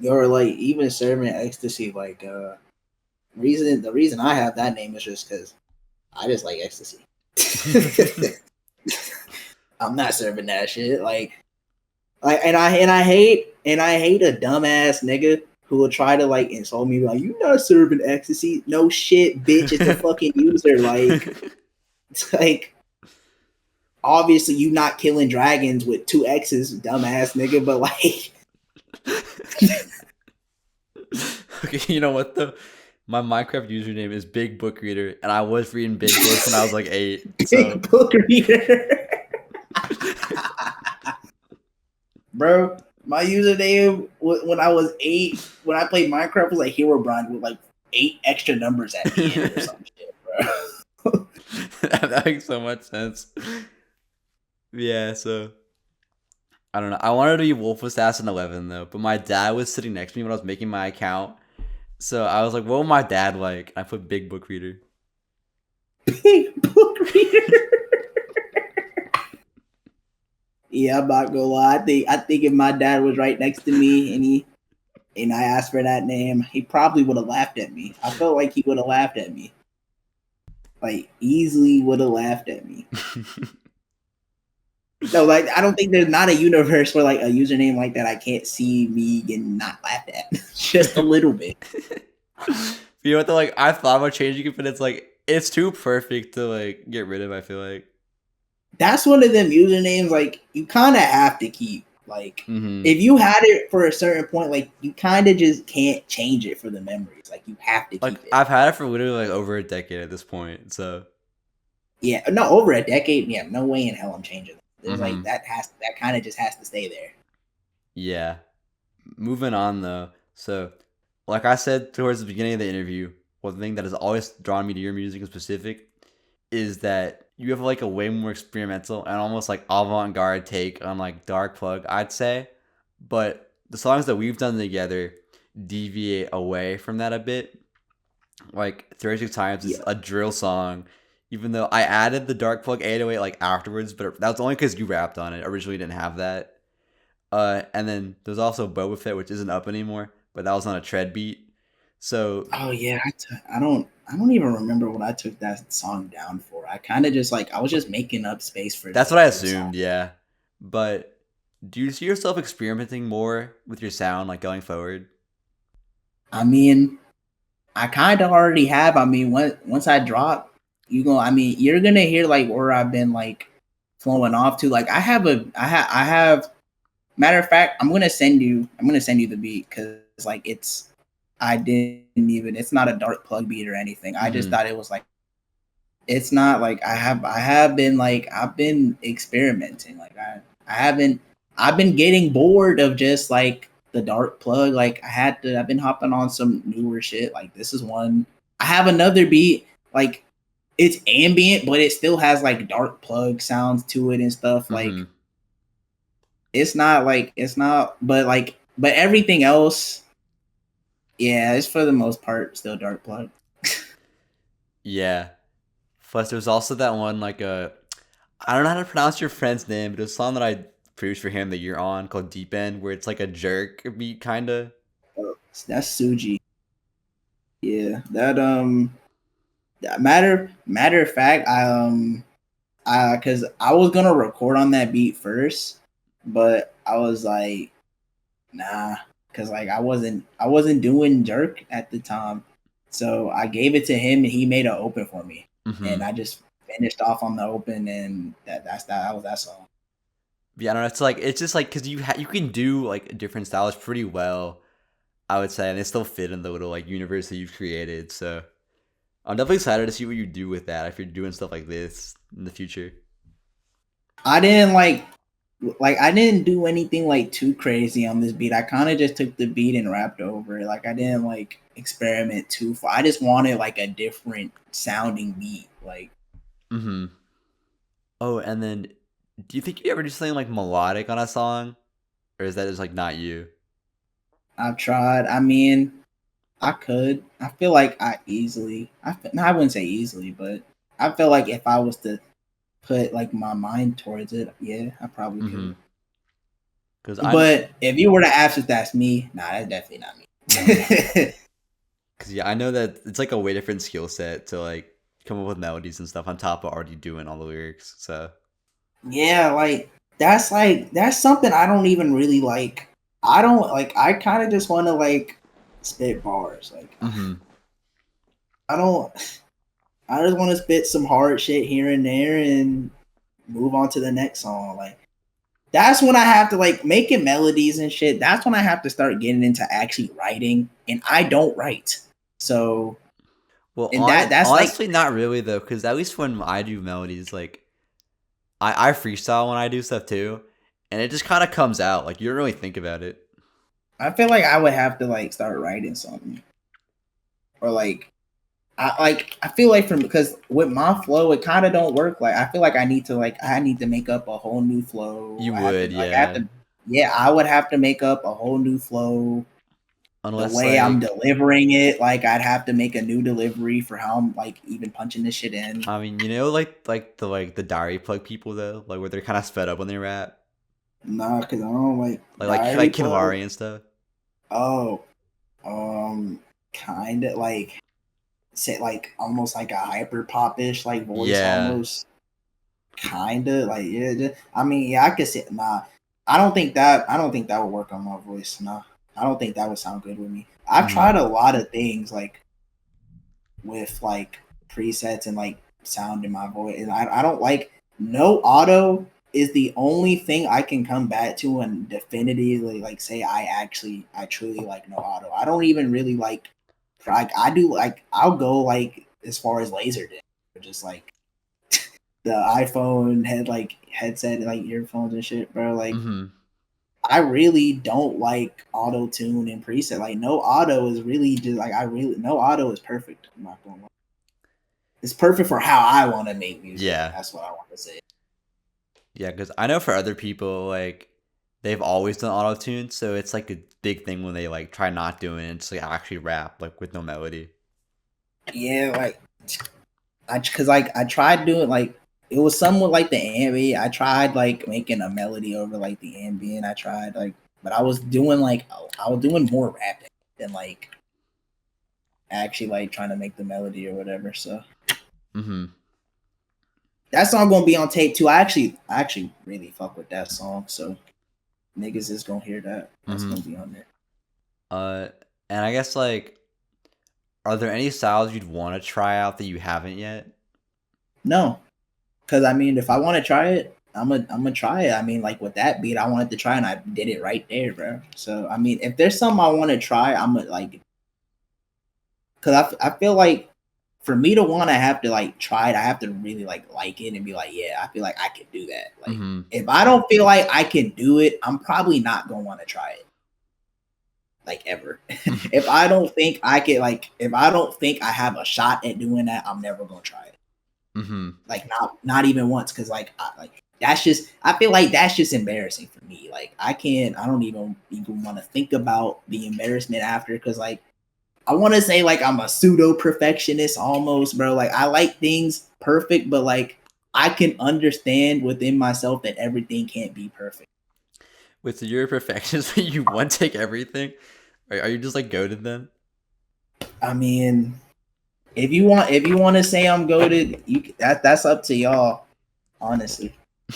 Or like even serving ecstasy, like the reason I have that name is just because I just like ecstasy. I'm not serving that shit. And I hate a dumbass nigga who will try to like insult me like you not serving ecstasy. No shit, bitch. It's a fucking user. It's like obviously you not killing dragons with 2 X's, dumbass nigga. But like, okay, you know what though? My Minecraft username is Big Book Reader, and I was reading big books when I was like 8. big book reader. Bro, my username when I was 8, when I played Minecraft, was like Hero Brian with like 8 extra numbers at the end or some shit, bro. That makes so much sense. Yeah, so I don't know. I wanted to be Wolf Assassin 11 though, but my dad was sitting next to me when I was making my account. So I was like, what would my dad like? I put Big Book Reader. Big book reader. Yeah, I'm not gonna lie. I think if my dad was right next to me and I asked for that name, he probably would have laughed at me. I felt like he would have laughed at me. Like easily would have laughed at me. No, like I don't think there's not a universe where like a username like that I can't see me getting not laughed at. Just a little bit. You know what though? Like I thought about changing it, but it's like it's too perfect to like get rid of, I feel like. That's one of them usernames like you kinda have to keep. Like if you had it for a certain point, like you kinda just can't change it for the memories. Like you have to keep like it. I've had it for literally like over a decade at this point, so Yeah, no, over a decade. Yeah, no way in hell I'm changing it. There's like that kind of just has to stay there. yeah. Moving on though. So like I said towards the beginning of the interview, one thing that has always drawn me to your music in specific is that you have like a way more experimental and almost like avant-garde take on like Dark Plugg, I'd say. But the songs that we've done together deviate away from that a bit. Like 36 Times is Yeah. a drill song, even though I added the Dark Plugg 808 like afterwards, but that was only because you rapped on it. I originally didn't have that. And then there's also Boba Fett, which isn't up anymore, but that was on a tread beat. So Oh yeah, I don't even remember what I took that song down for. I kind of just like I was just making up space for that's what I for the song. assumed, yeah. But do you see yourself experimenting more with your sound, like going forward? I mean, I kind of already have. I mean, once I drop, you're gonna hear like where I've been like flowing off to. Like I have. Matter of fact, I'm gonna send you the beat because like I didn't even. It's not a Dark Plugg beat or anything. I just thought it was like. It's not like I have been like I've been experimenting. Like I haven't. I've been getting bored of just like the Dark Plugg. Like I've been hopping on some newer shit. Like this is one. I have another beat. Like it's ambient, but it still has like Dark Plugg sounds to it and stuff. Like it's not, but everything else, yeah, it's for the most part still Dark Plugg. Yeah. Plus, there's also that one like I don't know how to pronounce your friend's name, but it's a song that I produced for him that you're on called Deep End, where it's like a jerk beat kind of. That's Suji. Yeah, matter of fact, because I was gonna record on that beat first, but I was like, nah, because like I wasn't doing jerk at the time, so I gave it to him and he made an open for me, Mm-hmm. and I just finished off on the open, and that was that song. Yeah, I don't know. It's just like because you can do like different styles pretty well, I would say, and they still fit in the little like universe that you've created. So I'm definitely excited to see what you do with that if you're doing stuff like this in the future. I didn't like I didn't do anything like too crazy on this beat. I kind of just took the beat and rapped over it. Like I didn't like experiment too far. I just wanted like a different sounding beat. Like Mm-hmm. Oh, and then do you think you ever do something like melodic on a song, or is that just like not you? I've tried. I mean, I could. I feel like I easily. No, I wouldn't say easily, but I feel like if I was to put like my mind towards it, yeah, I probably Mm-hmm. could. Because I'm. But if you were to ask if that's me, nah, that's definitely not Mm-hmm. me. Because yeah, I know that it's like a way different skill set to like come up with melodies and stuff on top of already doing all the lyrics. So. Yeah, like that's something I don't even really like. I don't like. I kind of just want to like spit bars. Like Mm-hmm. I don't. I just want to spit some hard shit here and there and move on to the next song. Like that's when I have to like making melodies and shit. That's when I have to start getting into actually writing, and I don't write. So Well, and that's like honestly, not really though, because at least when I do melodies, like I freestyle when I do stuff too, and it just kind of comes out. Like you don't really think about it. I feel like I would have to like start writing something or I feel like from because with my flow it kind of don't work. Like I feel like I need to make up a whole new flow. You would, I have yeah. to yeah, I would have to make up a whole new flow. The Unless way I'm like, delivering it, like I'd have to make a new delivery for how I'm like even punching this shit in. I mean, like the diary plug people though, like where they're kind of sped up when they rap, Nah, cause I don't like like diary plug. Kinvari and stuff. Oh, kind of like say like almost like a hyper pop-ish like voice Yeah. almost. Kind of like yeah. I mean yeah, I could say nah. I don't think that would work on my voice. Nah, I don't think that would sound good with me. I've Mm-hmm. tried a lot of things like with like presets and like sound in my voice, and I don't like no auto is the only thing I can come back to and definitively like say I truly like no auto. I don't even really like I do like I'll go like as far as laser dim, just like the iPhone had like headset and like earphones and shit, bro. Like Mm-hmm. I really don't like auto tune and preset. Like no auto is really just like no auto is perfect. I'm not gonna lie. It's perfect for how I want to make music. Yeah. That's what I want to say. Yeah, because I know for other people, like they've always done auto tune, so it's like a big thing when they like try not doing it and just like actually rap like with no melody. Yeah, like cause like I tried doing like it was somewhat like the ambient. I tried like making a melody over like the ambient. I tried like, but I was doing more rapping than like actually like trying to make the melody or whatever. So Mm-hmm. that song gonna be on tape too. I actually really fuck with that song. So niggas is gonna hear that. That's Mm-hmm. gonna be on there. Uh, and I guess like, are there any styles you'd want to try out that you haven't yet? No, because I mean, if I want to try it, I'm gonna try it. I mean, like with that beat, I wanted to try and I did it right there, bro. So I mean, if there's something I want to try, I'm gonna like, cause I feel like for me to want to have to like try it, I have to really like it and be like, yeah, I feel like I can do that. Like Mm-hmm. if I don't feel like I can do it, I'm probably not gonna want to try it. Like ever. If I don't think I can like if I don't think I have a shot at doing that, I'm never gonna try it. Mm-hmm. Like not even once, because like that's just I feel like that's just embarrassing for me. Like I don't even want to think about the embarrassment after, because like I want to say like I'm a pseudo perfectionist almost, bro. Like I like things perfect, but like I can understand within myself that everything can't be perfect. With your perfectionist, you one take everything. Are you just like goaded then? I mean, if you want to say I'm goaded, that's up to y'all, honestly.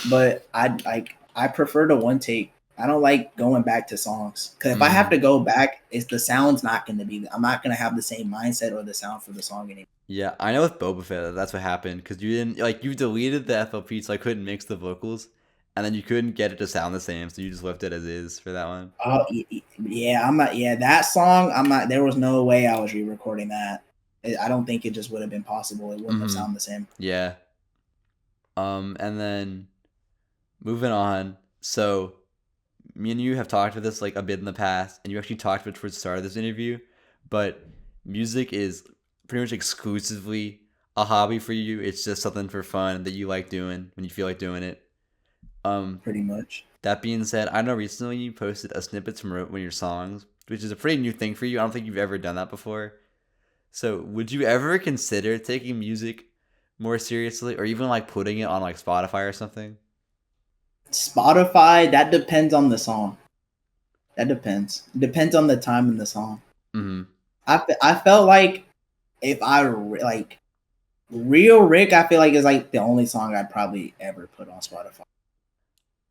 But I prefer the one take. I don't like going back to songs because if I have Mm. to go back, it's the sound's not going to be. I'm not going to have the same mindset or the sound for the song anymore. Yeah, I know with Boba Fett that's what happened because you didn't like you deleted the FLP, so I couldn't mix the vocals, and then you couldn't get it to sound the same, so you just left it as is for that one. Oh yeah, I'm not. Yeah, that song, I'm not. There was no way I was re-recording that. I don't think it just would have been possible. It wouldn't have Mm-hmm. sounded the same. Yeah. And then moving on. So me and you have talked about this like a bit in the past, and you actually talked about it towards the start of this interview, but music is pretty much exclusively a hobby for you. It's just something for fun that you like doing when you feel like doing it. Um, Pretty much. that being said, I know recently you posted a snippet from one of your songs, which is a pretty new thing for you. I don't think you've ever done that before. So, would you ever consider taking music more seriously, or even like putting it on like Spotify or something? Spotify. That depends on the song. That depends. It depends on the time in the song. Mm-hmm. I felt like if I like Real Rick, I feel like is like the only song I'd probably ever put on Spotify.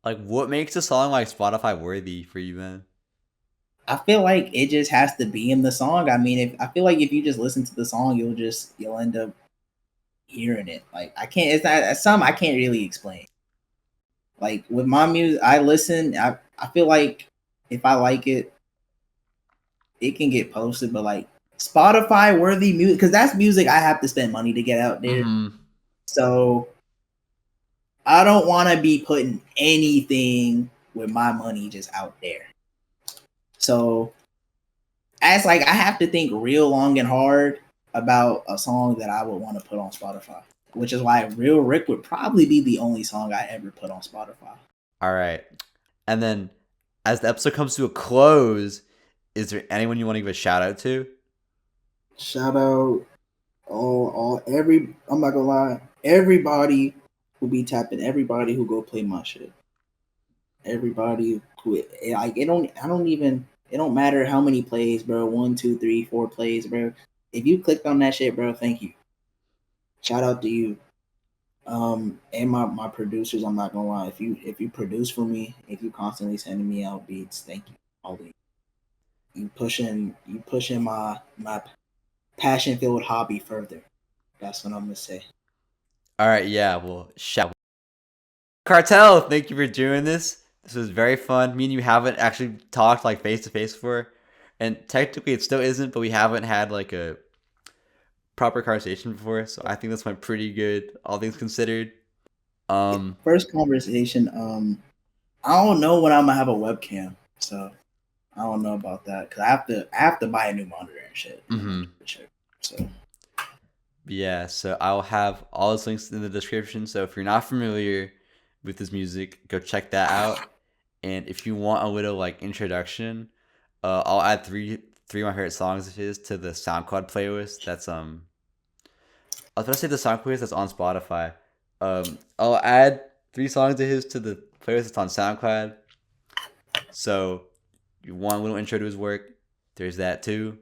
Like, what makes a song like Spotify worthy for you, man? I feel like it just has to be in the song. I mean, if I feel like if you just listen to the song, you'll end up hearing it. Like I can't. It's not some I can't really explain. Like with my music, I listen. I feel like if I like it, it can get posted. But like Spotify worthy music, because that's music I have to spend money to get out there. Mm-hmm. So I don't want to be putting anything with my money just out there. So as like I have to think real long and hard about a song that I would want to put on Spotify, which is why Real Rick would probably be the only song I ever put on Spotify. All right. And then, as the episode comes to a close, is there anyone you want to give a shout out to? Shout out I'm not gonna lie, everybody who be tapping, everybody who go play my shit. Everybody who like it don't matter how many plays, bro. 1, 2, 3, 4 plays, bro. If you clicked on that shit, bro, thank you. Shout out to you. And my producers, I'm not gonna lie. If you produce for me, if you constantly sending me out beats, thank you. All the you pushing my passion filled hobby further. That's what I'm gonna say. All right. Yeah. Well, shout. Cartel, thank you for doing this. This was very fun. Me and you haven't actually talked like face to face before, and technically it still isn't, but we haven't had like a proper conversation before, so I think this went pretty good, all things considered. First conversation. I don't know when I'm gonna have a webcam, so I don't know about that because I have to buy a new monitor and shit. Mm-hmm. So Yeah, so I'll have all those links in the description. So if you're not familiar with this music, go check that out. And if you want a little like introduction, I'll add three of my favorite songs of his to the SoundCloud playlist. That's I was about to say the song playlist that's on Spotify. I'll add 3 songs of his to the playlist that's on SoundCloud. So you want a little intro to his work, there's that too.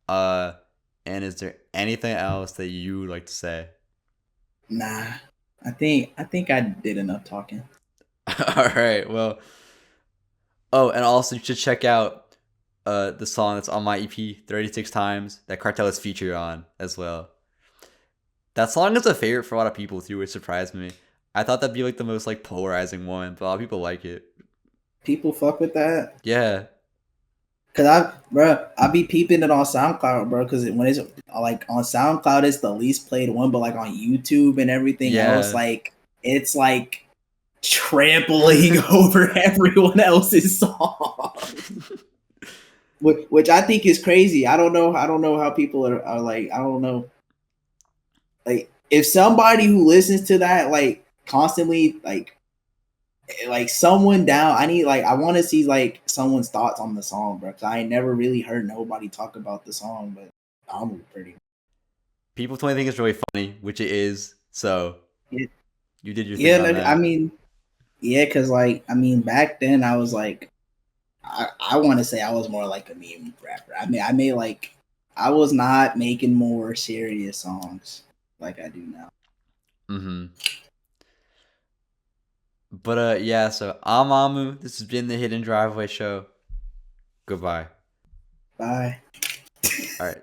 And is there anything else that you would like to say? nah, I think I did enough talking. All right. Well. Oh, and also you should check out the song that's on my EP 36 times that Cartel is featured on as well. That song is a favorite for a lot of people too, which surprised me. I thought that'd be like the most like polarizing one, but a lot of people like it. People fuck with that. Yeah. Cause I be peeping it on SoundCloud, bro. Cause when it's like on SoundCloud, it's the least played one, but like on YouTube and everything else, like it's like trampling over everyone else's song, which I think is crazy. I don't know how people are like. I don't know. Like if somebody who listens to that like constantly like someone down. I want to see like someone's thoughts on the song, bro. Cause I ain't never really heard nobody talk about the song, but I'm pretty. People told me think it's really funny, which it is. So Yeah. you did your thing Yeah, on that. I mean, yeah, cause like I mean, back then I was like, I want to say I was more like a meme rapper. I mean, I was not making more serious songs like I do now. Mm-hmm. But yeah, so I'm Amu. This has been the Hidden Driveway Show. Goodbye. Bye. All right.